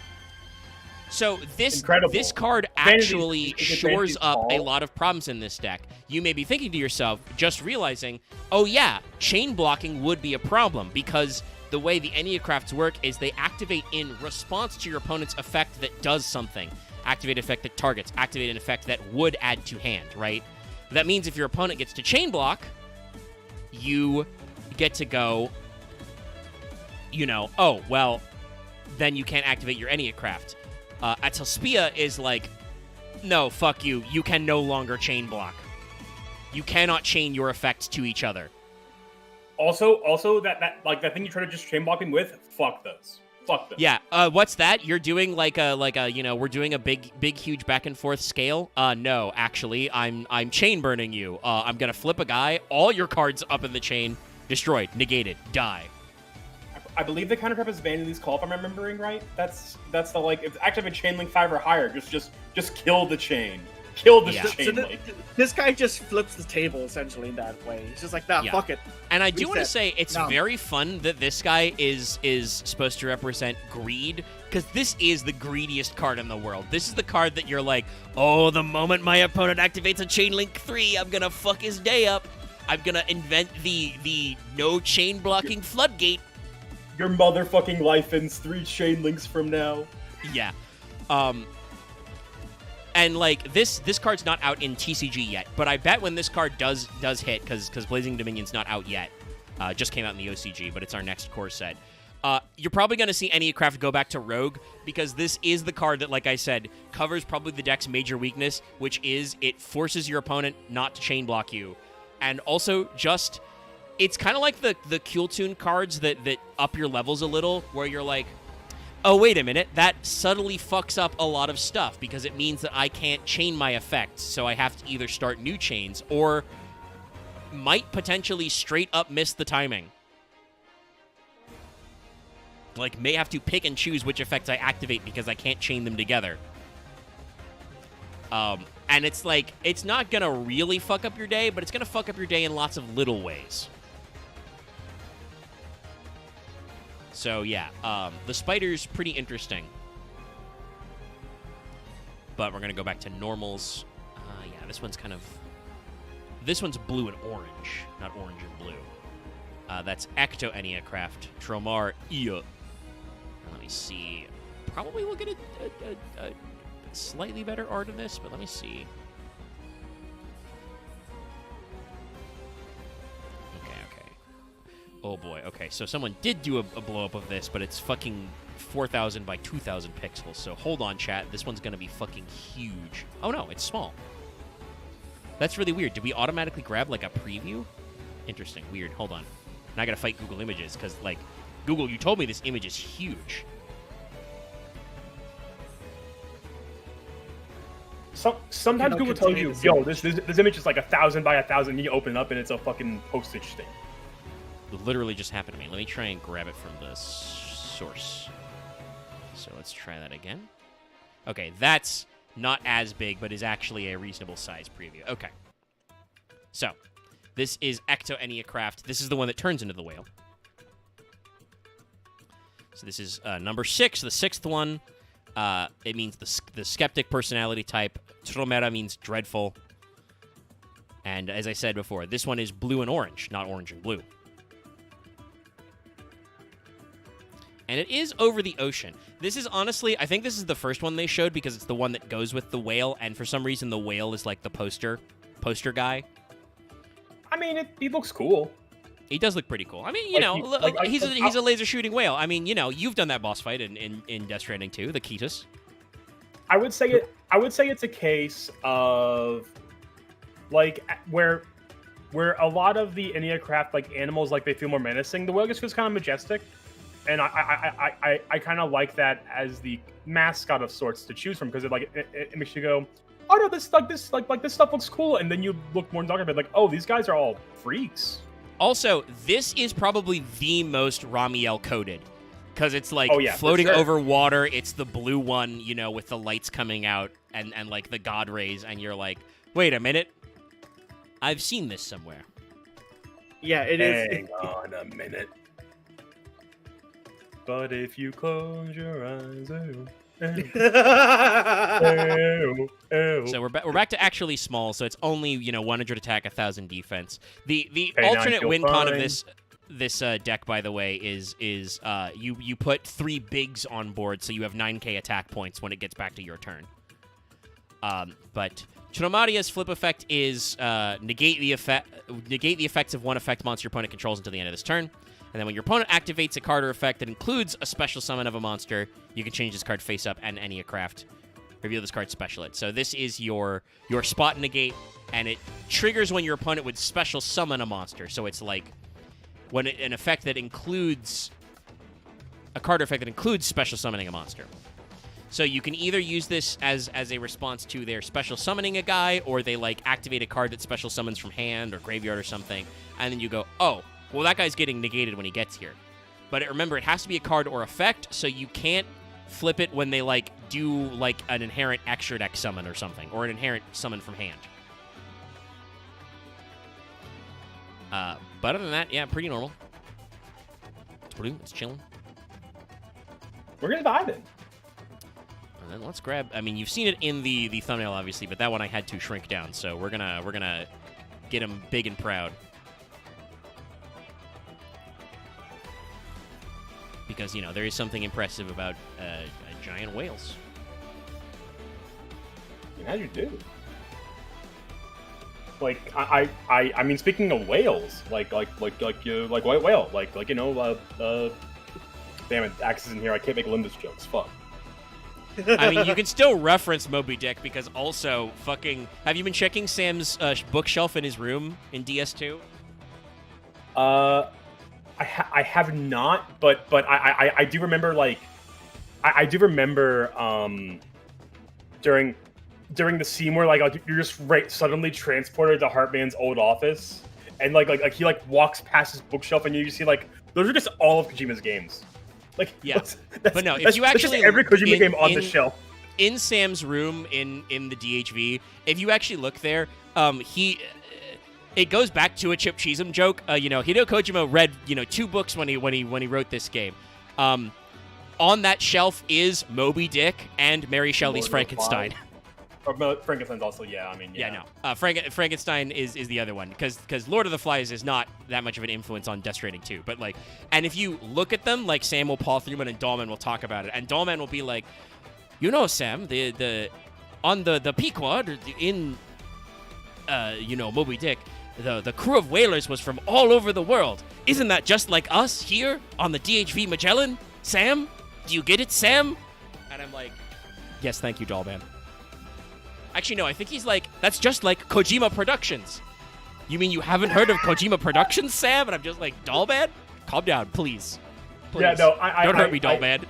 So this Incredible. card Advantage- actually advantage shores up a call. lot of problems in this deck. You may be thinking to yourself, just realizing, oh yeah, chain blocking would be a problem because the way the Enneacrafts work is they activate in response to your opponent's effect that does something. Activate effect that targets, activate an effect that would add to hand, right? That means if your opponent gets to chain block, you get to go, you know, oh, well, then you can't activate your Enneacraft. Atelspia is like, no, fuck you. You can no longer chain block. You cannot chain your effects to each other. Also that like that thing you try to just chain block him with, fuck those. Fuck them. Yeah, what's that? You're doing like a you know, we're doing a big huge back and forth scale? No, actually, I'm chain burning you. I'm gonna flip a guy, all your cards up in the chain, destroyed, negated, die. I believe the counter trap is banned in these call if I'm remembering right. That's the like if active a chain link 5 or higher, just kill the chain. Kill the Yeah. chain So link. this guy just flips the table essentially in that way. He's just like, nah, Yeah. fuck it. And I do want to Reset. say it's No. very fun that this guy is supposed to represent greed, because this is the greediest card in the world. This is the card that you're like, oh, the moment my opponent activates a chain link 3, I'm gonna fuck his day up. I'm gonna invent the no chain blocking floodgate. Your motherfucking life ends 3 chain links from now. Yeah. And like this card's not out in TCG yet, but I bet when this card does hit, because Blazing Dominion's not out yet, just came out in the OCG, but it's our next core set. You're probably going to see Enneacraft go back to Rogue, because this is the card that, like I said, covers probably the deck's major weakness, which is it forces your opponent not to chain block you. And also just, it's kind of like the Kultun cards that up your levels a little, where you're like, oh, wait a minute, that subtly fucks up a lot of stuff because it means that I can't chain my effects, so I have to either start new chains or might potentially straight up miss the timing. Like, may have to pick and choose which effects I activate because I can't chain them together. And it's like, it's not gonna really fuck up your day, but it's gonna fuck up your day in lots of little ways. So, yeah, the spider's pretty interesting. But we're gonna go back to normals. Yeah, this one's kind of... This one's blue and orange, not orange and blue. That's Ecto Enneacraft, Tromar Ia. Let me see. Probably we'll get a slightly better art of this, but let me see. Okay. Oh boy, okay, so someone did do a blow-up of this, but it's fucking 4,000 by 2,000 pixels, so hold on, chat. This one's gonna be fucking huge. Oh no, it's small. That's really weird. Did we automatically grab, like, a preview? Interesting. Weird. Hold on. Now I gotta fight Google Images, because, like, Google, you told me this image is huge. Sometimes Google tells you, yo, this image is like 1,000 by 1,000, and you open it up, and it's a fucking postage stamp. It literally just happened to me. Let me try and grab it from the source. So let's try that again. Okay, that's not as big, but is actually a reasonable size preview. Okay. So, this is Ecto Enneacraft. This is the one that turns into the whale. So this is number 6, the 6th one. It means the skeptic personality type. Tromera means dreadful. And as I said before, this one is blue and orange, not orange and blue. And it is over the ocean. This is honestly, I think this is the first one they showed because it's the one that goes with the whale, and for some reason the whale is like the poster guy. I mean, he looks cool. He does look pretty cool. I mean, you know, he's a laser shooting whale. I mean, you know, you've done that boss fight in Death Stranding 2, the Ketus. I would say it's a case of like where a lot of the Enneacraft like animals, like, they feel more menacing. The whale just feels kind of majestic. And I kind of like that as the mascot of sorts to choose from, because it makes you go, oh no, this stuff looks cool, and then you look more dark a bit, like, oh, these guys are all freaks. Also, this is probably the most Ramiel coded, because it's like floating sure. over water. It's the blue one, you know, with the lights coming out and like the god rays, and you're like, wait a minute, I've seen this somewhere. Yeah, it is. Hang on a minute. But if you close your eyes, So we're back to actually small. So it's only 100 attack, 1,000 defense. The alternate win con of this deck, by the way, is you put 3 bigs on board, so you have 9k attack points when it gets back to your turn. But Chronomatia's flip effect is negate the effects of one effect monster your opponent controls until the end of this turn. And then when your opponent activates a card or effect that includes a special summon of a monster, you can change this card face up and Enneacraft. Reveal this card special it. So this is your spot negate, and it triggers when your opponent would special summon a monster. So it's like when an effect that includes a card or effect that includes special summoning a monster. So you can either use this as a response to their special summoning a guy, or they like activate a card that special summons from hand or graveyard or something, and then you go, oh, well, that guy's getting negated when he gets here. But remember, it has to be a card or effect, so you can't flip it when they, like, do, like, an inherent extra deck summon or something, or an inherent summon from hand. But other than that, yeah, pretty normal. It's chilling. We're gonna dive in. And then let's grab... I mean, you've seen it in the thumbnail, obviously, but that one I had to shrink down, so we're gonna get him big and proud. Because, there is something impressive about giant whales. Yeah, you do. Like, I mean, speaking of whales, like white whale, damn it, Axe isn't here. I can't make Limbus jokes. Fuck. I mean, you can still reference Moby Dick because also fucking. Have you been checking Sam's bookshelf in his room in DS2? I have not, but I do remember, like, I do remember during the scene where, like, you're just suddenly transported to Heartman's old office, and like he like walks past his bookshelf, and you see like those are just all of Kojima's games. Like yeah, but no, if you that's actually just every Kojima game on the shelf. In Sam's room in the DHV, if you actually look there, it goes back to a Chip Cheesem joke. Hideo Kojima read 2 books when he wrote this game. On that shelf is Moby Dick and Mary Shelley's Frankenstein. Or Frankenstein's also, yeah. No. Frankenstein is the other one because Lord of the Flies is not that much of an influence on Death Stranding 2. But like, and if you look at them, like Sam will paw through them and Dollman will talk about it, and Dollman will be like, Sam, on the Pequod in Moby Dick, the crew of whalers was from all over the world. Isn't that just like us here on the DHV Magellan? Sam, do you get it, Sam? And I'm like, yes, thank you, Dollman. Actually, no, I think he's like, that's just like Kojima Productions. You mean you haven't heard of Kojima Productions, Sam? And I'm just like, Dollman, calm down, please. Yeah, no, don't hurt me, Dollman.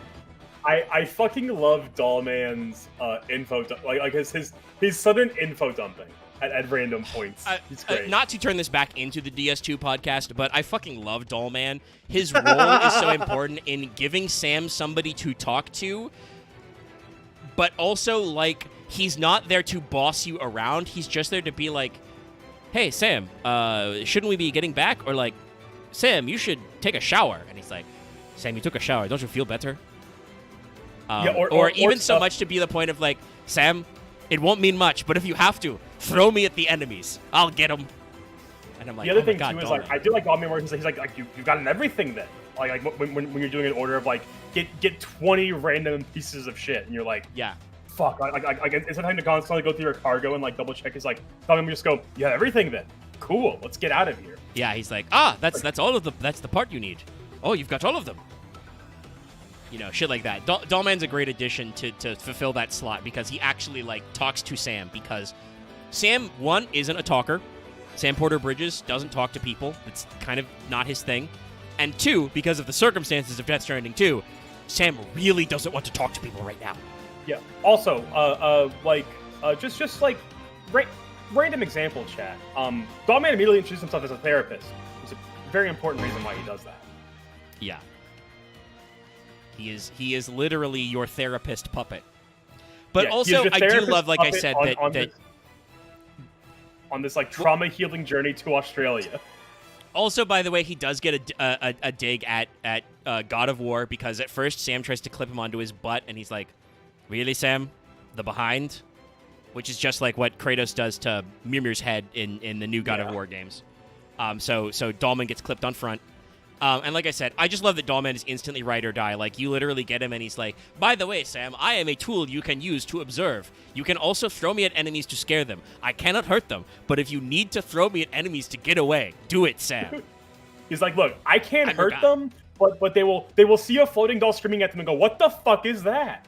I fucking love Dollman's info, like his sudden info dumping at random points. It's great. Not to turn this back into the DS2 podcast, but I fucking love Dollman. His role is so important in giving Sam somebody to talk to, but also like he's not there to boss you around. He's just there to be like, hey Sam, shouldn't we be getting back? Or like, Sam, you should take a shower. And he's like, Sam, you took a shower. Don't you feel better? Or even so much to be the point of like, Sam, it won't mean much, but if you have to, throw me at the enemies. I'll get them. And I'm like, the other thing too is like, I do like Dollman where he's like you've gotten everything then. Like when you're doing an order of like get 20 random pieces of shit, and you're like, yeah, fuck. Like it's time to constantly go through your cargo and like double check. It's like Dollman just go, yeah, everything then. Cool, let's get out of here. Yeah, he's like, that's all of the that's the part you need. Oh, you've got all of them. Shit like that. Dollman's a great addition to fulfill that slot because he actually, like, talks to Sam because Sam, one, isn't a talker. Sam Porter Bridges doesn't talk to people. It's kind of not his thing. And two, because of the circumstances of Death Stranding 2, Sam really doesn't want to talk to people right now. Yeah. Also, just like, random example, chat. Dollman immediately introduced himself as a therapist. It's a very important reason why he does that. Yeah. He is literally your therapist puppet. But yeah, also, I do love, like I said, on this like trauma healing journey to Australia. Also, by the way, he does get a dig at God of War because at first Sam tries to clip him onto his butt, and he's like, "Really, Sam? The behind?" Which is just like what Kratos does to Mirmir's head in the new God of War games. So Dollman gets clipped on front. And like I said, I just love that Dollman is instantly ride or die. Like, you literally get him and he's like, by the way, Sam, I am a tool you can use to observe. You can also throw me at enemies to scare them. I cannot hurt them, but if you need to throw me at enemies to get away, do it, Sam. He's like, look, I can't hurt them, but they will see a floating doll screaming at them and go, what the fuck is that?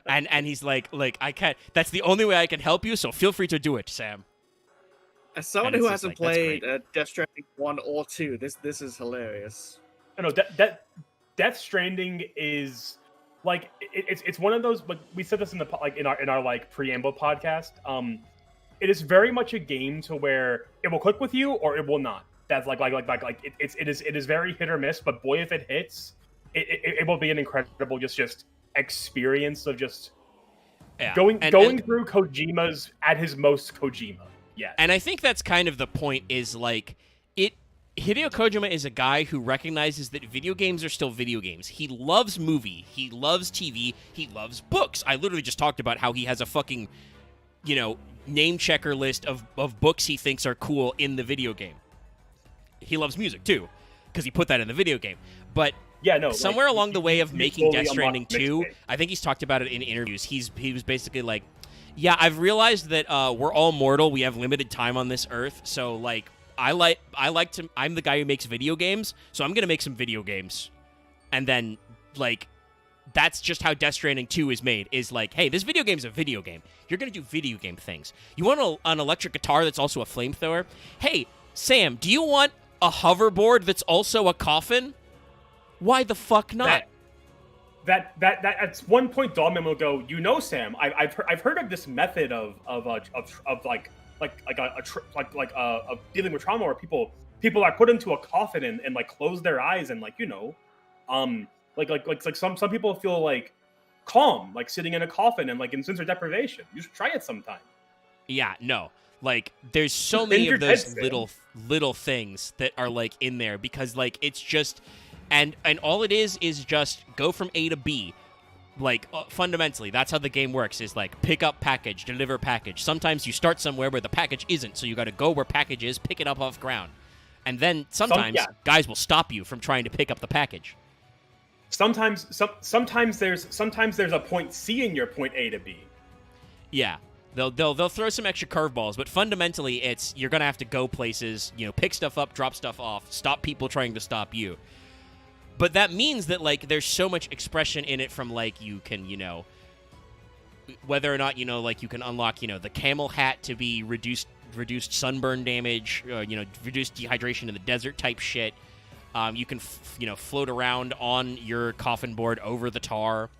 and he's like, I can't, that's the only way I can help you, so feel free to do it, Sam. As someone who hasn't played Death Stranding 1 or 2, this is hilarious. No, Death Stranding is like it's one of those. Like we said this in our like preamble podcast. It is very much a game to where it will click with you or it will not. That's it is very hit or miss. But boy, if it hits, it will be an incredible just experience of just going through Kojima's at his most Kojima. Yeah. And I think that's kind of the point is like Hideo Kojima is a guy who recognizes that video games are still video games. He loves movie, he loves TV, he loves books. I literally just talked about how he has a fucking, name checker list of books he thinks are cool in the video game. He loves music too, because he put that in the video game. But somewhere along the way of making Death Stranding 2, I think he's talked about it in interviews. He was basically like, yeah, I've realized that we're all mortal. We have limited time on this earth. So, like, I'm the guy who makes video games, so I'm going to make some video games. And then, like, that's just how Death Stranding 2 is made, is like, hey, this video game's a video game. You're going to do video game things. You want an electric guitar that's also a flamethrower? Hey, Sam, do you want a hoverboard that's also a coffin? Why the fuck not? That at one point Dollman will go, Sam, I've heard of this method of like dealing with trauma, where people are put into a coffin and like close their eyes and like some people feel like calm, like sitting in a coffin and like in sensory deprivation. You should try it sometime. Yeah, no. Like, there's so many of those little things that are, like, in there, because, like, it's just, and all it is just go from A to B. Like, fundamentally, that's how the game works, is, like, pick up package, deliver package. Sometimes you start somewhere where the package isn't, so you gotta go where package is, pick it up off ground. And then sometimes guys will stop you from trying to pick up the package. Sometimes there's a point C in your point A to B. Yeah. They'll throw some extra curveballs, but fundamentally it's you're gonna have to go places, pick stuff up, drop stuff off, stop people trying to stop you. But that means that like there's so much expression in it from like you can, whether or not like you can unlock, the camel hat to be reduced sunburn damage, reduced dehydration in the desert type shit. You can float around on your coffin board over the tar.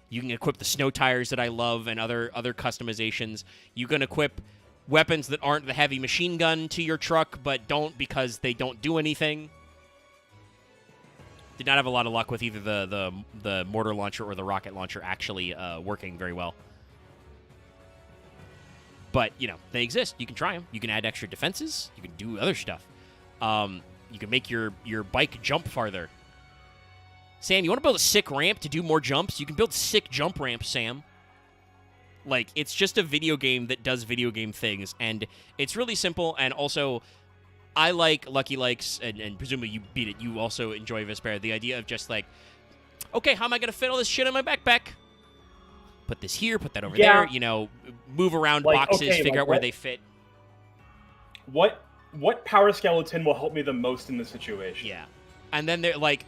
You can equip the snow tires that I love and other customizations. You can equip weapons that aren't the heavy machine gun to your truck, but don't because they don't do anything. Did not have a lot of luck with either the mortar launcher or the rocket launcher actually working very well. But, they exist. You can try them. You can add extra defenses. You can do other stuff. You can make your bike jump farther. Sam, you want to build a sick ramp to do more jumps? You can build sick jump ramps, Sam. Like, it's just a video game that does video game things, and it's really simple, and also, I like Lucky Likes, and presumably you beat it, you also enjoy Vesper, the idea of just like, okay, how am I going to fit all this shit in my backpack? Put this here, put that over there, move around boxes, figure out where they fit. What power skeleton will help me the most in this situation? Yeah. And then they're like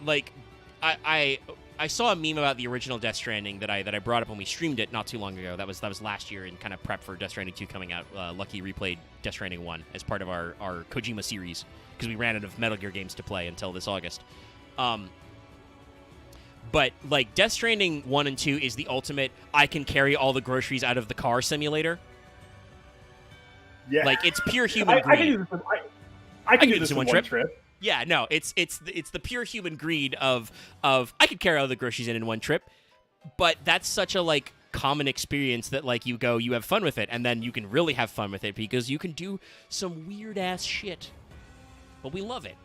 I saw a meme about the original Death Stranding that I brought up when we streamed it not too long ago. That was last year in kind of prep for Death Stranding 2 coming out. Lucky replayed Death Stranding 1 as part of our Kojima series because we ran out of Metal Gear games to play until this August. But like Death Stranding 1 and 2 is the ultimate I can carry all the groceries out of the car simulator. Yeah. Like it's pure human greed. I can do this in one trip. Yeah, no, it's the pure human greed of I could carry all the groceries in one trip, but that's such a like common experience that like you have fun with it, and then you can really have fun with it because you can do some weird ass shit. But we love it.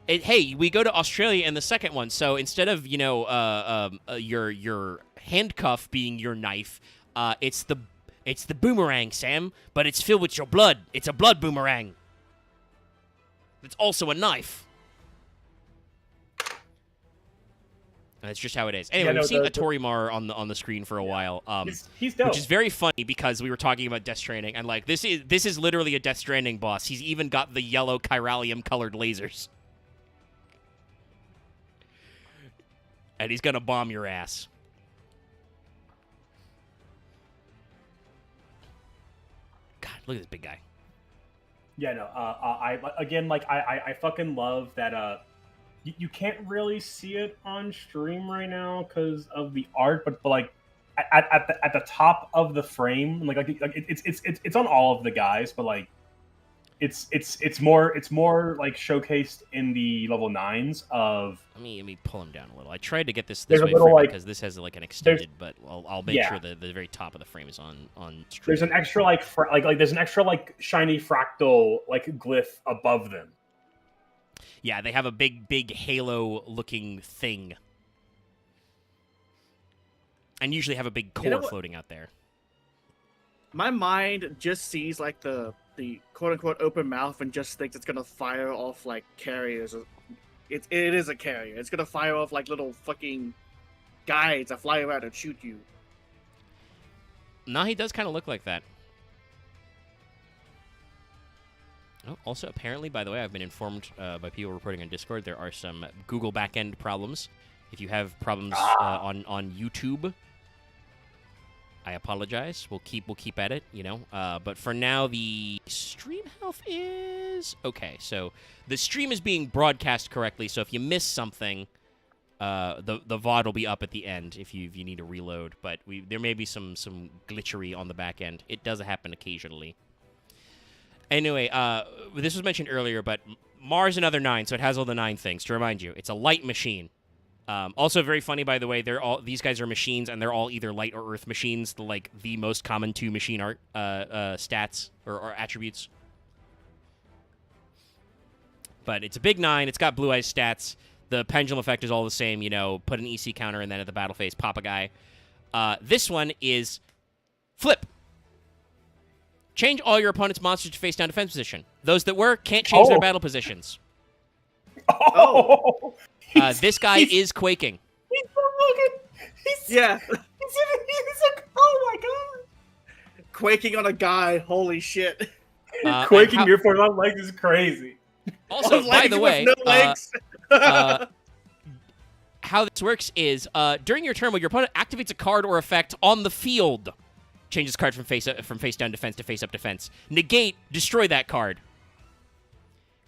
Hey, we go to Australia in the second one, so instead of your handcuff being your knife, it's the boomerang, Sam, but it's filled with your blood. It's a blood boomerang. It's also a knife. And that's just how it is. Anyway, we've seen Atorimar on the screen for a while. He's dope. Which is very funny because we were talking about Death Stranding, and like this is literally a Death Stranding boss. He's even got the yellow chiralium colored lasers. And he's gonna bomb your ass. God, look at this big guy. Yeah, no. I fucking love that. You can't really see it on stream right now because of the art, but like at the top of the frame, like it's on all of the guys, but like it's more like showcased in the level 9s of. Let me pull him down a little. I tried to get this way because this has like an extended, but I'll make sure that the very top of the frame is on stream. There's an extra there's an extra like shiny fractal like glyph above them. Yeah, they have a big halo looking thing. And usually have a big core floating out there. My mind just sees like the quote-unquote open mouth and just thinks it's gonna fire off like carriers. It is a carrier. It's gonna fire off like little fucking guys that fly around and shoot you. No, he does kind of look like that. Oh, also, apparently, by the way, I've been informed by people reporting on Discord, there are some Google backend problems. If you have problems on YouTube, I apologize. We'll keep at it, But for now, the stream health is okay. So the stream is being broadcast correctly. So if you miss something, The VOD will be up at the end if you need to reload, but there may be some glitchery on the back end. It does happen occasionally. Anyway, this was mentioned earlier, but Mars another 9, so it has all the 9 things. To remind you, it's a light machine. Also very funny, by the way. These guys are machines, and they're all either light or earth machines. The most common 2 machine art stats or attributes. But it's a big 9. It's got blue eyes stats. The pendulum effect is all the same. Put an EC counter, and then at the battle phase, pop a guy. This one is flip. Change all your opponent's monsters to face down defense position. Those that were can't change their battle positions. Oh. This guy is quaking. He's like, oh my god. Quaking on a guy, holy shit. Quaking your front legs is crazy. Also, by the way, no legs. How this works is during your turn, when your opponent activates a card or effect on the field, changes card from face down defense to face up defense. Negate, destroy that card.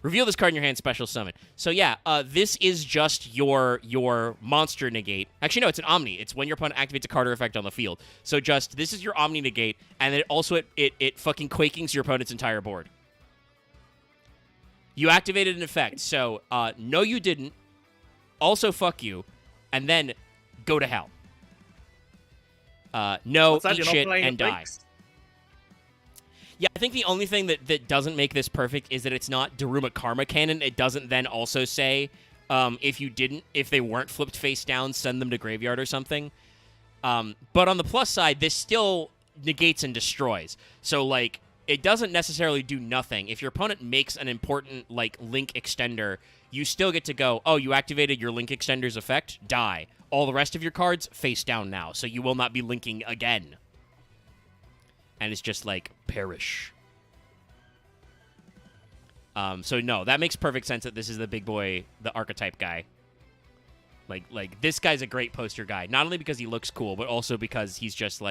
Reveal this card in your hand, special summon. So yeah, this is just your monster negate. Actually, no, it's an Omni. It's when your opponent activates a card or effect on the field. So this is your Omni negate, and then it fucking quakings your opponent's entire board. You activated an effect, so no you didn't. Also fuck you, and then go to hell. No, eat shit, and die. Yeah, I think the only thing that doesn't make this perfect is that it's not Daruma Karma Cannon. It doesn't then also say if they weren't flipped face down, send them to graveyard or something. But on the plus side, this still negates and destroys. So, it doesn't necessarily do nothing. If your opponent makes an important, Link Extender, you still get to go, oh, you activated your Link Extender's effect? Die. All the rest of your cards, face down now, so you will not be linking again. And it's just perish. So no, that makes perfect sense that this is the big boy, the archetype guy. This guy's a great poster guy. Not only because he looks cool, but also because he's just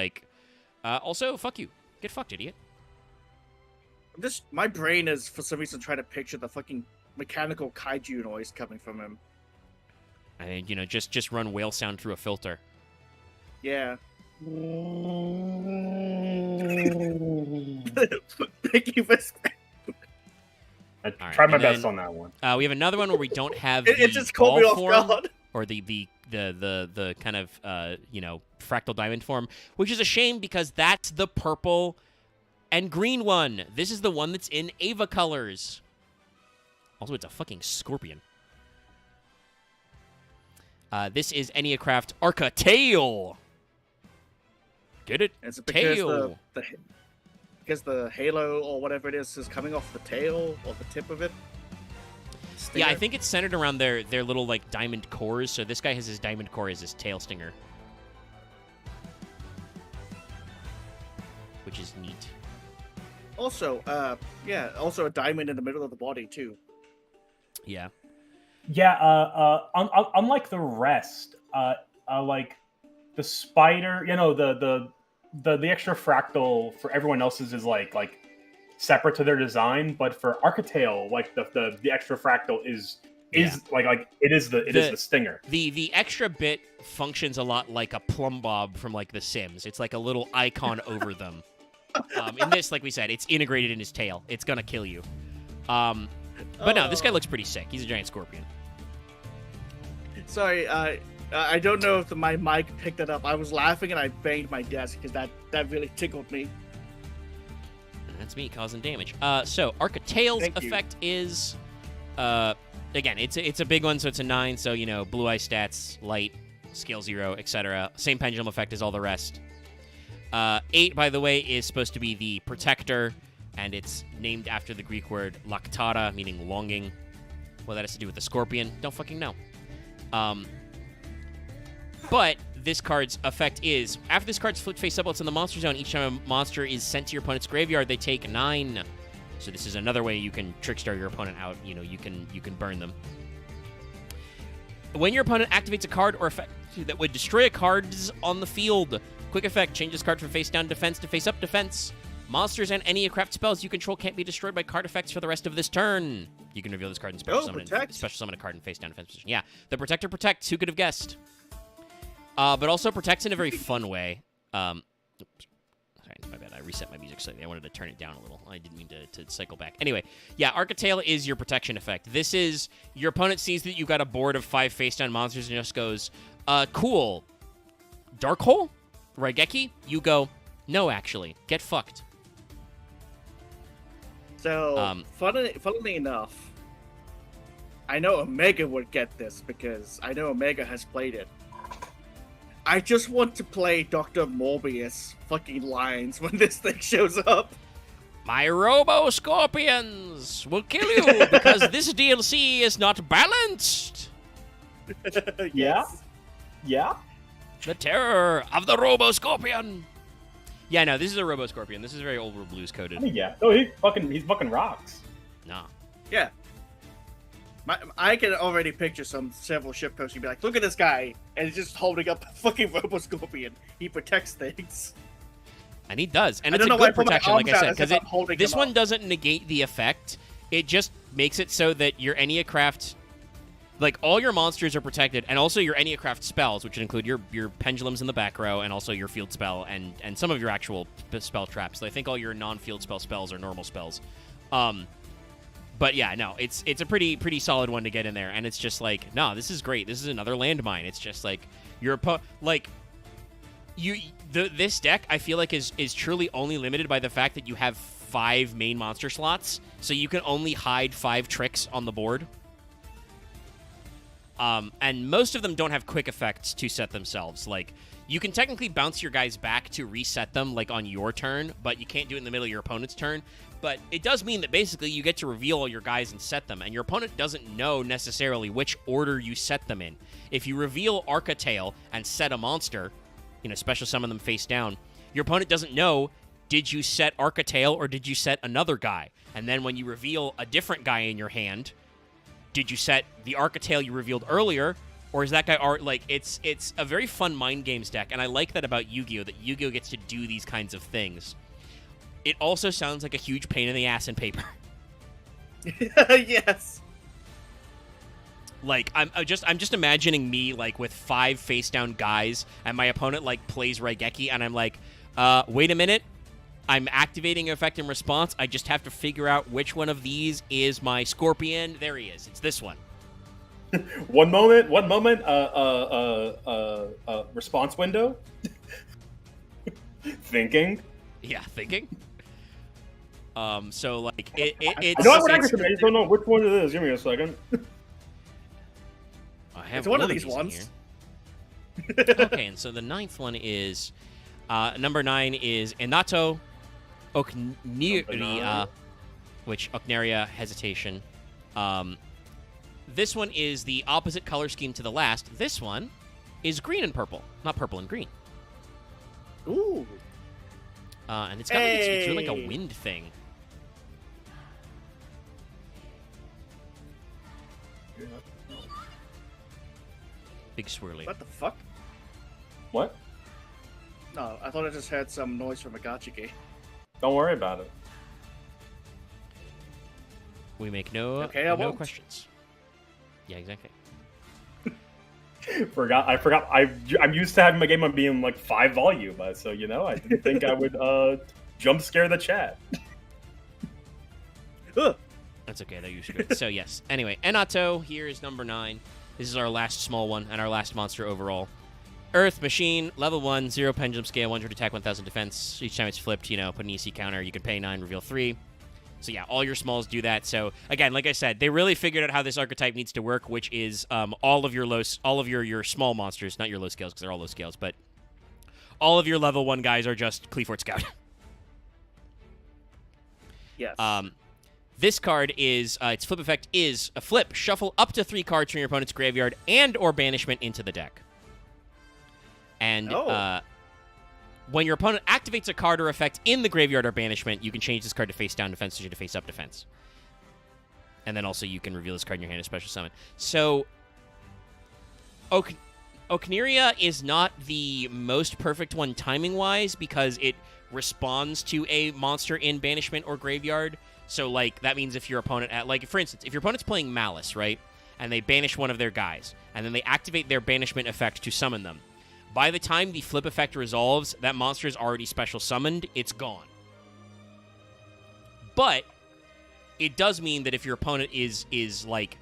also, fuck you. Get fucked, idiot. My brain is, for some reason, trying to picture the fucking mechanical kaiju noise coming from him. And, just run whale sound through a filter. Yeah. Thank you for I tried my best on that one. We have another one where we don't have it just caught me off guard. Or the kind of fractal diamond form, which is a shame because that's the purple and green one. This is the one that's in Ava colors. Also, it's a fucking scorpion. This is Enneacraft Arca-Tail. Get it? Is it because tail. Because the halo or whatever it is coming off the tail or the tip of it? Stinger? Yeah, I think it's centered around their little diamond cores. So this guy has his diamond core as his tail stinger, which is neat. Also, also a diamond in the middle of the body too. Yeah. Yeah. Unlike the rest, the spider, the extra fractal for everyone else's is separate to their design, but for Arca-Tail, the extra fractal is the stinger. The extra bit functions a lot like a plumb bob from The Sims. It's like a little icon over them. In this, like we said, it's integrated in his tail. It's gonna kill you. But no, this guy looks pretty sick. He's a giant scorpion. Sorry, I don't know if my mic picked it up. I was laughing and I banged my desk because that really tickled me. That's me causing damage. So Arca-Tail's effect is, again, it's a big one, so it's a 9. So blue eye stats, light, scale 0, etc. Same pendulum effect as all the rest. 8, by the way, is supposed to be the protector, and it's named after the Greek word laktata, meaning longing. What that has to do with the scorpion, don't fucking know. But this card's effect is, after this card's flipped face up, it's in the monster zone. Each time a monster is sent to your opponent's graveyard, they take 9. So this is another way you can trickstar your opponent out. You can burn them. When your opponent activates a card or effect that would destroy a card on the field, quick effect, changes card from face down defense to face up defense. Monsters and any craft spells you control can't be destroyed by card effects for the rest of this turn. You can reveal this card in special summon a card in face down defense position. Yeah, the Protector protects. Who could have guessed? But also protects in a very fun way. Oops. Sorry, my bad. I reset my music slightly. I wanted to turn it down a little. I didn't mean to cycle back. Anyway, yeah, Architail is your protection effect. This is your opponent sees that you've got a board of 5 face down monsters and just goes, cool. Dark Hole? Raigeki? You go, no, actually. Get fucked. So, funnily enough, I know Omega would get this because I know Omega has played it. I just want to play Dr. Morbius fucking lines when this thing shows up. My Robo-Scorpions will kill you because this DLC is not balanced. Yes. Yeah? The terror of the Robo-Scorpion. Yeah, no, this is a Robo-Scorpion. This is very Old World Blues coded. I mean, yeah. No, he's fucking rocks. Nah. Yeah. I can already picture several ship posts. You'd be like, look at this guy. And he's just holding up a fucking Robo-Scorpion. He protects things. And he does. And it's a good protection, like I said. Because this one doesn't negate the effect. It just makes it so that your Enneacraft... Like, all your monsters are protected, and also your Enneacraft spells, which include your pendulums in the back row, and also your field spell, and some of your actual spell traps. I think all your non-field spells are normal spells. But yeah, no, it's a pretty solid one to get in there, and it's just like, no, this is great. This is another landmine. It's just like, this deck, I feel like, is truly only limited by the fact that you have 5 main monster slots, so you can only hide 5 tricks on the board. And most of them don't have quick effects to set themselves. Like, you can technically bounce your guys back to reset them, like, on your turn, but you can't do it in the middle of your opponent's turn. But it does mean that basically you get to reveal all your guys and set them, and your opponent doesn't know necessarily which order you set them in. If you reveal Architail and set a monster, special summon them face down, your opponent doesn't know, did you set Architail or did you set another guy? And then when you reveal a different guy in your hand... Did you set the Architail you revealed earlier, or is that guy it's a very fun mind games deck, and I like that about Yu-Gi-Oh! That Yu-Gi-Oh! Gets to do these kinds of things. It also sounds like a huge pain in the ass in paper. Yes. Like, I'm just imagining me, like, with 5 face-down guys, and my opponent, like, plays Raigeki, and I'm like, wait a minute. I'm activating effect in response. I just have to figure out which one of these is my Scorpion. There he is. It's this one. One moment. Response window. Thinking. Yeah, thinking. So like it's. I know what I just don't know which one it is. Give me a second. I have it's one of these ones. Okay, and so the 9th one is number 9 is Inato Okneria, which Okneria Hesitation. This one is the opposite color scheme to the last. This one is green and purple, not purple and green. Ooh. And it's got it's really like a wind thing. Big swirly. What the fuck? What? No, I thought I just heard some noise from a gacha. Don't worry about it. We make no questions. Yeah, exactly. I forgot. I'm used to having my game on being like 5 volume, so I didn't think I would jump scare the chat. That's okay. That usually good. So yes. Anyway, Enato here is number 9. This is our last small one and our last monster overall. Earth Machine, level 1, 0 pendulum scale, 100 attack, 1000 defense. Each time it's flipped, put an EC counter. You can pay 9, reveal 3. So yeah, all your smalls do that. So again, like I said, they really figured out how this archetype needs to work, which is all of your small monsters, not your low scales because they're all low scales, but all of your level 1 guys are just Cleafort Scout. Yes. This card is its flip effect is a flip. Shuffle up to 3 cards from your opponent's graveyard and/or banishment into the deck. And when your opponent activates a card or effect in the graveyard or banishment, you can change this card to face down defense to face up defense. And then also you can reveal this card in your hand as special summon. So Okneria is not the most perfect one timing-wise because it responds to a monster in banishment or graveyard. So, like, that means if your opponent, for instance, if your opponent's playing Malice, right, and they banish one of their guys, and then they activate their banishment effect to summon them, by the time the flip effect resolves, that monster is already special summoned, it's gone. But it does mean that if your opponent is like,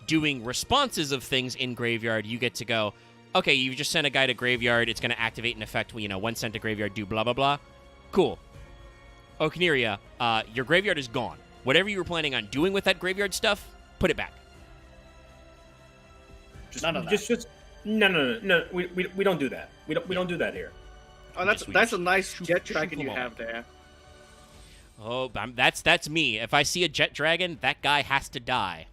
doing responses of things in graveyard, you get to go, okay, you just sent a guy to graveyard, it's going to activate an effect, when sent to graveyard, do blah, blah, blah. Cool. Okneria, your graveyard is gone. Whatever you were planning on doing with that graveyard stuff, put it back. No. We don't do that. We don't do that here. Oh, that's a nice jet dragon you have there. Oh, that's me. If I see a jet dragon, that guy has to die.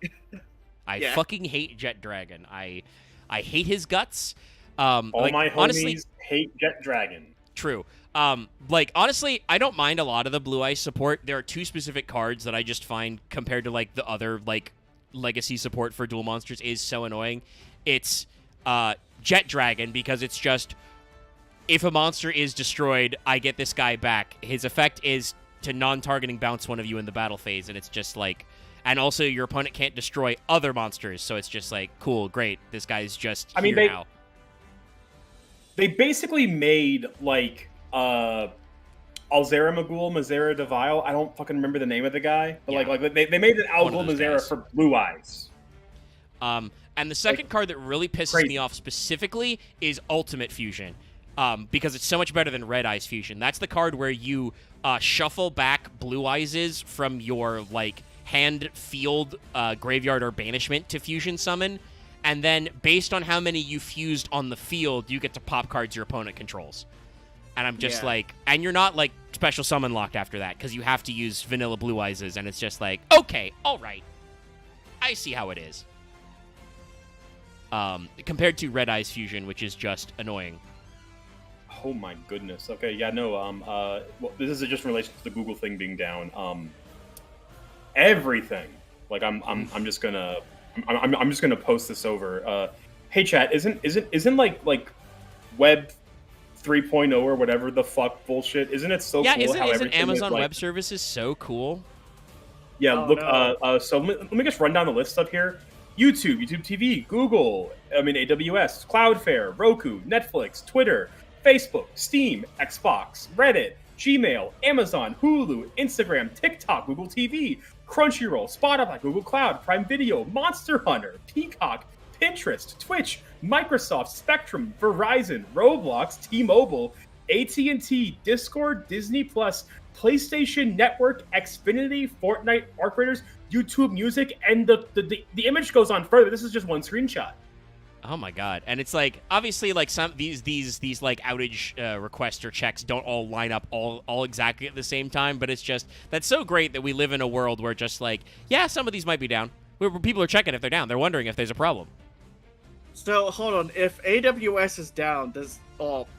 I fucking hate jet dragon. I hate his guts. All my homies honestly, hate jet dragon. True. Honestly, I don't mind a lot of the Blue Eyes support. There are two specific cards that I just find, compared to, like, the other, like, legacy support for dual monsters, is so annoying. It's Jet Dragon, because it's just, if a monster is destroyed, I get this guy back. His effect is to non-targeting bounce one of you in the battle phase, and it's just, like... And also, your opponent can't destroy other monsters, so it's just like, cool, great, this guy's just here now. They basically made, like... Alzera Magul, Mazera Devile. I don't fucking remember the name of the guy, but they made an Algul Mazera for Blue Eyes. And the second card that really pisses me off specifically is Ultimate Fusion, because it's so much better than Red Eyes Fusion. That's the card where you shuffle back Blue Eyes from your hand, field, graveyard, or banishment to fusion summon, and then based on how many you fused on the field, you get to pop cards your opponent controls. And I'm just and you're not, special summon locked after that, because you have to use vanilla Blue Eyes, and it's just like, okay, all right. I see how it is. Compared to Red Eyes Fusion, which is just annoying. Oh my goodness. Okay, yeah, no, well, this is just in relation to the Google thing being down. Everything. I'm just gonna post this over. Hey chat, isn't Web 3.0 or whatever the fuck bullshit. Isn't it so cool how isn't Amazon Web Services so cool? Yeah, so let me just run down the list up here. YouTube TV, Google, AWS, Cloudflare, Roku, Netflix, Twitter, Facebook, Steam, Xbox, Reddit, Gmail, Amazon, Hulu, Instagram, TikTok, Google TV, Crunchyroll, Spotify, Google Cloud, Prime Video, Monster Hunter, Peacock, Pinterest, Twitch, Microsoft, Spectrum, Verizon, Roblox, T-Mobile, AT&T, Discord, Disney+, PlayStation Network, Xfinity, Fortnite, Arc Raiders, YouTube Music, and the image goes on further. This is just one screenshot. Oh my god. And it's obviously some these outage requests or checks don't all line up all exactly at the same time, but it's just that's so great that we live in a world where just some of these might be down. Where people are checking if they're down. They're wondering if there's a problem. So hold on, if AWS is down,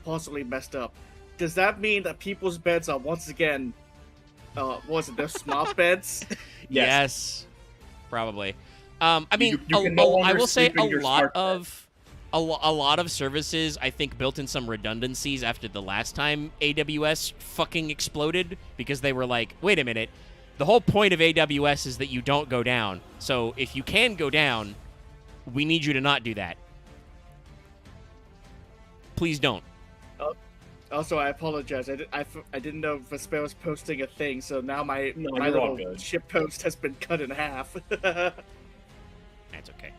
possibly messed up, does that mean that people's beds are once again, they're smart beds? Yes, probably. I will say a lot of services I think built in some redundancies after the last time AWS fucking exploded, because they were like, wait a minute, the whole point of AWS is that you don't go down. So if you can go down, we need you to not do that. Please don't. Also, I apologize. I didn't know Vesper was posting a thing, so now my little ship post has been cut in half. That's okay.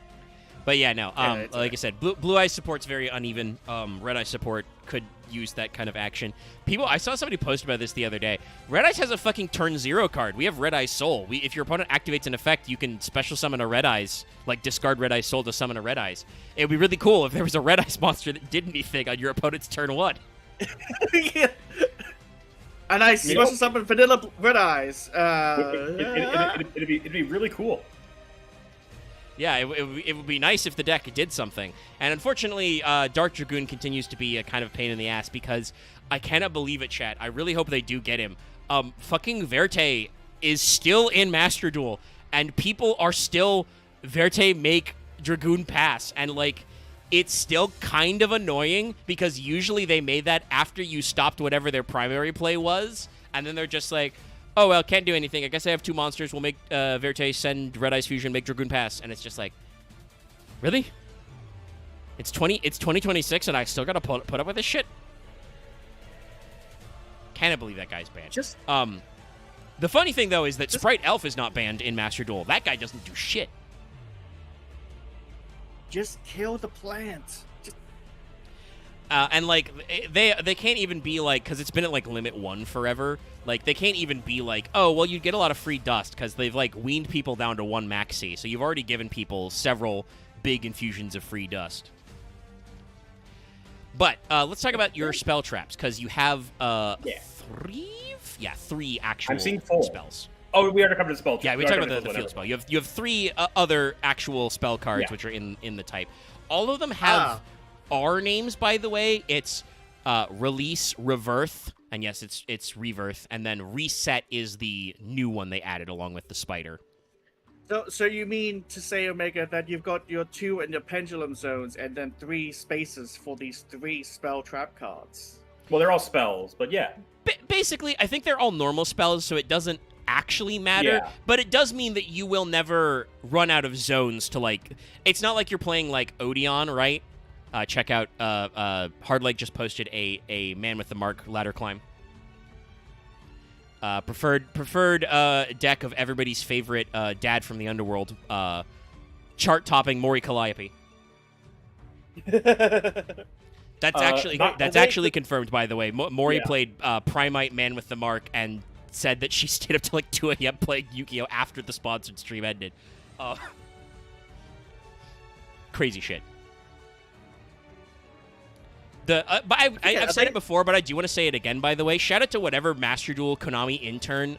But yeah, no. I said, Blue Eyes support's very uneven. Red Eyes support could use that kind of action. I saw somebody post about this the other day. Red Eyes has a fucking turn 0 card. We have Red Eyes Soul. If your opponent activates an effect, you can special summon a Red Eyes, discard Red Eyes Soul to summon a Red Eyes. It would be really cool if there was a Red Eyes monster that did anything on your opponent's turn 1. Yeah. And I special summon vanilla Red Eyes. It'd be really cool. Yeah, it would be nice if the deck did something. And unfortunately, Dark Dragoon continues to be a kind of pain in the ass, because I cannot believe it, chat. I really hope they do get him. Fucking Verte is still in Master Duel, and people are still Verte make Dragoon pass. And, it's still kind of annoying because usually they made that after you stopped whatever their primary play was, and then they're just like, oh, well, can't do anything. I guess I have 2 monsters. We'll make Verte send Red Eyes Fusion, make Dragoon pass. And it's just like, really? It's 2026 and I still got to put up with this shit? Can't believe that guy's banned. The funny thing, though, is that Sprite Elf is not banned in Master Duel. That guy doesn't do shit. Just kill the plant. And, like, they can't even be, like, because it's been at, like, Limit 1 forever. Like, they can't even be like, oh, well, you get a lot of free dust, because they've, like, weaned people down to 1 maxi. So you've already given people several big infusions of free dust. But let's talk about your spell traps, because you have 3 actual I'm seeing 4 spells. Oh, we already covered the spell. Yeah, we talked about the field spell. You have 3 other actual spell cards, which are in the type. All of them have R names, by the way. It's Release, Reverth, and yes, it's Reverth, and then Reset is the new one they added along with the spider. So you mean to say, Omega, that you've got your 2 and your pendulum zones, and then 3 spaces for these 3 spell trap cards? Well, they're all spells, but yeah. Basically, I think they're all normal spells, so it doesn't actually matter. Yeah. But it does mean that you will never run out of zones to, like... It's not like you're playing, like, Odeon, right? Check out, Hardleg just posted a Man with the Mark ladder climb. Preferred deck of everybody's favorite dad from the underworld, chart-topping Mori Calliope. That's actually confirmed, by the way. Mori played Primite Man with the Mark and said that she stayed up till like 2 a.m. playing Yu-Gi-Oh! After the sponsored stream ended. Crazy shit. I've said it before, but I do want to say it again, by the way. Shout out to whatever Master Duel Konami intern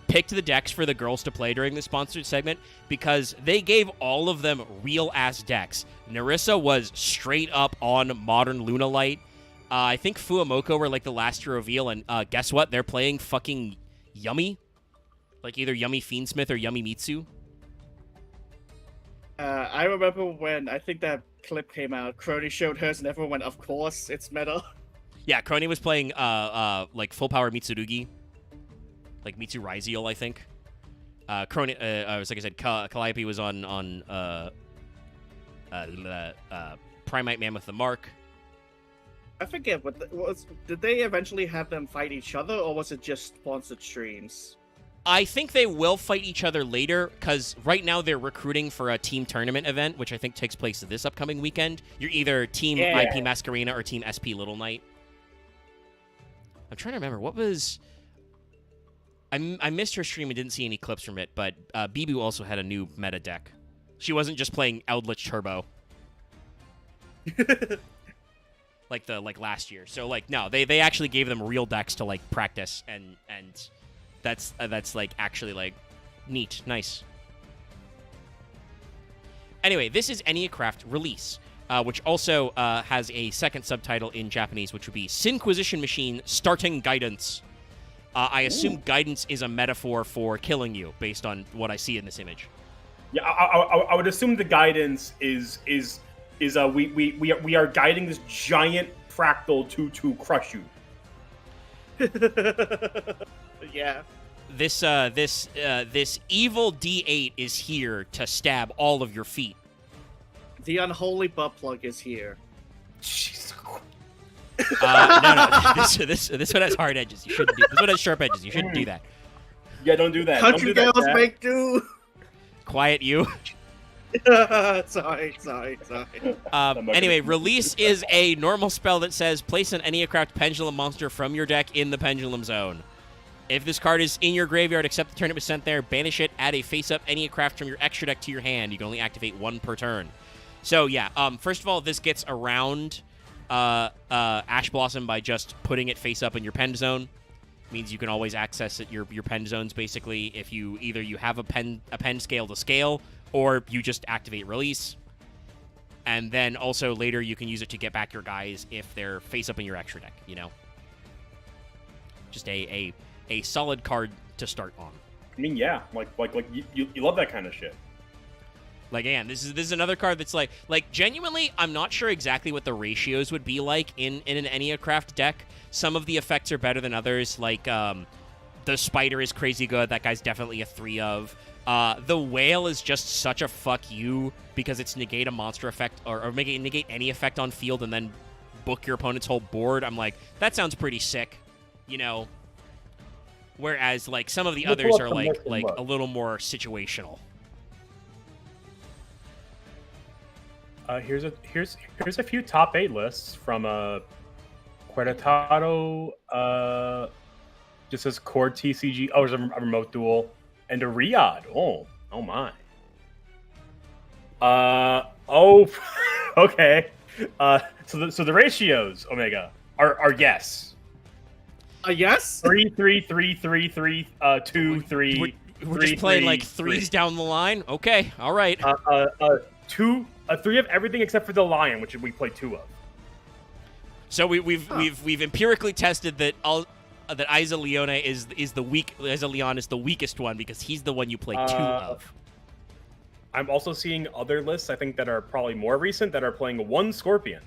picked the decks for the girls to play during the sponsored segment, because they gave all of them real-ass decks. Narissa was straight up on Modern Lunalight. I think Fuamoko were like the last to reveal, and guess what? They're playing fucking Yummy. Like either Yummy Fiendsmith or Yummy Mitsu. I remember when I think that clip came out, Crony showed hers and everyone went, of course, it's meta. Yeah, Crony was playing like full power Mitsurugi. Like Mitsu Raiziel, I think. Crony, like I said, Calliope was on Primite Man with the Mark. I forget, did they eventually have them fight each other, or was it just sponsored streams? I think they will fight each other later, because right now they're recruiting for a team tournament event, which I think takes place this upcoming weekend. You're either Team IP Mascarena or Team SP Little Knight. I'm trying to remember, what was... I missed her stream and didn't see any clips from it, but Bibu also had a new meta deck. She wasn't just playing Eldritch Turbo. like last year. So, like, no, they actually gave them real decks to, like, practice, and that's like actually like neat, nice. Anyway, this is Enneacraft Release, which also has a second subtitle in Japanese, which would be Sinquisition Machine Starting Guidance. I assume guidance is a metaphor for killing you, based on what I see in this image. Yeah, I would assume the guidance is we are guiding this giant fractal to crush you. Yeah. This evil D8 is here to stab all of your feet. The unholy butt plug is here. Jesus Christ. No. This one has hard edges. You shouldn't do. This one has sharp edges. You shouldn't do that. Yeah, don't do that. Country don't do girls that, make do. Quiet you. Sorry. Anyway, Release is a normal spell that says place an Enneacraft Pendulum monster from your deck in the Pendulum Zone. If this card is in your graveyard, accept the turn it was sent there, banish it, add a face-up Enneacraft from your extra deck to your hand. You can only activate 1 per turn. So, yeah, first of all, this gets around Ash Blossom by just putting it face-up in your Pen Zone. Means you can always access it, your Pen Zones, basically, if you have a pen scale to scale, or you just activate Release. And then also later you can use it to get back your guys if they're face-up in your extra deck, you know? Just a solid card to start on. I mean, yeah, like you love that kind of shit. Like, again, this is another card that's like genuinely, I'm not sure exactly what the ratios would be like in an Eniacraft deck. Some of the effects are better than others. Like, the Spider is crazy good. That guy's definitely a 3 of. The Whale is just such a fuck you because it's negate a monster effect or negate any effect on field and then book your opponent's whole board. I'm like, that sounds pretty sick, you know? Whereas, like, some of the others are, like a little more situational. Here's a few top 8 lists from Querétaro. Just says core TCG. Oh, there's a remote duel and a Riyadh. Oh my. Okay. So the ratios, Omega, are yes. A yes? 3, 3, 3, 3, 3, 2, 3. We're just playing like threes down the line. Okay, all right. 3 of everything except for the Lion, which we play 2 of. So we've empirically tested that that Isa Leon is the weakest one because he's the one you play 2 of. I'm also seeing other lists, I think, that are probably more recent that are playing 1 Scorpion,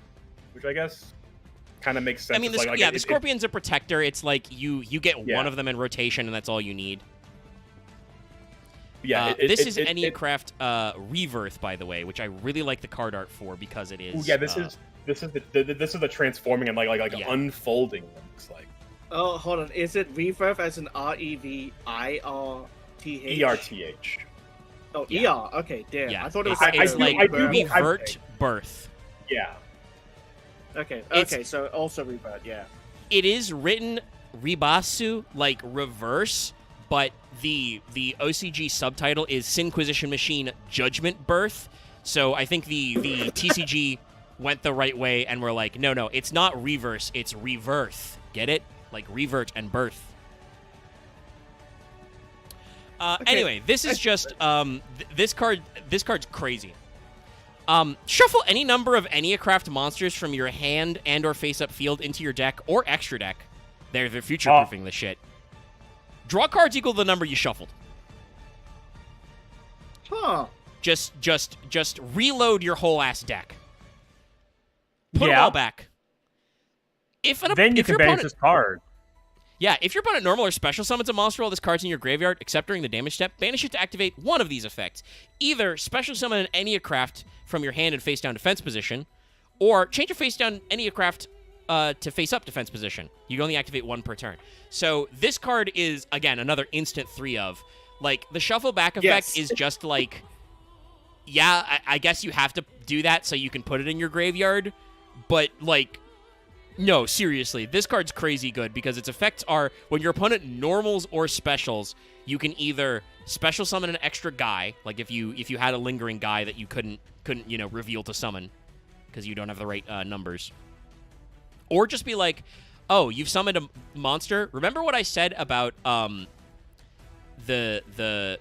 which I guess kind of makes sense. I mean, the Scorpion's a protector. It's like you get one of them in rotation, and that's all you need. Yeah, this is Eniacraft Rebirth, by the way, which I really like the card art for because it is. Yeah, this is the transforming and like unfolding. It looks like. Oh, hold on. Is it Rebirth as in REVIRTH? ERTH. Oh, ER. Okay, damn. Yeah, I thought it was it's like Revert Birth. Yeah. Okay, so also Rebirth, yeah. It is written Ribasu, like reverse, but the OCG subtitle is Sinquisition Machine Judgment Birth. So I think the TCG went the right way and we're like, no, it's not reverse, it's reverse. Get it? Like revert and birth. Okay. Anyway, this is just this card's crazy. Shuffle any number of Eniacraft monsters from your hand and or face-up field into your deck or extra deck. They're future-proofing the shit. Draw cards equal to the number you shuffled. Huh. Just reload your whole ass deck. Put them all back. Then you can banish this card. Yeah, if your opponent normal or special summons a monster while this card's in your graveyard, except during the damage step, banish it to activate one of these effects. Either special summon an Eniacraft from your hand in face-down defense position, or change your face-down Eniacraft to face-up defense position. You can only activate 1 per turn. So this card is, again, another instant 3 of. Like, the shuffle back effect is just like, yeah, I guess you have to do that so you can put it in your graveyard, but, like, no, seriously, this card's crazy good because its effects are when your opponent normals or specials, you can either special summon an extra guy, like if you had a lingering guy that you couldn't reveal to summon because you don't have the right numbers, or just be like, oh, you've summoned a monster. Remember what I said about the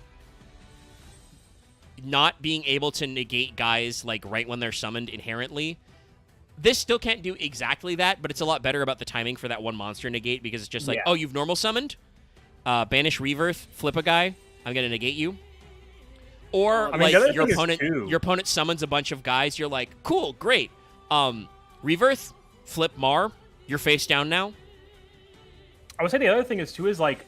not being able to negate guys like right when they're summoned inherently? This still can't do exactly that, but it's a lot better about the timing for that one monster negate because it's just like, oh, you've normal summoned, banish Rebirth, flip a guy, I'm gonna negate you. Or your opponent summons a bunch of guys, you're like, cool, great. Rebirth, flip Mar, you're face down now. I would say the other thing is too is like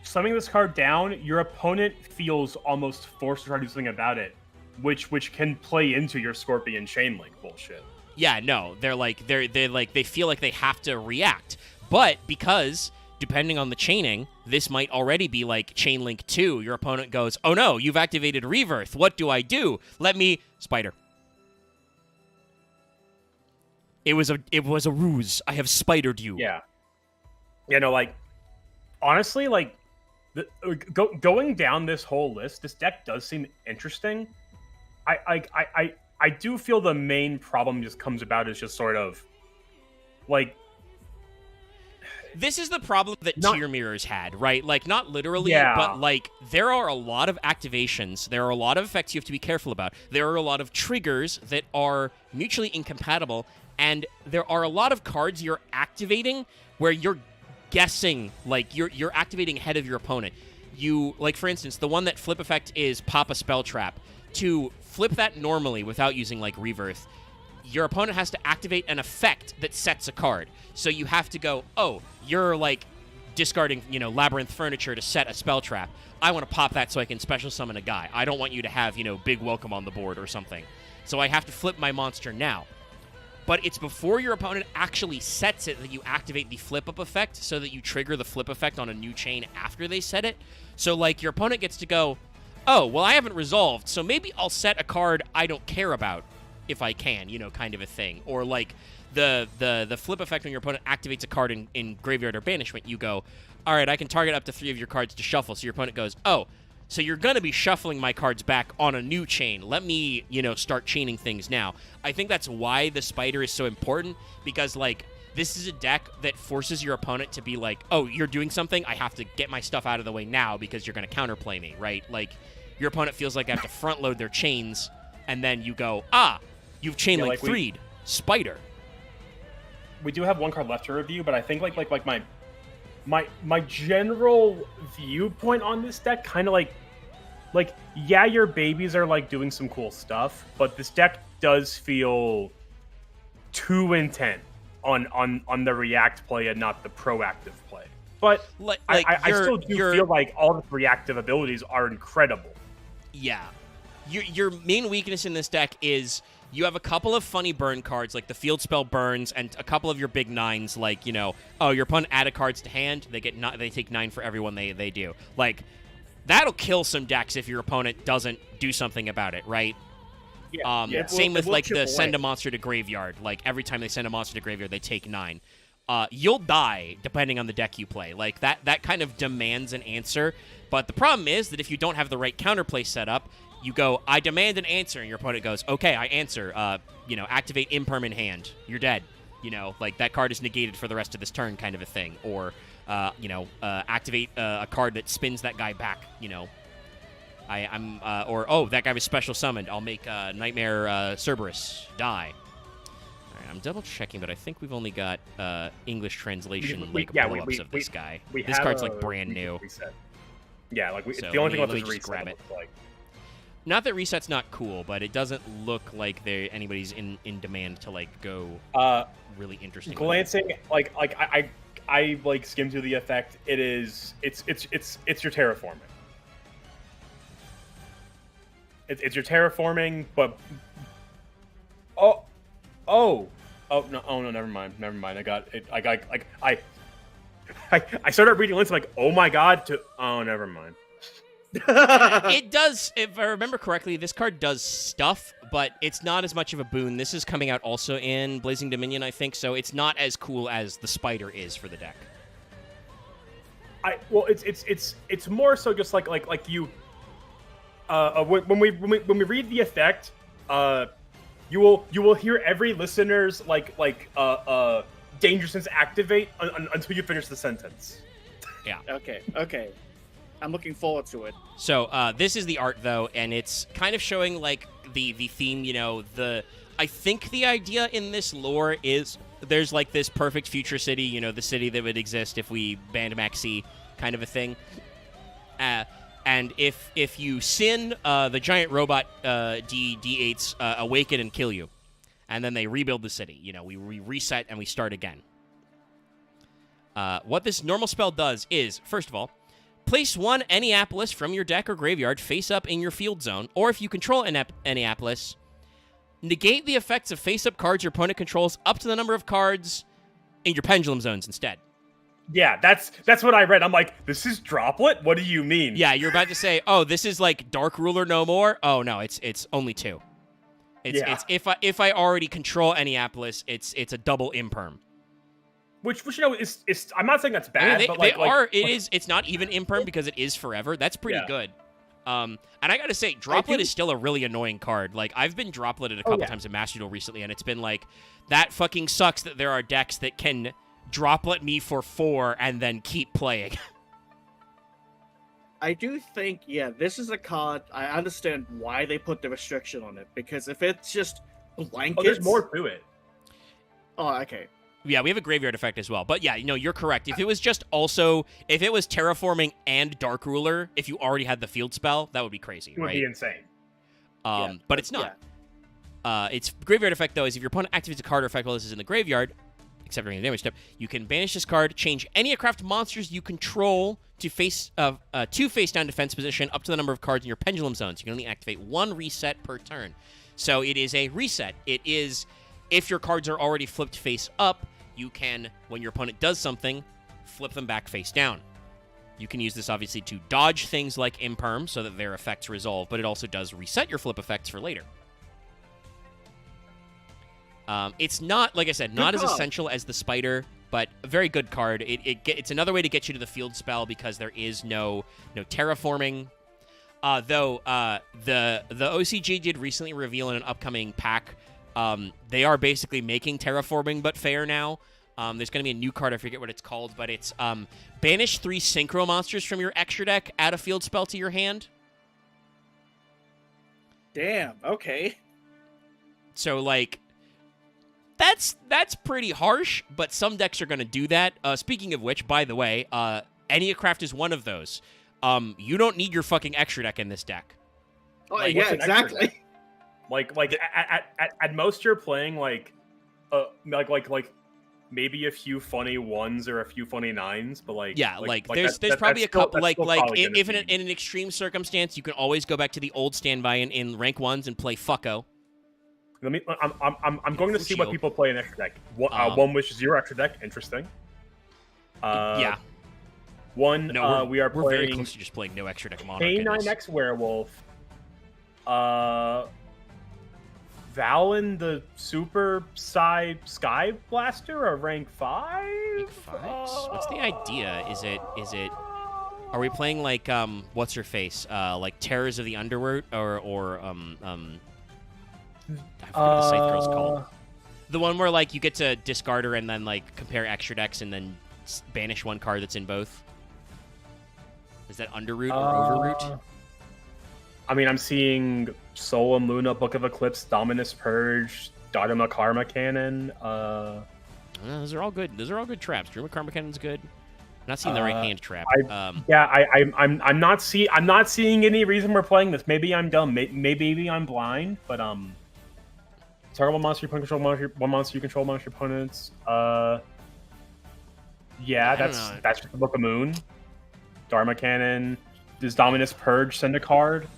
summoning this card down, your opponent feels almost forced to try to do something about it, which can play into your Scorpion Chain Link bullshit. Yeah, no, they feel like they have to react. But because, depending on the chaining, this might already be like Chain Link 2. Your opponent goes, oh no, you've activated Rebirth. What do I do? Let me... Spider. It was a ruse. I have spidered you. Yeah. Yeah, no, like, honestly, like, going down this whole list, this deck does seem interesting. I do feel the main problem just comes about is just sort of, like... This is the problem that Tier Mirrors had, right? Like, not literally, but, like, there are a lot of activations. There are a lot of effects you have to be careful about. There are a lot of triggers that are mutually incompatible, and there are a lot of cards you're activating where you're guessing, like, you're activating ahead of your opponent. You, like, for instance, the one that flip effect is pop a spell trap. To flip that normally without using, like, Rebirth, your opponent has to activate an effect that sets a card. So you have to go, oh, you're, like, discarding, you know, Labyrinth Furniture to set a spell trap. I want to pop that so I can special summon a guy. I don't want you to have, you know, Big Welcome on the board or something. So I have to flip my monster now. But it's before your opponent actually sets it that you activate the flip-up effect so that you trigger the flip effect on a new chain after they set it. So, like, your opponent gets to go, oh, well, I haven't resolved, so maybe I'll set a card I don't care about if I can, you know, kind of a thing. Or, like, the flip effect when your opponent activates a card in Graveyard or Banishment, you go, all right, I can target up to 3 of your cards to shuffle. So your opponent goes, oh, so you're going to be shuffling my cards back on a new chain. Let me, you know, start chaining things now. I think that's why the Spider is so important, because, like, this is a deck that forces your opponent to be like, oh, you're doing something, I have to get my stuff out of the way now because you're going to counterplay me, right? Like, your opponent feels like they have to front load their chains, and then you go, ah, you've chain link 3'd, Spider. We do have one card left to review, but I think like my general viewpoint on this deck kind of like yeah, your babies are like doing some cool stuff, but this deck does feel too intent on the react play and not the proactive play. But I still do feel like all the reactive abilities are incredible. Yeah. Your main weakness in this deck is you have a couple of funny burn cards, like the field spell burns, and a couple of your big 9s, like, you know, oh, your opponent added cards to hand, they take 9 for every one they do. Like, that'll kill some decks if your opponent doesn't do something about it, right? Yeah. Same with, like, the send a monster to graveyard. Like, every time they send a monster to graveyard, they take 9. You'll die, depending on the deck you play. Like, that kind of demands an answer. But the problem is that if you don't have the right counterplay set up, you go, I demand an answer, and your opponent goes, okay, I answer. You know, activate Imperm in hand. You're dead. You know, like, that card is negated for the rest of this turn kind of a thing. Or, you know, activate a card that spins that guy back, you know. Or, that guy was special summoned. I'll make Nightmare Cerberus die. All right, I'm double-checking, but I think we've only got English translation, blow-ups of this guy. This card's, like, brand new. Reset. Yeah, like, so the only thing left is reset. grab it. Like. Not that reset's not cool, but it doesn't look like anybody's in demand to, like, go really interesting. Glancing, like I like skimmed through the effect. It's your terraforming. It's your terraforming, but no, never mind. I got it. I started reading lists like, oh my god, never mind. It does, if I remember correctly, this card does stuff, but it's not as much of a boon. This is coming out also in Blazing Dominion, I think, so it's not as cool as the Spider is for the deck. It's more so just like you. When we read the effect, you will hear every listener's danger sense activate until you finish the sentence. Yeah. Okay. I'm looking forward to it. So this is the art, though, and it's kind of showing, like, the theme, you know, I think the idea in this lore is there's, like, this perfect future city, you know, the city that would exist if we banned Maxi kind of a thing. And if you sin, the giant robot D8s awaken and kill you. And then they rebuild the city. You know, we reset and we start again. What this normal spell does is, first of all, place one Anniapolis from your deck or graveyard face up in your field zone, or if you control Anniapolis, negate the effects of face-up cards your opponent controls up to the number of cards in your pendulum zones instead. Yeah, that's what I read. I'm like, this is Droplet? What do you mean? Yeah, you're about to say, oh, this is like Dark Ruler no more? Oh, no, it's only 2. It's if I already control Anniapolis, it's a double imperm. Which you know is I'm not saying that's bad, but it's not even imperm because it is forever. That's pretty good. And I gotta say, Droplet is still a really annoying card. Like, I've been Dropleted a couple times in Master Duel recently, and it's been like, that fucking sucks that there are decks that can Droplet me for 4 and then keep playing. I do think, this is a card. I understand why they put the restriction on it, because if it's just blankets... Oh, there's more to it. Oh, okay. Yeah, we have a graveyard effect as well. But yeah, no, you're correct. If it was terraforming and Dark Ruler, if you already had the field spell, that would be crazy, right? It would be insane. but it's not. Its graveyard effect, though, is if your opponent activates a card or effect while this is in the graveyard, except during the damage step, you can banish this card, change any craft monsters you control to face-down defense position up to the number of cards in your pendulum zones. You can only activate one reset per turn. So it is a reset. It is, if your cards are already flipped face up, you can, when your opponent does something, flip them back face down. You can use this, obviously, to dodge things like Imperm so that their effects resolve, but it also does reset your flip effects for later. It's not, like I said, not as essential as the Spider, but a very good card. It's another way to get you to the field spell because there is no terraforming. Though the OCG did recently reveal in an upcoming pack, they are basically making terraforming but fair now. There's going to be a new card, I forget what it's called, but it's banish 3 synchro monsters from your extra deck, add a field spell to your hand. Damn, okay. So, like, that's pretty harsh, but some decks are going to do that. Speaking of which, by the way, Eniacraft is one of those. You don't need your fucking extra deck in this deck. Oh, like, yeah, exactly. Like at most you're playing like maybe a few funny 1s or a few funny 9s, but there's probably a couple if in an extreme circumstance you can always go back to the old standby in rank 1s and play fucko. I'm going to see what people play in extra deck. One which is your extra deck, interesting. Yeah. One, we're playing very close to just playing no extra deck Monarch. K9X Werewolf. Valen the Super Sky Blaster, a rank 5? Rank 5? What's the idea? Is it? Are we playing like what's her face? Like Terrors of the Underworld or I forget what the Scythe Girl's called. The one where like you get to discard her and then like compare extra decks and then banish one card that's in both. Is that Underroot or Overroot? I mean, I'm seeing Soul and Luna, Book of Eclipse, Dominus Purge, Dharma Karma Cannon. Those are all good. Those are all good traps. Dharma Karma Cannon's good. I'm not seeing the right hand trap. I'm not seeing any reason we're playing this. Maybe I'm dumb. Maybe I'm blind. But target one monster you control, one monster you control amongst your opponents. That's just the Book of Moon. Dharma Cannon. Does Dominus Purge send a card?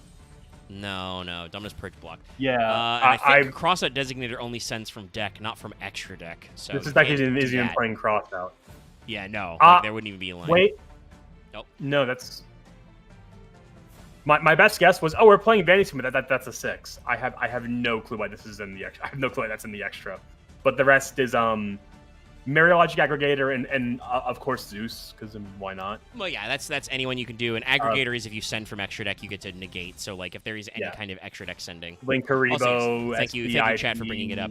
No. Dominus Purge block. Yeah. I think Crossout Designator only sends from deck, not from extra deck. So this deck isn't even playing Crossout. Yeah, no. There wouldn't even be a line. Wait. Nope. No, that's... My best guess was, we're playing Vanity, but that's a 6. I have no clue why this is in the extra. I have no clue why that's in the extra. But the rest is Mariologic Aggregator and of course Zeus, because why not? Well, yeah, that's anyone you can do. An Aggregator is if you send from extra deck, you get to negate. So like if there is any kind of extra deck sending. Linkaribo, thank you, chat, for bringing it up.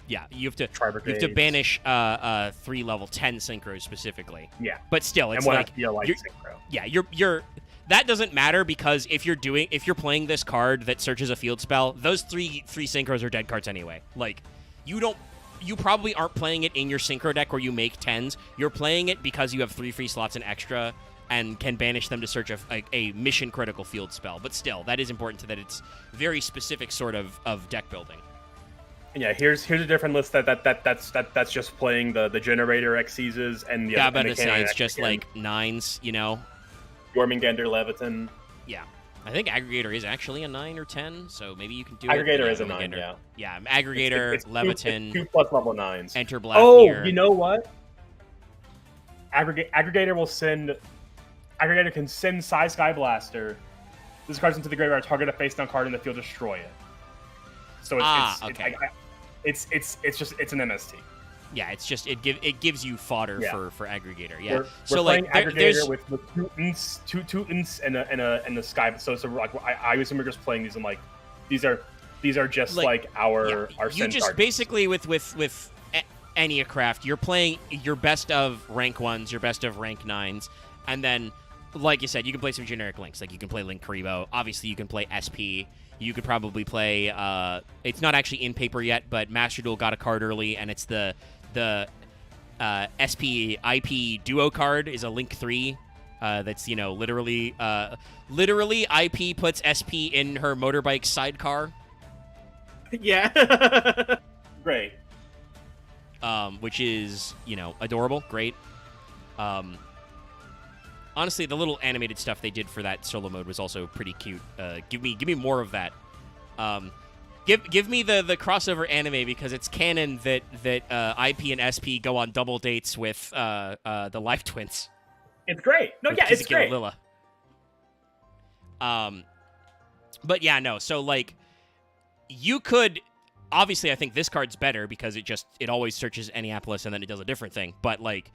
You have to banish 3 level 10 synchros specifically. Yeah, but still, it's and like synchro. Yeah, you're. That doesn't matter because if you're playing this card that searches a field spell, those three synchros are dead cards anyway. Like you probably aren't playing it in your synchro deck where you make 10s. You're playing it because you have 3 free slots in extra and can banish them to search a mission critical field spell. But still, that is important to that it's very specific sort of deck building. Yeah, here's a different list that's just playing the generator Xyzes and the yeah, but it's just like 9s, you know. Jormungandr, Leviathan. Yeah. I think Aggregator is actually a 9 or 10, so maybe you can do Aggregator is a 9, yeah. Yeah, Aggregator, it's Leviathan. 2 plus level 9s. Enter Blackbeard. Oh, you know what? Aggregator can send Sky Blaster. This card's into the graveyard, target a face down card in the field, destroy it. So it's an MST. Yeah, it's just it gives you fodder for Aggregator. Yeah, we're playing Aggregator with 2 Tutants and a Sky. So like I assume we're just playing these and like these are just like our you just cards. Basically with Eniacraft, you're playing your best of rank 1s, your best of rank 9s, and then like you said, you can play some generic links. Like you can play Linkaribo. Obviously, you can play SP. You could probably play. It's not actually in paper yet, but Master Duel got a card early, and it's the SP IP duo card is a Link 3 That's literally IP puts SP in her motorbike sidecar. Yeah. Great. Which is adorable, great. Honestly, the little animated stuff they did for that solo mode was also pretty cute. Give me more of that. Give me the crossover anime, because it's canon that IP and SP go on double dates with the Life Twins. It's great. No, yeah, it's great. Lilla. But yeah, no. So like, you could obviously, I think this card's better because it always searches Annapolis and then it does a different thing. But like,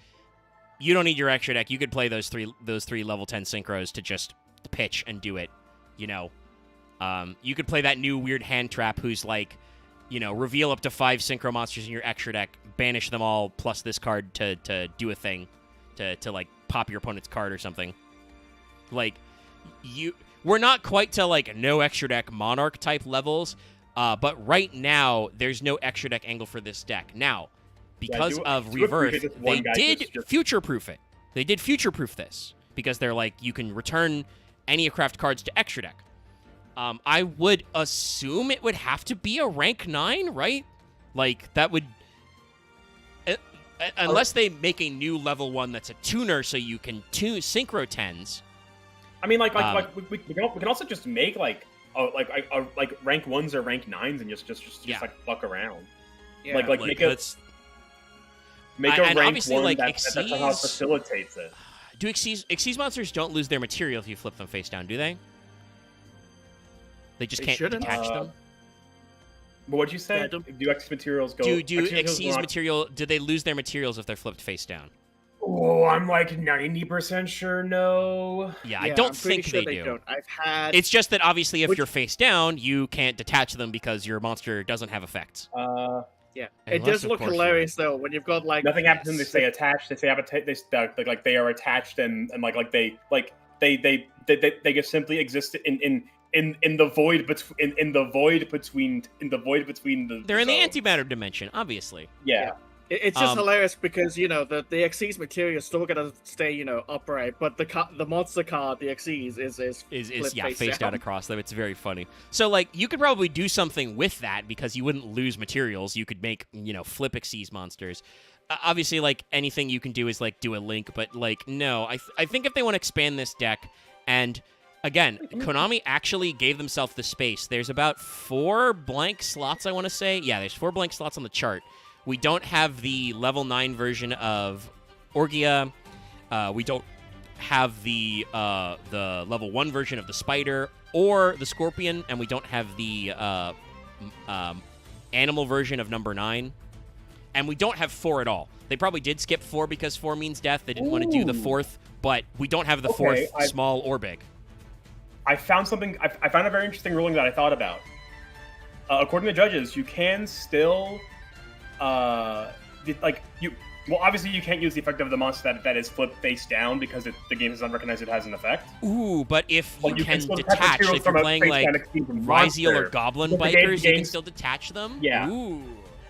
you don't need your extra deck. You could play those three level 10 synchros to just pitch and do it. You could play that new weird hand trap who's like, reveal up to 5 synchro monsters in your extra deck, banish them all, plus this card to do a thing, to like pop your opponent's card or something. Like, we're not quite to like no extra deck Monarch type levels, but right now there's no extra deck angle for this deck. Now, because of Rebirth, they did future-proof it. They did future-proof this because they're like, you can return any craft cards to extra deck. I would assume it would have to be a rank 9, right? Like, that would... unless they make a new level 1 that's a tuner so you can tune Synchro 10s. I mean, we can also just make, like rank 1s or rank 9s and just like, fuck around. Yeah. Make a rank 1 like, that somehow facilitates it. Do Xyz monsters don't lose their material if you flip them face down, do they? They just can't detach them? But what'd you say? Yeah, do Xyz materials go... Do Xyz material... Do they lose their materials if they're flipped face down? Oh, I'm like 90% sure no. Yeah, I don't think sure they do. Don't. I've had... It's just that obviously if you're face down, you can't detach them because your monster doesn't have effects. Yeah, it does look hilarious though when you've got like nothing happens when they stay attached. They say they are attached and they just simply exist in the void between the. They're in the antimatter dimension, obviously. Yeah. It's just hilarious because the Xyz material is still gonna stay upright, but the monster card, the Xyz is faced out across them. It's very funny. So like, you could probably do something with that because you wouldn't lose materials. You could make flip Xyz monsters. Obviously, like, anything you can do is like do a link, but like, no, I think if they want to expand this deck, and again, Konami actually gave themselves the space. There's about 4 blank slots, I want to say. Yeah, there's 4 blank slots on the chart. We don't have the level 9 version of Orgia. We don't have the level 1 version of the Spider or the Scorpion, and we don't have the animal version of number 9. And we don't have 4 at all. They probably did skip 4 because 4 means death. They didn't want to do the 4th, but we don't have the 4th small or big. I found something. I found a very interesting ruling that I thought about. According to judges, you can still... obviously you can't use the effect of the monster that is flipped face down because the game does not recognize it has an effect. Ooh, but if you can detach, like if you're playing like Ryziel or Goblin Bikers, you can still detach them? Yeah. Ooh.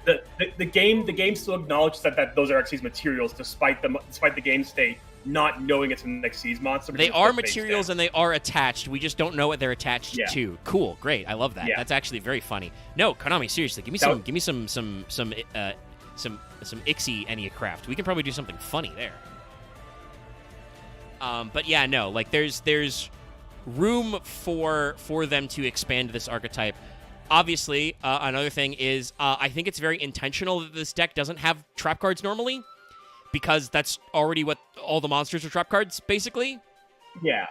The game still acknowledges that those are Xyz materials despite the game state not knowing it's an Xyz monster. They are materials and they are attached. We just don't know what they're attached to. Cool, great. I love that. Yeah. That's actually very funny. No, Konami, seriously, give me some Ixie Enneacraft. We can probably do something funny there. But yeah, no, like there's room for them to expand this archetype. Obviously, another thing is I think it's very intentional that this deck doesn't have trap cards normally, because that's already what all the monsters are, trap cards, basically. Yeah.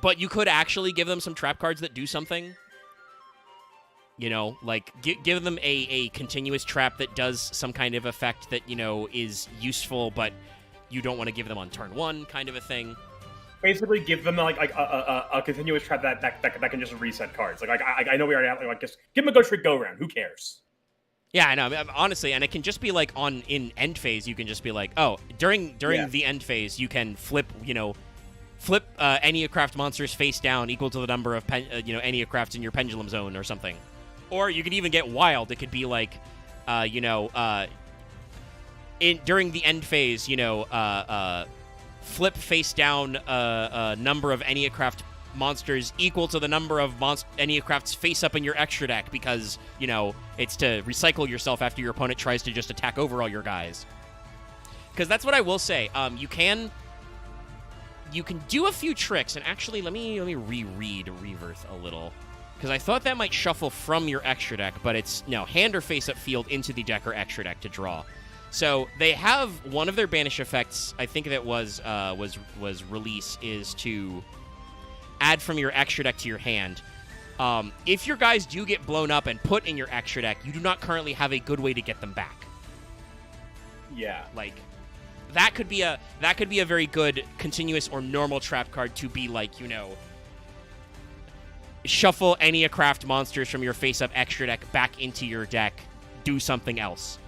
But you could actually give them some trap cards that do something. Like give them a continuous trap that does some kind of effect that, is useful, but you don't want to give them on turn 1, kind of a thing. Basically, give them like a continuous trap that can just reset cards. Like I know we already have just give them a Go Trick Go Round. Who cares? Yeah, I know. Honestly, and it can just be like in end phase. You can just be like, oh, during the end phase, you can flip Enneacraft monsters face down equal to the number of Enneacrafts in your pendulum zone or something. Or you could even get wild. It could be like, during the end phase, flip face down number of Enneacraft monsters equal to the number of Enneacrafts face up in your extra deck, because, you know, it's to recycle yourself after your opponent tries to just attack over all your guys. Because that's what I will say. You can do a few tricks, and actually, let me reread Rebirth a little, because I thought that might shuffle from your extra deck, but it's no, hand or face up field into the deck or extra deck to draw. So they have one of their banish effects. I think that was release is to add from your extra deck to your hand. If your guys do get blown up and put in your extra deck, you do not currently have a good way to get them back. Yeah, like that could be a very good continuous or normal trap card to be like, you know, shuffle Enneacraft monsters from your face-up extra deck back into your deck, do something else.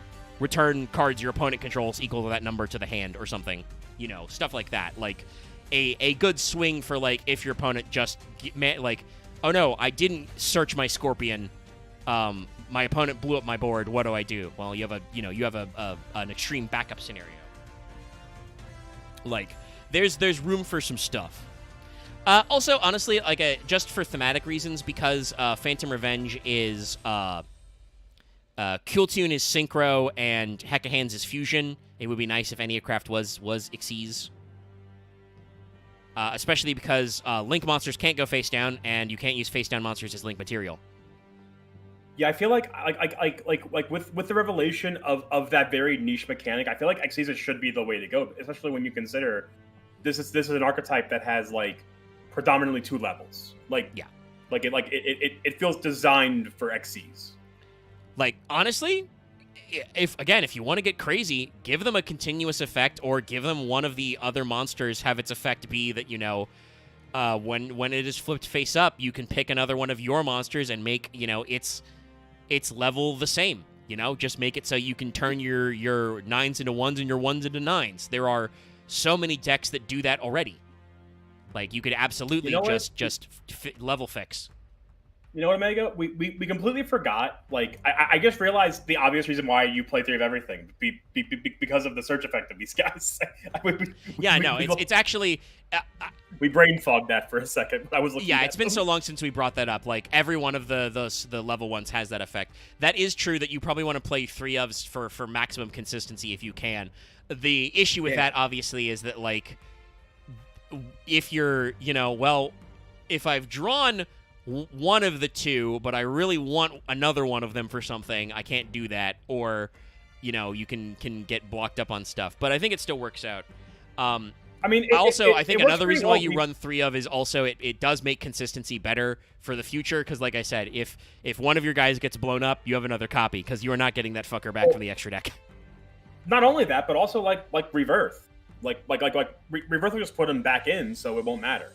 Return cards your opponent controls equal to that number to the hand or something. You know, stuff like that. Like, a good swing for, like, if your opponent just, like, oh no, I didn't search my Scorpion, my opponent blew up my board, what do I do? Well, you have an extreme backup scenario. Like, there's room for some stuff. Also, honestly, like, just for thematic reasons, because Phantom Revenge is Cooltune is Synchro and Hecahands is Fusion, it would be nice if Enneacraft was Xyz. Especially because Link monsters can't go face down, and you can't use face down monsters as Link material. Yeah, I feel like with the revelation of that very niche mechanic, I feel like Xyz should be the way to go, especially when you consider this is an archetype that has like predominantly 2 levels. Like, yeah, it feels designed for Xyz. Like, honestly, if you want to get crazy, give them a continuous effect, or give them one of the other monsters have its effect be that, you know, when it is flipped face up, you can pick another one of your monsters and make, you know, its level the same. You know, just make it so you can turn your 9s into 1s and your 1s into 9s. There are so many decks that do that already. Like, you could absolutely just level fix. You know what, Omega? We completely forgot. Like, I just realized the obvious reason why you play 3 of everything because of the search effect of these guys. It's actually we brain fogged that for a second. I was looking. Yeah, it's been so long since we brought that up. Like, every one of the level ones has that effect. That is true that you probably want to play 3 ofs for maximum consistency if you can. The issue with that obviously is that, like, if you're, you know, well, if I've drawn one of the 2, but I really want another one of them for something, I can't do that, or, you know, you can get blocked up on stuff. But I think it still works out. I mean, I think another reason why you run 3 of is also it does make consistency better for the future, because, like I said, if one of your guys gets blown up, you have another copy, because you are not getting that fucker back from the extra deck. Not only that, but also like Rebirth. Like Rebirth will just put him back in, so it won't matter.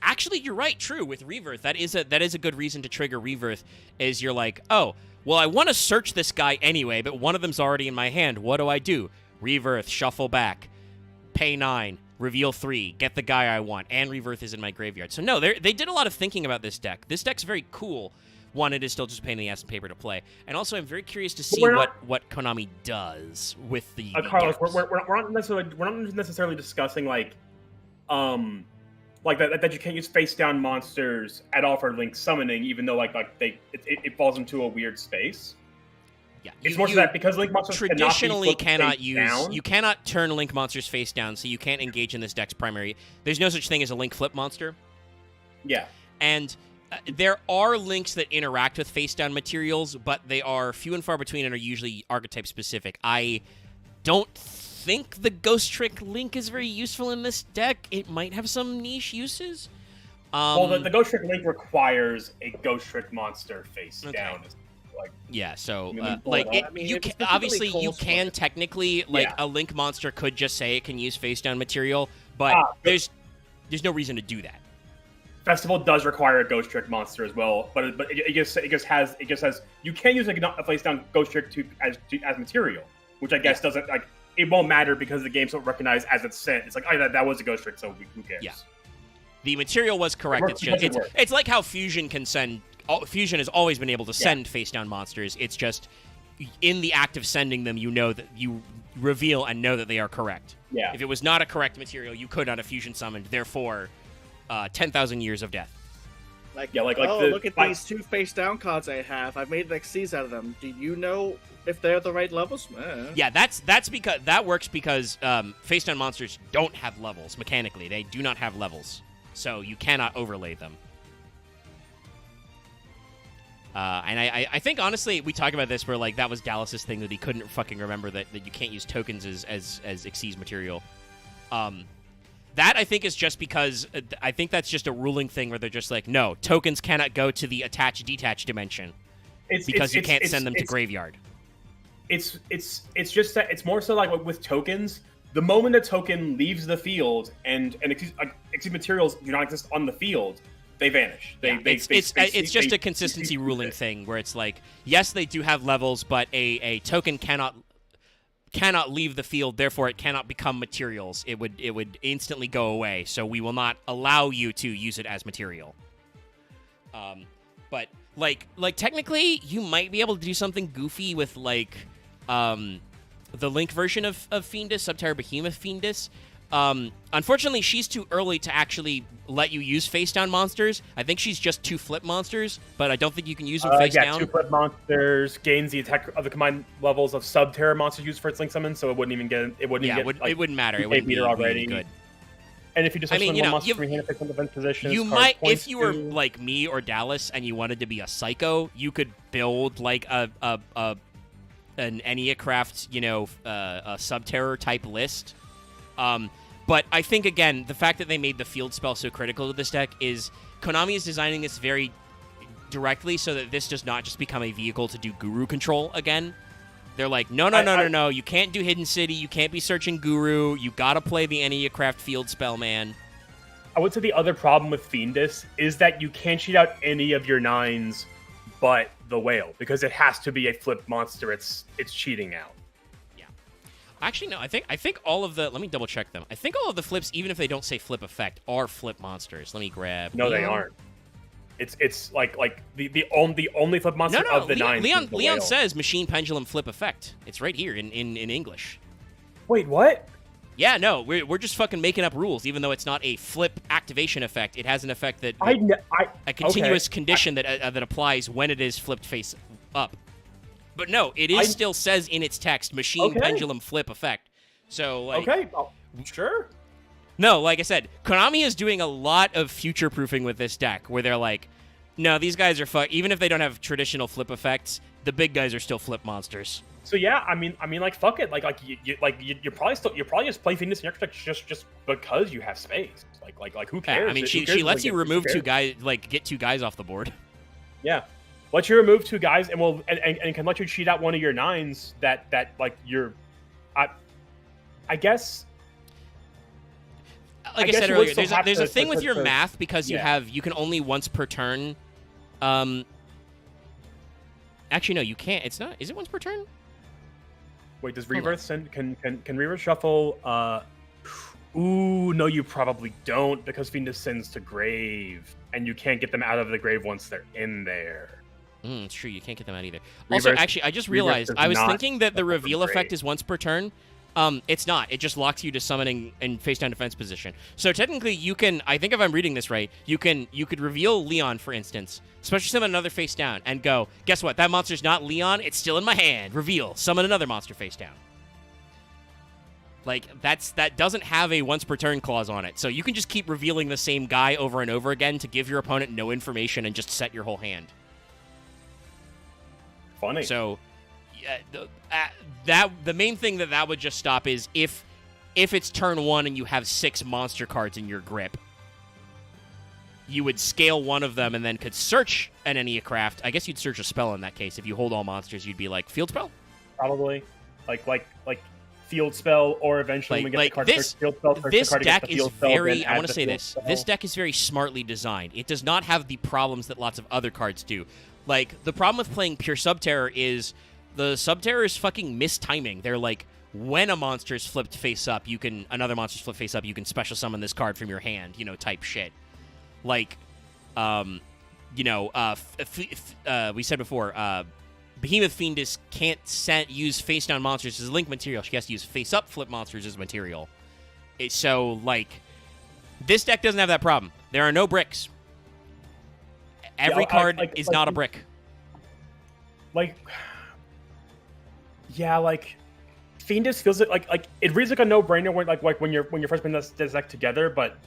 Actually, you're right. True, with Rebirth, that is a good reason to trigger Rebirth. Is you're like, oh, well, I want to search this guy anyway, but one of them's already in my hand. What do? Rebirth, shuffle back, pay 9, reveal 3, get the guy I want, and Rebirth is in my graveyard. So no, they did a lot of thinking about this deck. This deck's very cool. One, it is still just a pain in the ass and paper to play, and also I'm very curious to see what Konami does with the. Carlos, we're not necessarily discussing like that you can't use face down monsters at all for Link summoning, even though it falls into a weird space. Yeah, it's more so that because Link monsters traditionally cannot you cannot turn Link monsters face down, so you can't engage in this deck's primary. There's no such thing as a Link flip monster. Yeah, and there are links that interact with face down materials, but they are few and far between and are usually archetype specific. I don't think the Ghost Trick Link is very useful in this deck. It might have some niche uses. Well, the Ghost Trick Link requires a Ghost Trick monster face down. Yeah, so obviously you can technically a Link monster could just say it can use face down material, but there's no reason to do that. Festival does require a Ghost Trick monster as well, but it just has you can use a face down Ghost Trick as material, which I guess doesn't it won't matter because the games don't recognize as it's sent. It's like, oh, that was a Ghost Trick, so who cares? Yeah, the material was correct. It's like how Fusion can send. Fusion has always been able to send face down monsters. It's just in the act of sending them, you know that you reveal and know that they are correct. Yeah. If it was not a correct material, you could not have fusion summoned. Therefore, 10,000 years of death. Look at these 2 face down cards I have. I made Xyz out of them. Do you know if they're the right levels? Yeah, that's because that works because face down monsters don't have levels mechanically. They do not have levels, so you cannot overlay them. And I think honestly we talked about this where like that was Dallas's thing that he couldn't fucking remember that you can't use tokens as Xyz material. That I think is just because I think that's just a ruling thing where they're just like, no, tokens cannot go to the attach-detach dimension because you can't send them to graveyard. It's just that it's more so like with tokens. The moment a token leaves the field and Xyz materials do not exist on the field, they vanish. It's just a consistency ruling thing where it's like, yes, they do have levels, but a token cannot leave the field, therefore it cannot become materials. It would instantly go away, so we will not allow you to use it as material. But like technically you might be able to do something goofy with like the Link version of Fiendus, Subterra Behemoth Fiendus. Unfortunately, she's too early to actually let you use face-down monsters. I think she's just 2 flip monsters, but I don't think you can use them face-down. 2 flip monsters gains the attack of the combined levels of Subterra monsters used for its Link summon, so it wouldn't even get. It wouldn't matter. It wouldn't be really good. And if you just one monster from your hand and defense position, you might, if you were like me or Dallas and you wanted to be a psycho, you could build like an Enneacraft, a Subterror type list. But I think, again, the fact that they made the field spell so critical to this deck is Konami is designing this very directly so that this does not just become a vehicle to do Guru control again. They're like, no, you can't do Hidden City, you can't be searching Guru, you gotta play the Enneacraft field spell, man. I would say the other problem with Fiendus is that you can't cheat out any of your 9s but the whale, because it has to be a flip monster it's cheating out. Actually, no. I think all of the. Let me double check them. I think all of the flips, even if they don't say flip effect, are flip monsters. Let me grab. No, they aren't. It's like the only flip monster of the 9. Leon says machine pendulum flip effect. It's right here in English. Wait, what? Yeah, no, we're just fucking making up rules, even though it's not a flip activation effect. It has an effect that a continuous condition that applies when it is flipped face up. But no, it is still says in its text, machine pendulum flip effect. So, like... Okay, sure. No, like I said, Konami is doing a lot of future-proofing with this deck, where they're like, no, these guys are even if they don't have traditional flip effects, the big guys are still flip monsters. So yeah, I mean, like fuck it, you're probably just playing Fiendus and Architect just because you have space. Like who cares? Yeah, I mean, she lets you remove 2 guys, get 2 guys off the board. Yeah. Let you remove 2 guys, and can let you cheat out one of your 9s that like you're, I guess. Like I said earlier, there's a thing with your math because you can only once per turn. Actually, no, you can't. It's not. Is it once per turn? Wait, does Rebirth can Rebirth shuffle? Ooh, no, you probably don't because Fiendus sends to grave, and you can't get them out of the grave once they're in there. It's true, you can't get them out either. Also, actually, I just realized, I was thinking that the reveal effect is once per turn. It's not. It just locks you to summoning in face-down defense position. So technically, you can, I think if I'm reading this right, you could reveal Leon, for instance, special summon another face-down, and go, guess what, that monster's not Leon, it's still in my hand. Reveal. Summon another monster face-down. Like, that doesn't have a once per turn clause on it. So you can just keep revealing the same guy over and over again to give your opponent no information and just set your whole hand. Funny. So, the main thing that would just stop is if it's turn 1 and you have 6 monster cards in your grip, you would scale one of them and then could search an Enneacraft. I guess you'd search a spell in that case. If you hold all monsters, you'd be like, field spell? Probably. Like field spell, or eventually when we get the card this, field spell. This deck is very, I want to say this, this deck is very smartly designed. It does not have the problems that lots of other cards do. Like, the problem with playing pure Subterror is the Subterror is fucking mistiming. They're like, when a monster is flipped face up, another monster's flipped face up, you can special summon this card from your hand, type shit. Like, we said before, Behemoth Fiendus can't use face-down monsters as link material. She has to use face-up flip monsters as material. So, like, this deck doesn't have that problem. There are no bricks. Every card is not a brick. Like, yeah, like, Fiendus feels like it reads like a no-brainer when you're first putting this deck together, but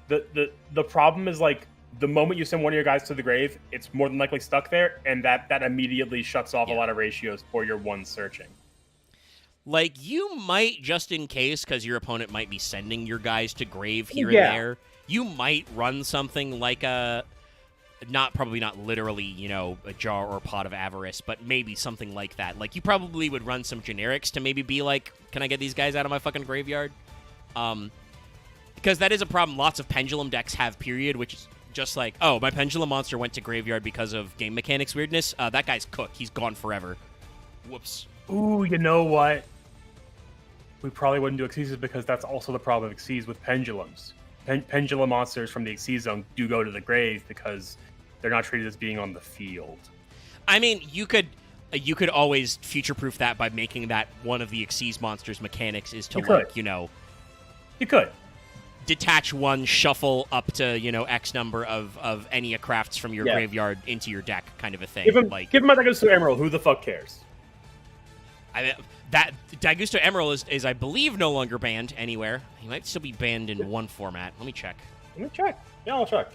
the problem is, like, the moment you send one of your guys to the grave, it's more than likely stuck there, and that immediately shuts off a lot of ratios for your one searching. Like, you might, just in case, because your opponent might be sending your guys to grave here and there, you might run something like probably not literally, you know, a jar or pot of avarice, but maybe something like that. Like, you probably would run some generics to maybe be like, can I get these guys out of my fucking graveyard? Because that is a problem lots of pendulum decks have, period, which is just like, oh, my pendulum monster went to graveyard because of game mechanics weirdness. That guy's cooked. He's gone forever. Whoops. Ooh, you know what? We probably wouldn't do Xyzs because that's also the problem of Xyz with pendulums. Pendulum monsters from the Xyz zone do go to the grave because they're not treated as being on the field. I mean, you could always future-proof that by making that one of the Xyz monsters' mechanics is to, like, you know... You could. Detach one, shuffle up to, you know, X number of any crafts from your graveyard into your deck, kind of a thing. Give him a Dagusto Emerald. Who the fuck cares? I mean, that Dagusto Emerald is, I believe, no longer banned anywhere. He might still be banned in one format. Let me check. Yeah, I'll check.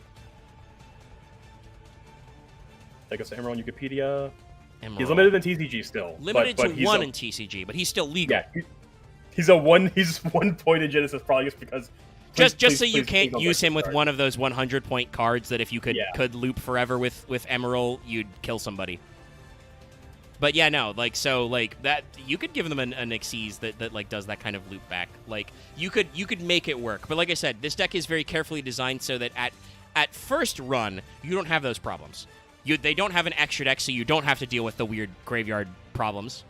Dagusto Emerald on Wikipedia. He's limited in TCG still. Limited to one in TCG, but he's still legal. Yeah, he's one point in Genesis, probably just because. Just so you can't use him with one of those 100-point cards that if you could loop forever with Emerald, you'd kill somebody. But yeah, no, like, so, like, that, you could give them an Xyz that like, does that kind of loop back. Like, you could make it work. But like I said, this deck is very carefully designed so that at first run, you don't have those problems. They don't have an extra deck, so you don't have to deal with the weird graveyard problems.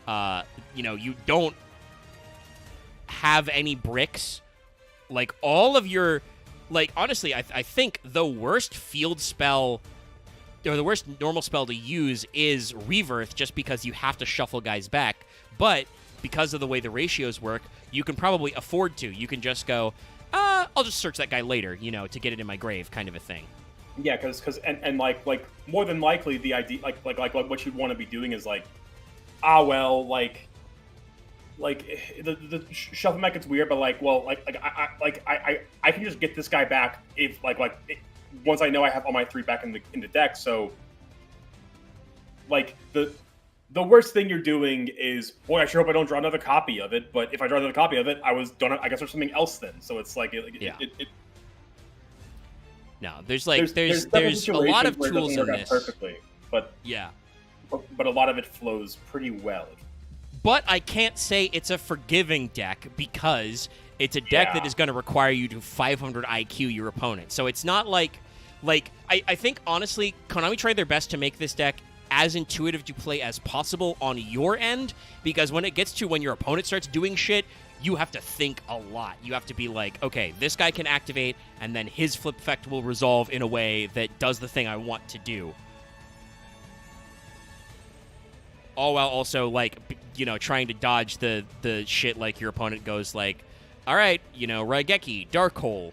You know, you don't have any bricks. Like, all of your... Like, honestly, I think the worst field spell... Or the worst normal spell to use is Rebirth, just because you have to shuffle guys back. But, because of the way the ratios work, you can probably afford to. You can just go, I'll just search that guy later, you know, to get it in my grave, kind of a thing. Yeah, because like more than likely the idea like what you'd want to be doing is like, the shuffle mech gets weird, but I can just get this guy back if once I know I have all my 3 back in the deck. So like the worst thing you're doing is, boy, I sure hope I don't draw another copy of it. But if I draw another copy of it, I guess there's something else then. So it's like no, there's a lot of tools in this. Perfectly, but yeah, but a lot of it flows pretty well. But I can't say it's a forgiving deck because it's a deck that is going to require you to 500 IQ your opponent. So it's not like I think, honestly, Konami tried their best to make this deck as intuitive to play as possible on your end, because when it gets to when your opponent starts doing shit, you have to think a lot. You have to be like, okay, this guy can activate, and then his flip effect will resolve in a way that does the thing I want to do. All while also, like, you know, trying to dodge the shit like your opponent goes like, all right, you know, Raigeki, Dark Hole,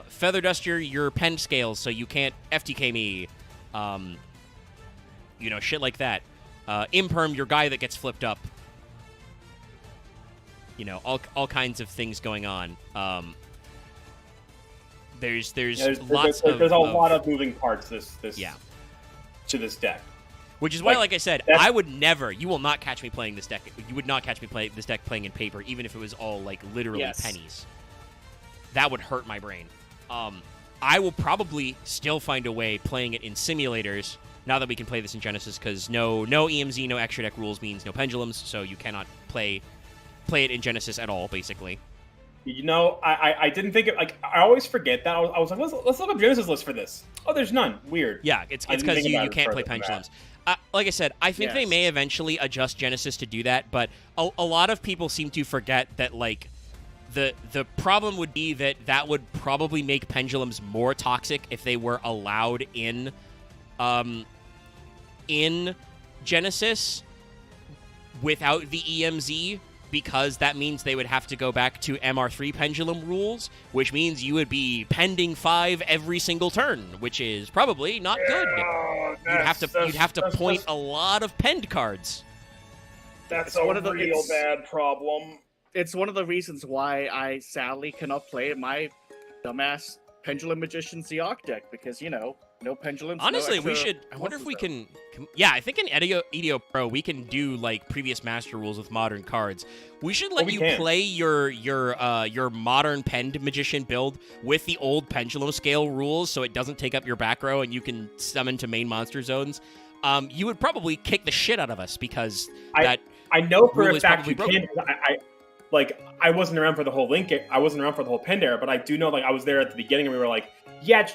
Feather Duster your pen scales so you can't FTK me, you know, shit like that. Imperm your guy that gets flipped up. You know, all kinds of things going on. There's lots of... There's a lot of moving parts to this deck. Which is why, like I said, I would never... You will not catch me playing this deck. You would not catch me playing this deck playing in paper, even if it was all, like, literally pennies. That would hurt my brain. I will probably still find a way playing it in simulators, now that we can play this in Genesis, because no EMZ, no extra deck rules means no pendulums, so you cannot play it in Genesis at all, basically. You know, I didn't think it... Like, I always forget that. I was like, let's look up Genesis list for this. Oh, there's none. Weird. Yeah, it's because you can't play pendulums. Like I said, I think they may eventually adjust Genesis to do that, but a lot of people seem to forget that, like, the problem would be that would probably make pendulums more toxic if they were allowed in Genesis without the EMZ, because that means they would have to go back to MR3 pendulum rules, which means you would be pending 5 every single turn, which is probably not good. You'd have to point a lot of penned cards. That's a real bad problem. It's one of the reasons why I sadly cannot play my dumbass Pendulum Magician Zeok deck, because, no pendulums. Honestly, no we should. I wonder if we can. Yeah, I think in EDO Pro we can do like previous master rules with modern cards. We should let you play your modern penned magician build with the old pendulum scale rules, so it doesn't take up your back row and you can summon to main monster zones. You would probably kick the shit out of us because I know for a fact you can. I wasn't around for the whole I wasn't around for the whole Pend era, but I do know I was there at the beginning and we were like, yeah,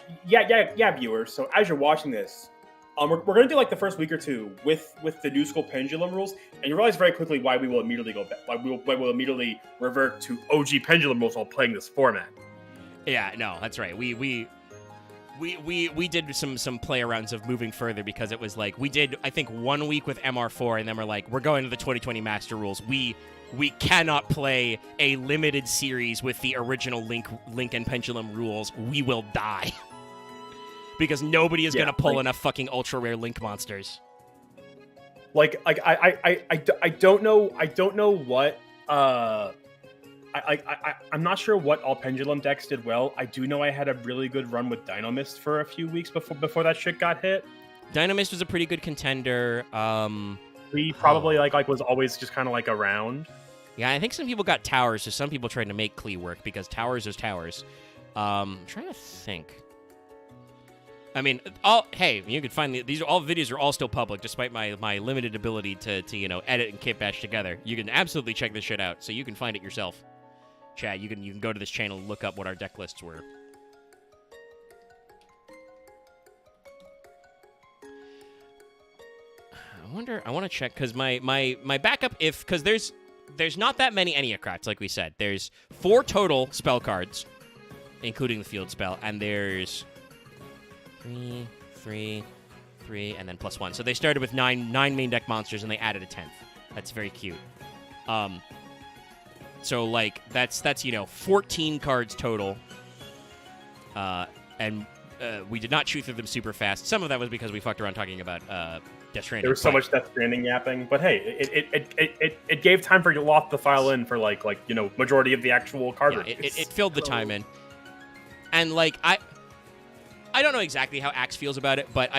viewers. So as you're watching this, we're gonna do the first week or two with the new school pendulum rules, and you realize very quickly why we will immediately go back. Why we'll immediately revert to OG pendulum rules while playing this format. Yeah, no, that's right. We did some play arounds of moving further because it was we did I think 1 week with MR4 and then we're going to the 2020 master rules. We cannot play a limited series with the original Link and Pendulum rules. We will die. Because nobody is going to pull enough fucking ultra rare Link monsters. I don't know what I'm not sure what all Pendulum decks did well. I do know I had a really good run with Dynamist for a few weeks before that shit got hit. Dynamist was a pretty good contender. He probably was always just kind of around. Yeah, I think some people got Towers, so some people tried to make Klee work because Towers is Towers. I'm trying to think. I mean, hey, you can find all videos are all still public, despite my limited ability to edit and kit bash together. You can absolutely check this shit out, so you can find it yourself. Chad, you can go to this channel and look up what our deck lists were. I want to check because my backup because there's not that many Enneacrafts, like we said. There's 4 total spell cards, including the field spell, and there's 3, and then +1. So they started with 9 main deck monsters, and they added a 10th. That's very cute. So that's 14 cards total. And we did not chew through them super fast. Some of that was because we fucked around talking about Death Stranding. There was so much Death Stranding yapping, but hey, it gave time for Loth to file in for majority of the actual card. Yeah, it filled the time in, and I don't know exactly how Axe feels about it, but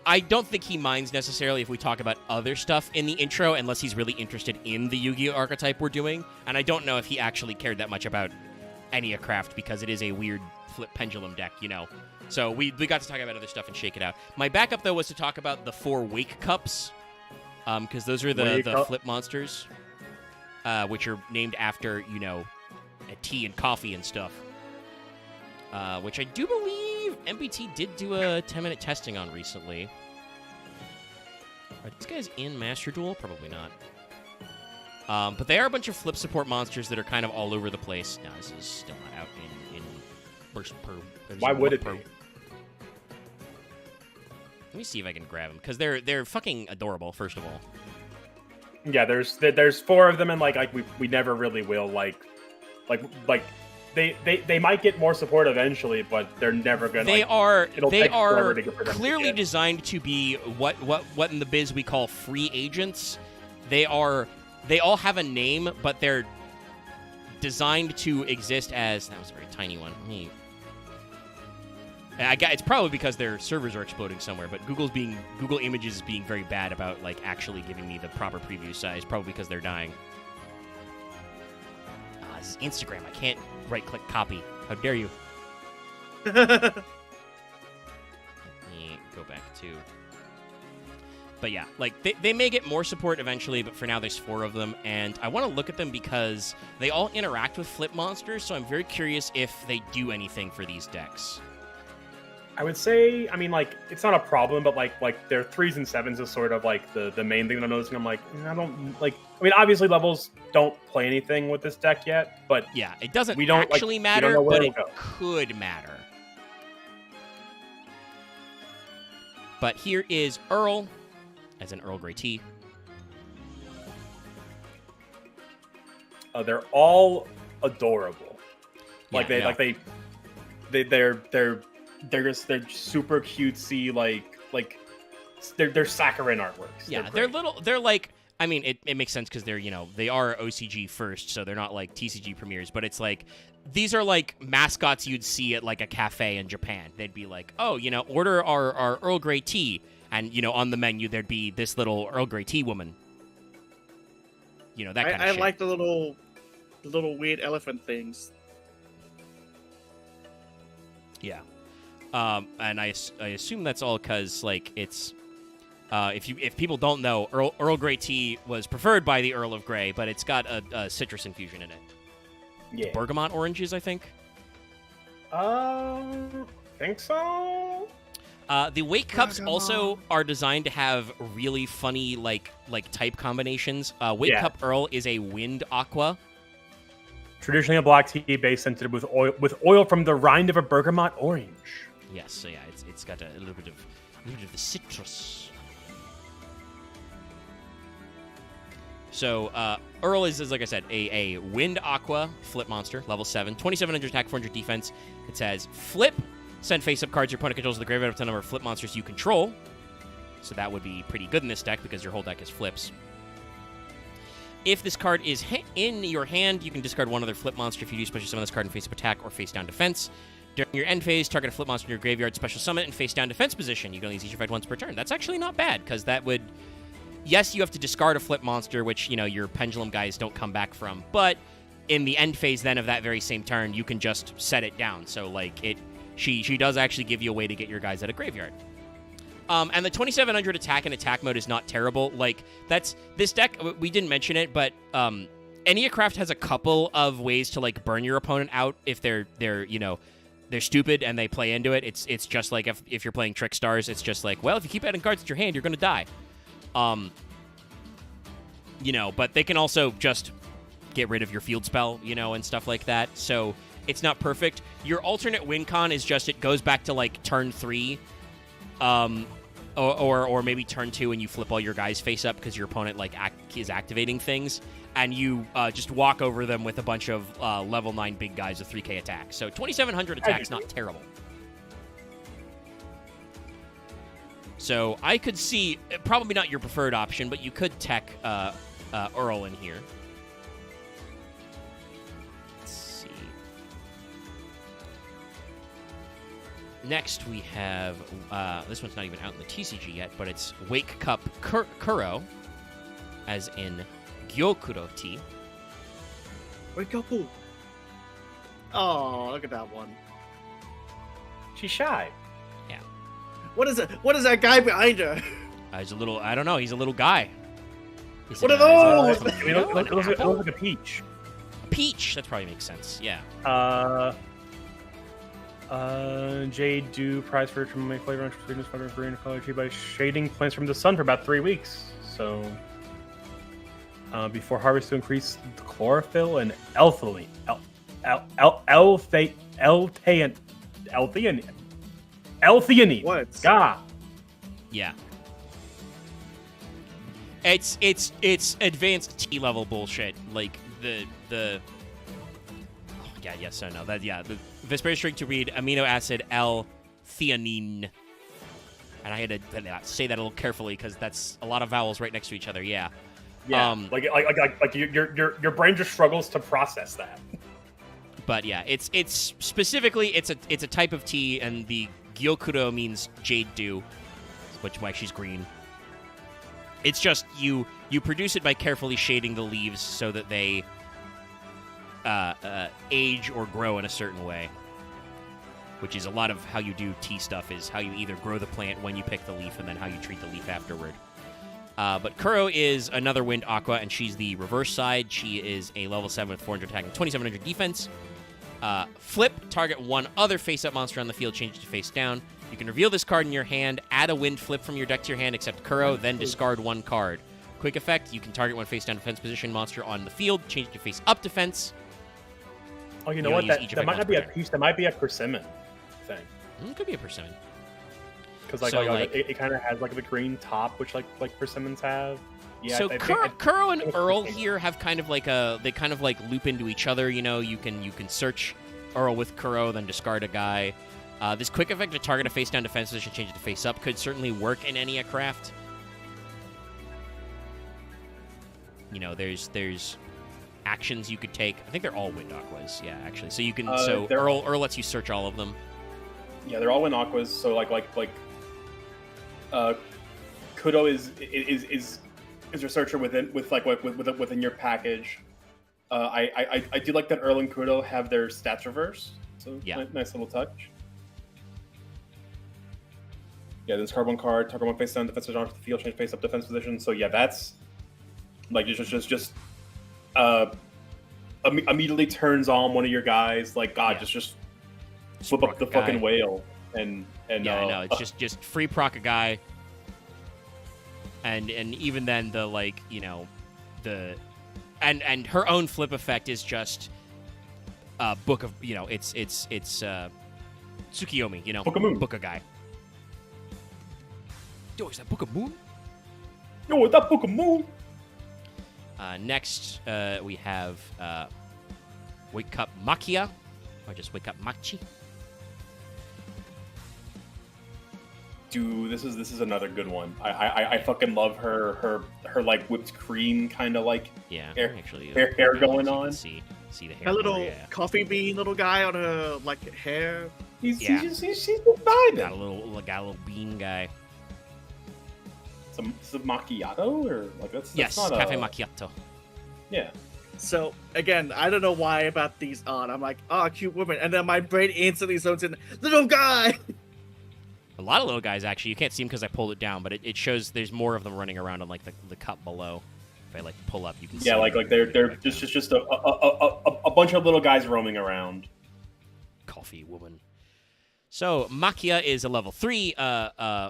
I don't think he minds necessarily if we talk about other stuff in the intro, unless he's really interested in the Yu-Gi-Oh archetype we're doing, and I don't know if he actually cared that much about Enneacraft because it is a weird flip pendulum deck, So we got to talk about other stuff and shake it out. My backup, though, was to talk about the 4 Wake Cups, because those are the flip monsters, which are named after, tea and coffee and stuff, which I do believe MBT did do a 10-minute testing on recently. Are these guys in Master Duel? Probably not. But they are a bunch of flip support monsters that are kind of all over the place. No, this is still not out in Burst Per. Why would it be? Let me see if I can grab them, because they're fucking adorable, first of all. Yeah, there's 4 of them, and we never really will they might get more support eventually, but they're never gonna. They are clearly designed to be what in the biz we call free agents. They all have a name, but they're designed to exist as. That was a very tiny one. It's probably because their servers are exploding somewhere, but Google Images is being very bad about actually giving me the proper preview size, probably because they're dying. This is Instagram. I can't right-click copy. How dare you? Let me go back to. But yeah, they may get more support eventually, but for now there's 4 of them, and I want to look at them because they all interact with flip monsters, so I'm very curious if they do anything for these decks. I would say, it's not a problem, but their 3s and 7s is sort of the main thing that I'm noticing. Obviously levels don't play anything with this deck yet, but yeah, it doesn't actually matter, but it could matter. But here is Earl, as an Earl Grey tea. They're all adorable. Like Yeah, they're super cutesy. Like they're saccharine artworks. Yeah, they're little. They're like. I mean, it makes sense because they're, they are OCG first, so they're not like TCG premieres, but it's like, these are like mascots you'd see at like a cafe in Japan. They'd be like, oh, order our Earl Grey tea, and, on the menu there'd be this little Earl Grey tea woman. That kind of shit. I like the little weird elephant things. Yeah. And I assume that's all because, like, it's... if people don't know, Earl Grey tea was preferred by the Earl of Grey, but it's got a citrus infusion in it. Yeah. Bergamot oranges, I think. Think so. The wake cups also are designed to have really funny like type combinations. Wake cup Earl is a wind aqua. Traditionally a black tea base scented with oil from the rind of a bergamot orange. Yes, so yeah, it's got a little bit of the citrus. So, Earl is like I said, a Wind Aqua flip monster, level 7, 2700 attack, 400 defense. It says, flip, send face-up cards your opponent controls to the graveyard up to the number of flip monsters you control. So that would be pretty good in this deck because your whole deck is flips. If this card is in your hand, you can discard one other flip monster. If you do, special summon this card in face-up attack or face-down defense. During your end phase, target a flip monster in your graveyard, special summon it in face-down defense position. You can only use each effect once per turn. That's actually not bad because that would... Yes, you have to discard a flip monster, which, your pendulum guys don't come back from. But in the end phase then of that very same turn, you can just set it down. So, like, she does actually give you a way to get your guys out of graveyard. And the 2700 attack in attack mode is not terrible. Like, this deck, we didn't mention it, but Enneacraft has a couple of ways to, like, burn your opponent out if they're stupid and they play into it. It's just like if you're playing Trick Stars, it's just like, well, if you keep adding cards at your hand, you're going to die. But they can also just get rid of your field spell, and stuff like that. So it's not perfect. Your alternate win con is just it goes back to like turn 3, or maybe turn 2, and you flip all your guys face up because your opponent is activating things, and you just walk over them with a bunch of level 9 big guys with 3k attack. So 2700 attack's not terrible. So I could see, probably not your preferred option, but you could tech Earl in here. Let's see. Next we have, this one's not even out in the TCG yet, but it's Wake Cup Kuro, as in Gyokuro tea. Wake up! Oh, look at that one. She's shy. Yeah. What is it? What is that guy behind her? He's a little, I don't know, he's a little guy. What are those? It looks like a peach. A peach? That probably makes sense, yeah. Jade Dew prize for trimming flavor and sweetness fiber green color tea by shading plants from the sun for about 3 weeks. So, before harvest to increase the chlorophyll and L-theanine. L-theanine. What? God. Yeah. It's advanced T level bullshit. Like the oh, yeah, yes, so no. That yeah, the Vesper's string to read amino acid L-theanine. And I had to say that a little carefully because that's a lot of vowels right next to each other. Yeah. Yeah. Like your brain just struggles to process that. But yeah, it's specifically it's a type of tea, and the Gyokuro means jade dew, which why she's green. It's just you produce it by carefully shading the leaves so that they age or grow in a certain way, which is a lot of how you do tea stuff, is how you either grow the plant when you pick the leaf and then how you treat the leaf afterward. But Kuro is another wind aqua, and she's the reverse side. She is a level 7 with 400 attack and 2700 defense. Flip, target one other face-up monster on the field, change it to face down. You can reveal this card in your hand, add a wind flip from your deck to your hand except Kuro, then discard one card. Quick effect, you can target one face-down defense position monster on the field, change it to face-up defense. Oh, you know what? That might not be a peach. That might be a persimmon thing. It could be a persimmon. because it kind of has like the green top, which like persimmons have. Yeah. So Kuro and Earl here have kind of like they kind of like loop into each other. You know, you can search Earl with Kuro, then discard a guy. This quick effect to target a face-down defense position, change it to face-up, could certainly work in any craft. You know, there's actions you could take. I think they're all Wind Aquas, yeah, actually. So you can Earl lets you search all of them. Yeah, they're all Wind Aquas. So Kudo is researcher within your package. I do like that Earl and Kudo have their stats reversed. So yeah, nice little touch. Yeah, this card 1 card, target 1 face down, defense position off the field, change face up defense position. So yeah, that's like just immediately turns on one of your guys. Like God, just flip up the fucking whale and yeah, I know. It's just free proc a guy, and even then the like and her own flip effect is just book of it's Tsukiyomi, book a guy. Yo, is that Book of Moon? Yo, is that Book of Moon? Next, we have Wake Up Makia, or just Wake Up Machi. Dude, this is another good one. I fucking love her like whipped cream kind of like hair going on. See the hair. That little coffee bean little guy on her like hair. She's just vibing. Got a little bean guy. Some macchiato or like that's yes, not cafe macchiato. Yeah. So again, I don't know why about these on. I'm like, cute woman, and then my brain instantly zones in little guy. A lot of little guys actually. You can't see them because I pulled it down, but it shows there's more of them running around on like the cup below. If I like pull up, you can see. Yeah, like they're just a bunch of little guys roaming around. Coffee woman. So Makia is a level 3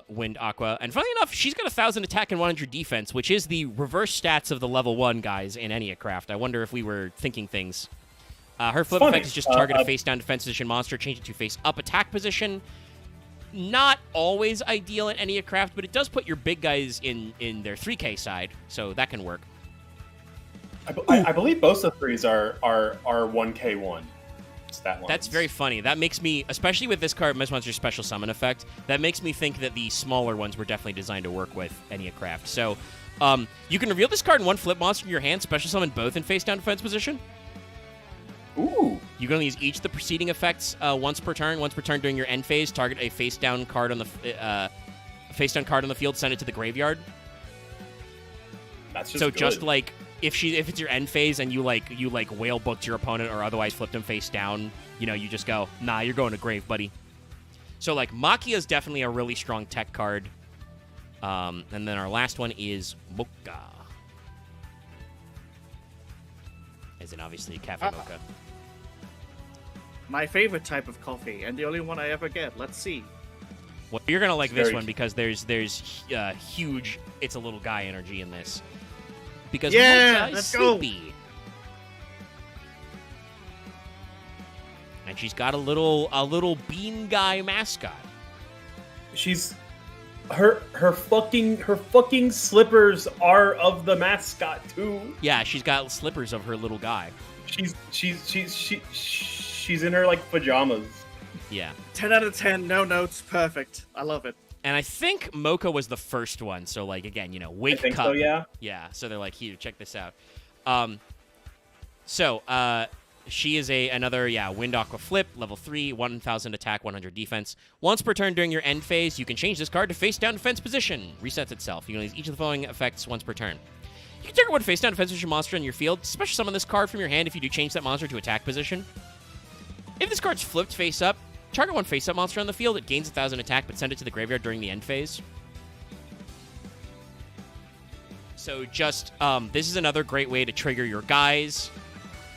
Wind Aqua, and funny enough, she's got 1,000 attack and 100 defense, which is the reverse stats of the level 1 guys in Enneacraft. I wonder if we were thinking things. Her flip effect is just target a face-down defense position monster, change it to face-up attack position. Not always ideal in Enneacraft, but it does put your big guys in their 3K side, so that can work. I believe both of threes are 1K1. That's very funny. That makes me, especially with this card, Mess Monster's special summon effect, that makes me think that the smaller ones were definitely designed to work with Enneacraft. So, you can reveal this card in one flip monster in your hand, special summon both in face-down defense position. Ooh. You can only use each of the preceding effects once per turn. Once per turn during your end phase, target a face-down card on the field, send it to the graveyard. That's just so good. Just like if it's your end phase and you whale booked your opponent or otherwise flipped him face down, you just go, nah, you're going to grave, buddy. So like Makia is definitely a really strong tech card. And then our last one is Mocha. As in obviously Cafe Mocha. My favorite type of coffee, and the only one I ever get. Let's see. Well, you're gonna like this one because there's huge it's a little guy energy in this. Because Mocha is sleepy. And she's got a little bean guy mascot. She's her fucking slippers are of the mascot too. Yeah, she's got slippers of her little guy. She's in her like pajamas. Yeah. 10 out of 10, no notes, perfect. I love it. And I think Mocha was the first one, so like again, wake think cup. So, yeah. Yeah, so they're like, here, check this out. She is another Wind Aqua flip, level 3, 1,000 attack, 100 defense. Once per turn during your end phase, you can change this card to face down defense position. Resets itself. You can use each of the following effects once per turn. You can target one face down defense position monster in your field. Special summon this card from your hand if you do change that monster to attack position. If this card's flipped face up, target one face-up monster on the field. It gains 1,000 attack, but send it to the graveyard during the end phase. So just, this is another great way to trigger your guys.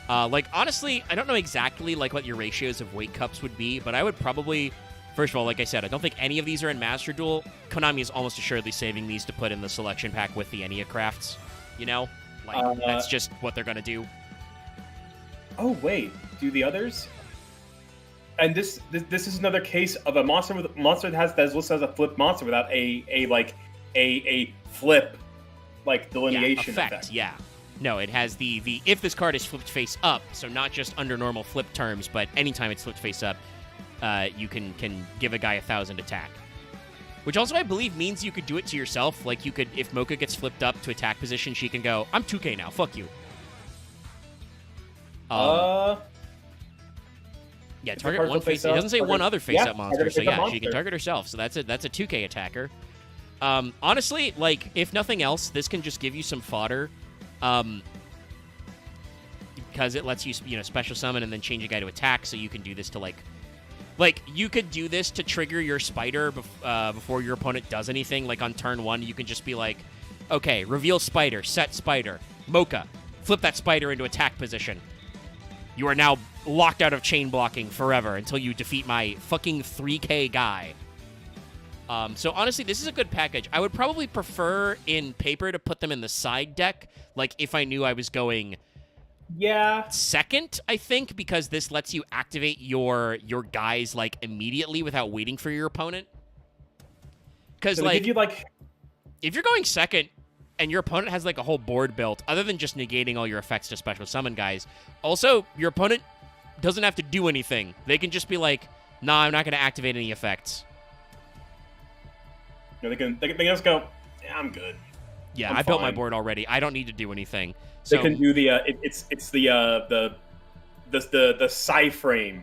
Honestly, I don't know exactly, what your ratios of Wake Cups would be, but I would probably, first of all, like I said, I don't think any of these are in Master Duel. Konami is almost assuredly saving these to put in the selection pack with the Enneacrafts. That's just what they're going to do. Oh, wait. Do the others? and this is another case of a monster that is listed as a flip monster without a flip like delineation effect. Yeah. No, it has the if this card is flipped face up, so not just under normal flip terms, but anytime it's flipped face up, you can give a guy 1,000 attack. Which also, I believe, means you could do it to yourself. Like, you could, if Mocha gets flipped up to attack position, she can go, I'm 2K now, fuck you. Yeah, target one face. It doesn't say one other face-up monster, so yeah, she can target herself. So that's a 2K attacker. Honestly, like, if nothing else, this can just give you some fodder. Because it lets you, special summon and then change a guy to attack, so you can do this to, like, you could do this to trigger your spider before your opponent does anything. Like, on turn 1, you can just be like, okay, reveal spider, set spider, Mocha, flip that spider into attack position. You are now locked out of chain blocking forever until you defeat my fucking 3K guy. So, honestly, this is a good package. I would probably prefer, in paper, to put them in the side deck, like, if I knew I was going... Yeah. Second, I think, because this lets you activate your guys, like, immediately without waiting for your opponent. Because, so like, if you're going second and your opponent has, like, a whole board built, other than just negating all your effects to special summon guys, also, your opponent doesn't have to do anything. They can just be like, nah, I'm not going to activate any effects. They can just go, yeah, I'm good. Yeah, I built my board already. I don't need to do anything. So, they can do the it's the Psy-frame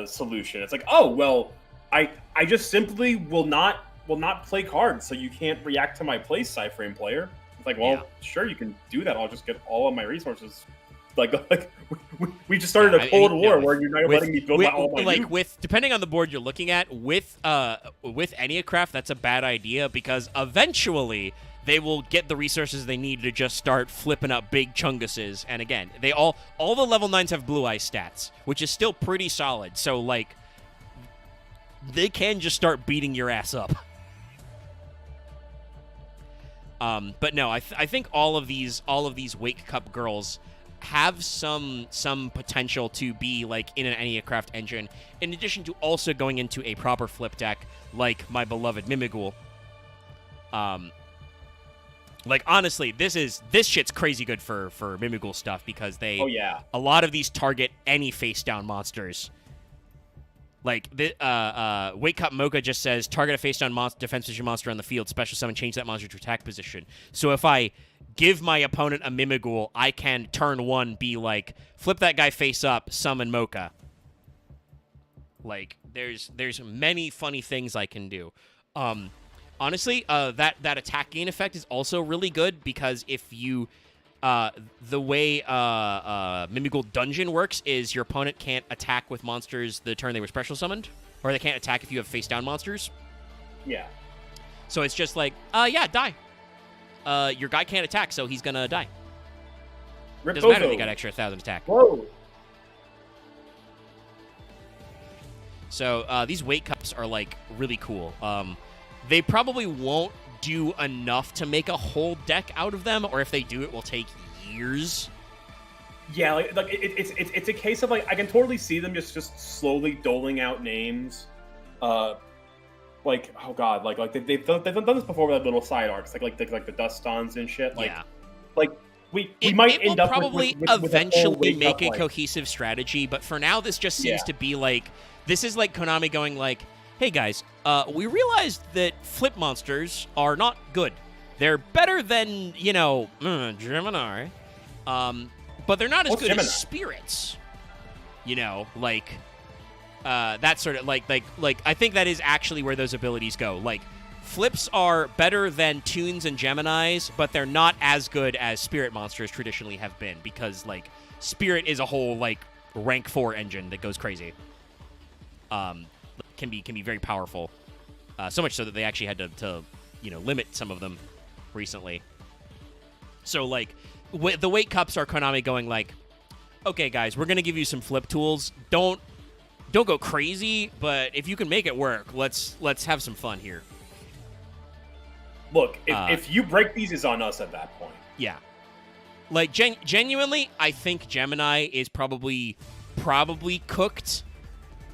solution. It's like, oh well, I just simply will not play cards, so you can't react to my play, Psy-frame player. It's like, well, sure, you can do that. I'll just get all of my resources. Like we just started a Cold War where you're not letting me build all my like with depending on the board you're looking at with Enneacraft, that's a bad idea because eventually they will get the resources they need to just start flipping up big chunguses. And again, they all the level 9s have Blue Eye stats, which is still pretty solid. So like they can just start beating your ass up. But no, I think all of these Wake Cup girls have some potential to be like in an Enneacraft engine, in addition to also going into a proper flip deck like my beloved Mimigul. Like honestly, this shit's crazy good for Mimigul stuff because they a lot of these target any face down monsters. Like the Wake Up Mocha just says target a face down defense position monster on the field, special summon, change that monster to attack position. So if I give my opponent a Mimigul, I can turn 1 be like flip that guy face up, summon Mocha. Like there's many funny things I can do. Honestly, that attack gain effect is also really good because if you the way Mimigul Dungeon works is your opponent can't attack with monsters the turn they were special summoned, or they can't attack if you have face down monsters. Yeah. So it's just like, die. Your guy can't attack, so he's gonna die. Doesn't matter if he got extra 1,000 attack. Whoa. So these Wake Cups are like really cool. They probably won't do enough to make a whole deck out of them, or if they do, it will take years. Yeah, like it's a case of like I can totally see them just slowly doling out names. Like oh god, like they've done this before with little side arcs, like the Dustons and shit. Like, yeah. Like we might end up probably with eventually make a like, cohesive strategy, but for now this just seems to be like this is like Konami going like, hey guys, we realized that flip monsters are not good. They're better than Gemini, but they're not as good as spirits. Like. That sort of like I think that is actually where those abilities go. Like flips are better than Toons and Geminis, but they're not as good as spirit monsters traditionally have been because like spirit is a whole like rank 4 engine that goes crazy. Can be very powerful. So much so that they actually had to limit some of them recently. So like the Wake Cups are Konami going like, okay guys, we're gonna give you some flip tools. Don't go crazy, but if you can make it work, let's have some fun here. Look, if you break these, it's on us at that point. Yeah. Like, genuinely, I think Gemini is probably cooked.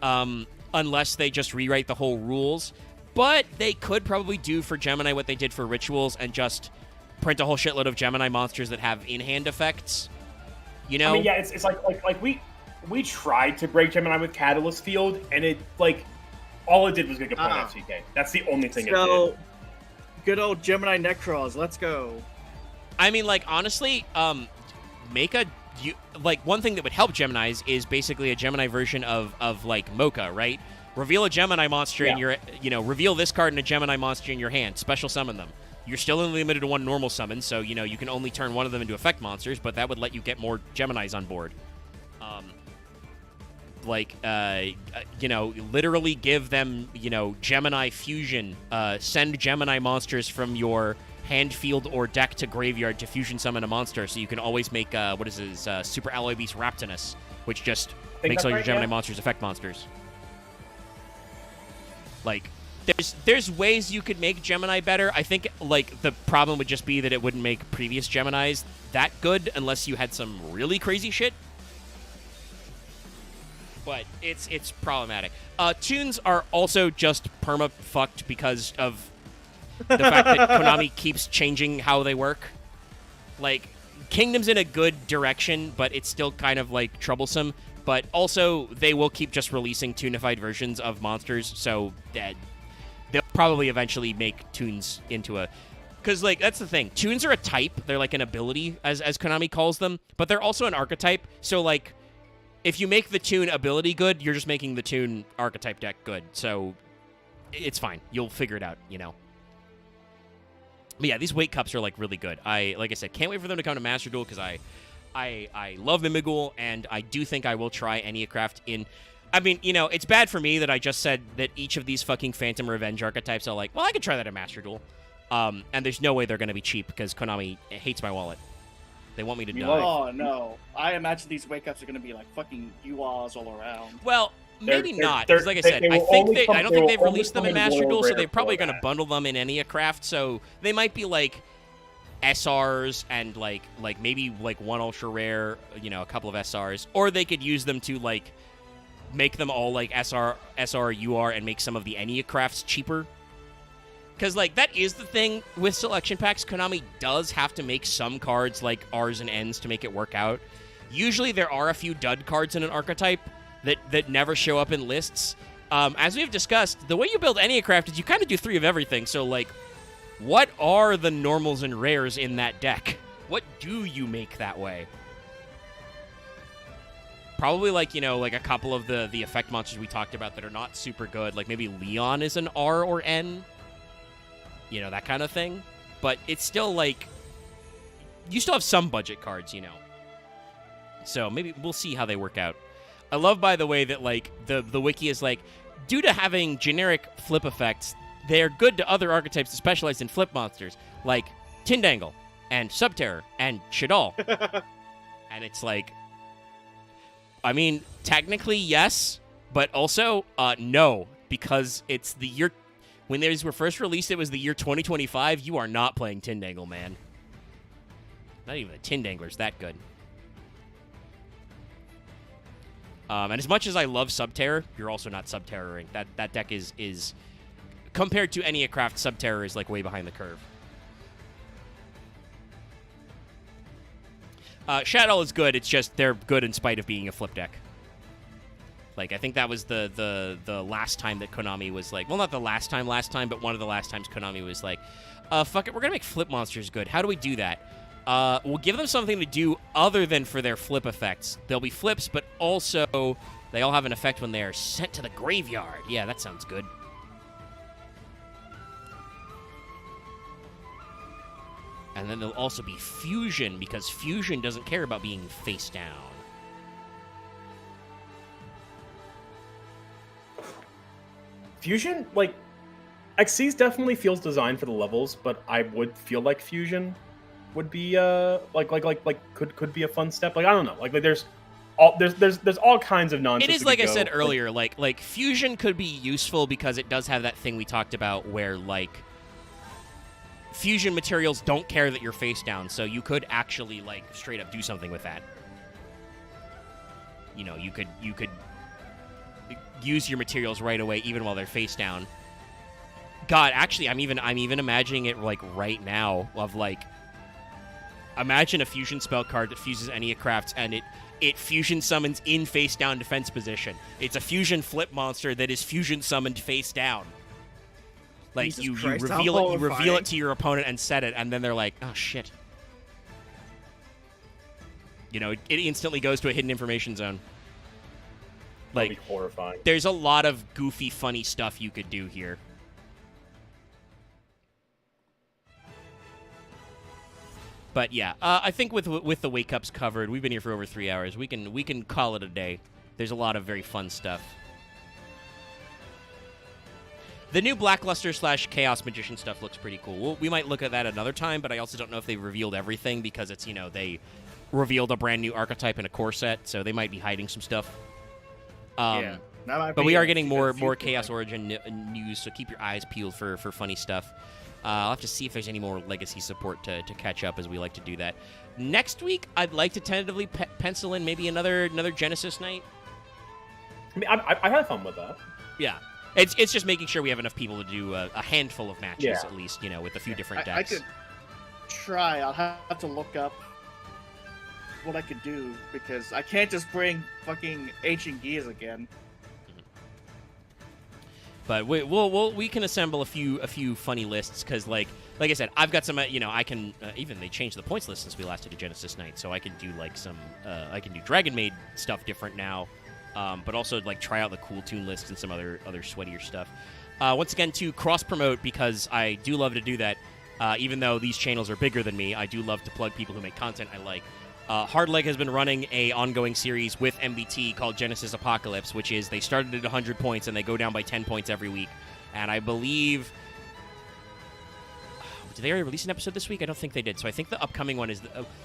unless they just rewrite the whole rules. But they could probably do for Gemini what they did for Rituals and just print a whole shitload of Gemini monsters that have in-hand effects. You know? I mean, yeah, it's like we tried to break Gemini with Catalyst Field, and it, like, all it did was make a point FCK. That's the only thing it did. Good old Gemini Necros, let's go. I mean, like, honestly, one thing that would help Geminis is basically a Gemini version of like, Mocha, right? Reveal a Gemini monster in your, reveal this card and a Gemini monster in your hand. Special summon them. You're still only limited to one normal summon, so, you can only turn one of them into effect monsters, but that would let you get more Geminis on board. Literally give them, Gemini fusion. Send Gemini monsters from your hand, field, or deck to graveyard to fusion summon a monster, so you can always make, Super Alloy Beast Raptinus, which just makes all your Gemini monsters effect monsters. Like, there's ways you could make Gemini better. I think, like, the problem would just be that it wouldn't make previous Geminis that good unless you had some really crazy shit. But it's problematic. Tunes are also just perma-fucked because of the fact that Konami keeps changing how they work. Like, Kingdom's in a good direction, but it's still kind of, like, troublesome. But also, they will keep just releasing tunified versions of monsters, so they'll probably eventually make Tunes into a... Because, like, that's the thing. Tunes are a type. They're, like, an ability, as Konami calls them. But they're also an archetype, so, like... If you make the Tune ability good, you're just making the Tune archetype deck good. So it's fine. You'll figure it out, But yeah, these weight cups are, like, really good. Like I said, can't wait for them to come to Master Duel because I love Mimigul, and I do think I will try Eniacraft in... I mean, it's bad for me that I just said that each of these fucking Phantom Revenge archetypes are like, well, I could try that at Master Duel. And there's no way they're going to be cheap because Konami hates my wallet. They want me to die. Oh, no. I imagine these wake-ups are going to be like fucking URs all around. Well, maybe not. Because like I said, I don't think they've released them in Master Duel, so they're probably going to bundle them in Eniacraft. So they might be like SRs and like maybe like one ultra rare, a couple of SRs. Or they could use them to like make them all like SR, UR, and make some of the Eniacrafts cheaper. Because, like, that is the thing with selection packs. Konami does have to make some cards like R's and N's to make it work out. Usually there are a few dud cards in an archetype that never show up in lists. As we've discussed, the way you build Eniacraft is you kind of do 3 of everything. So, like, what are the normals and rares in that deck? What do you make that way? Probably, like, like a couple of the effect monsters we talked about that are not super good. Like, maybe Leon is an R or N. That kind of thing. But it's still, like, you still have some budget cards, So maybe we'll see how they work out. I love, by the way, that, like, the wiki is like, due to having generic flip effects, they're good to other archetypes that specialize in flip monsters, like Tindangle and Subterror and Shadal. And it's like, I mean, technically, yes, but also, no, because it's the year... When these were first released, it was the year 2025. You are not playing Tindangle, man. Not even a Tindangler's that good. And as much as I love Subterror, you're also not Subterroring. That deck is compared to Eniacraft, Subterror is like way behind the curve. Shadow is good. It's just they're good in spite of being a flip deck. Like, I think that was the last time that Konami was like... Well, not the last time, but one of the last times Konami was like, fuck it, we're going to make flip monsters good. How do we do that? We'll give them something to do other than for their flip effects. There'll be flips, but also they all have an effect when they are sent to the graveyard. Yeah, that sounds good. And then there'll also be fusion, because fusion doesn't care about being face down. Fusion, like, Xyz definitely feels designed for the levels, but I would feel like Fusion would be could be a fun step. Like, I don't know, like there's all kinds of nonsense. It is like I said earlier, like Fusion could be useful because it does have that thing we talked about where like fusion materials don't care that you're face down, so you could actually like straight up do something with that. You could use your materials right away, even while they're face down. God, actually, I'm even imagining it like right now of like, imagine a fusion spell card that fuses any crafts and it fusion summons in face down defense position. It's a fusion flip monster that is fusion summoned face down. Like Jesus you Christ, reveal it to your opponent and set it, and then they're like, oh shit. You know, it instantly goes to a hidden information zone. Like, that'd be horrifying. There's a lot of goofy, funny stuff you could do here. But yeah, I think with the wake ups covered, we've been here for over 3 hours. We can call it a day. There's a lot of very fun stuff. The new Blackluster / Chaos Magician stuff looks pretty cool. We might look at that another time, but I also don't know if they've revealed everything because it's, you know, they revealed a brand new archetype in a core set, so they might be hiding some stuff. Yeah. But we are getting more Chaos Origin news, so keep your eyes peeled for funny stuff. I'll have to see if there's any more Legacy support to catch up as we like to do that. Next week, I'd like to tentatively pencil in maybe another Genesis night. I mean, I had fun with that. Yeah. It's just making sure we have enough people to do a handful of matches, at least, you know, with a few different decks. I could try. I'll have to look up what I could do, because I can't just bring fucking Ancient Gears again. But we can assemble a few funny lists, because like I said, I've got some, you know, I can even they changed the points list since we last did a Genesis night, so I can do like some I can do Dragon Maid stuff different now. But also like try out the cool tune list and some other sweatier stuff. Once again, to cross-promote, because I do love to do that, even though these channels are bigger than me, I do love to plug people who make content I like. Hardleg has been running a ongoing series with MBT called Genesis Apocalypse, which is they started at 100 points and they go down by 10 points every week. And I believe... Did they already release an episode this week? I don't think they did. So I think the upcoming one is...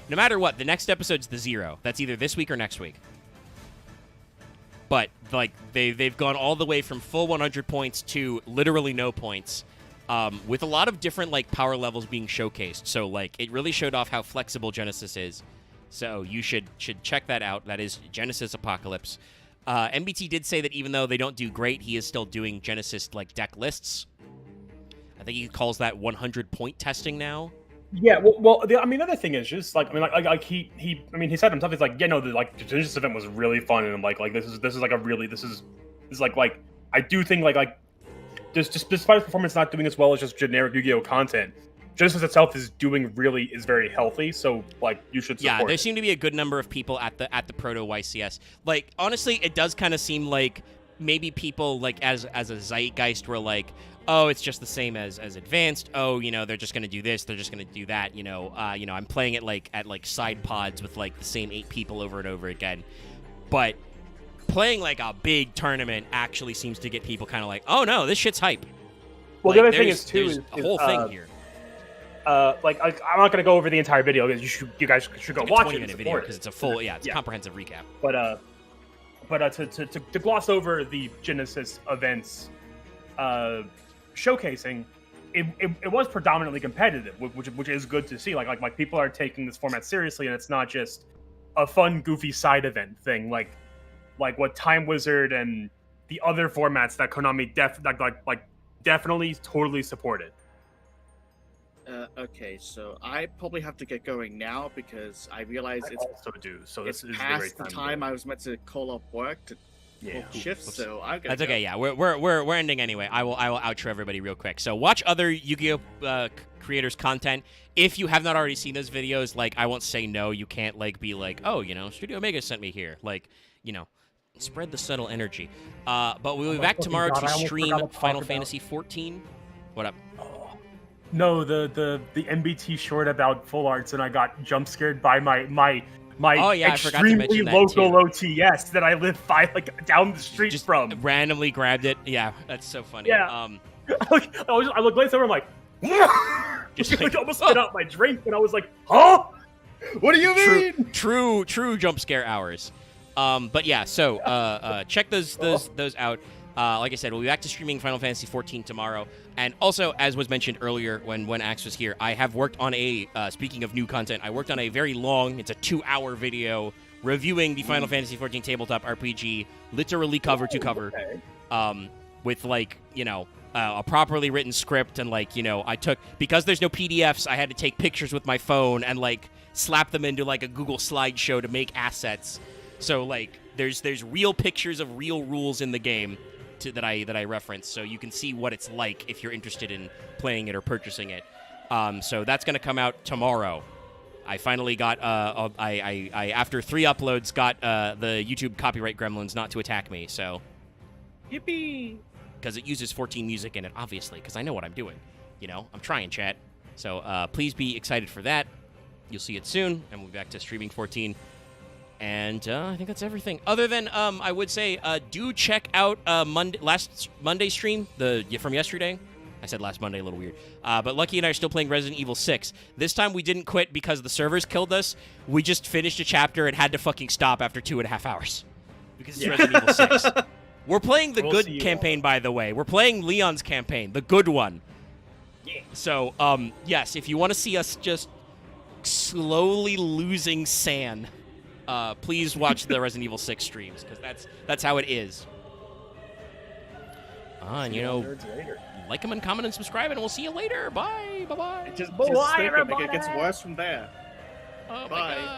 no matter what, the next episode's the 0. That's either this week or next week. But like they've gone all the way from full 100 points to literally no points, with a lot of different like power levels being showcased. So like it really showed off how flexible Genesis is. So you should check that out. That is Genesis Apocalypse. MBT did say that even though they don't do great, he is still doing Genesis like deck lists. I think he calls that 100 point testing now. Yeah, well, I mean, the other thing is just like, I mean, he said himself, he's like, yeah, no, the Genesis event was really fun, and like this is like a really, this is like I do think like just despite his performance not doing as well as just generic Yu-Gi-Oh content, Genesis itself is very healthy, so like you should support. Yeah, there seem to be a good number of people at the proto YCS. Like honestly, it does kind of seem like maybe people like as a zeitgeist were like, oh, it's just the same as Advanced. Oh, you know, they're just gonna do this, they're just gonna do that. You know, I'm playing it like at like side pods with like the same 8 people over and over again. But playing like a big tournament actually seems to get people kind of like, oh no, this shit's hype. Well, like, the other thing is too is a whole thing here. Like I'm not gonna go over the entire video because you guys should go watch it. 20-minute video because it's a full, it's a comprehensive recap. But to gloss over the Genesis events. Showcasing, it was predominantly competitive, which is good to see. Like people are taking this format seriously, and it's not just a fun, goofy side event thing. Like what Time Wizard and the other formats that Konami definitely totally supported. Okay, so I probably have to get going now because I realize it's also do. So it's this is past the time I was meant to call up work to. Shifts, so I gotta That's go. okay. Yeah, we're ending anyway. I will outro everybody real quick. So watch other Yu-Gi-Oh creators' content. If you have not already seen those videos, like I won't say no. You can't like be like, oh, you know, Studio Omega sent me here. Like, you know, spread the subtle energy. But we'll be back tomorrow to stream Final Fantasy 14. What up? No, the MBT short about full arts, and I got jump scared by my extremely local OTS that I live by, like down the street just from. Randomly grabbed it. Yeah, that's so funny. Yeah. I looked glanced over. I'm like, just like almost spit out my drink, and I was like, huh? What do you mean? True jump scare hours. But yeah, so check those out. Like I said, we'll be back to streaming Final Fantasy 14 tomorrow. And also, as was mentioned earlier when Axe was here, I have worked on speaking of new content, I worked on a very long, it's a 2-hour video reviewing the Final Fantasy XIV tabletop RPG literally cover to cover, with like, you know, a properly written script, and like, you know, because there's no PDFs, I had to take pictures with my phone and like slap them into like a Google slideshow to make assets. So like there's real pictures of real rules in the game that I reference, so you can see what it's like if you're interested in playing it or purchasing it. So that's going to come out tomorrow. I finally got I after 3 uploads got the YouTube copyright gremlins not to attack me. So yippee! Because it uses 14 music in it, obviously, because I know what I'm doing. You know, I'm trying, chat. So please be excited for that. You'll see it soon, and we'll be back to streaming 14. And I think that's everything. Other than, I would say, do check out last Monday stream from yesterday. I said last Monday, a little weird. But Lucky and I are still playing Resident Evil 6. This time we didn't quit because the servers killed us. We just finished a chapter and had to fucking stop after 2.5 hours. Because it's Resident Evil 6. We're playing the good campaign, by the way. We're playing Leon's campaign, the good one. Yeah. So, yes, if you want to see us just slowly losing San, please watch the Resident Evil 6 streams, because that's how it is. And, you know, like them and comment and subscribe, and we'll see you later. Bye. Bye-bye. Just think, I think it gets worse from there. Oh, Bye. My God.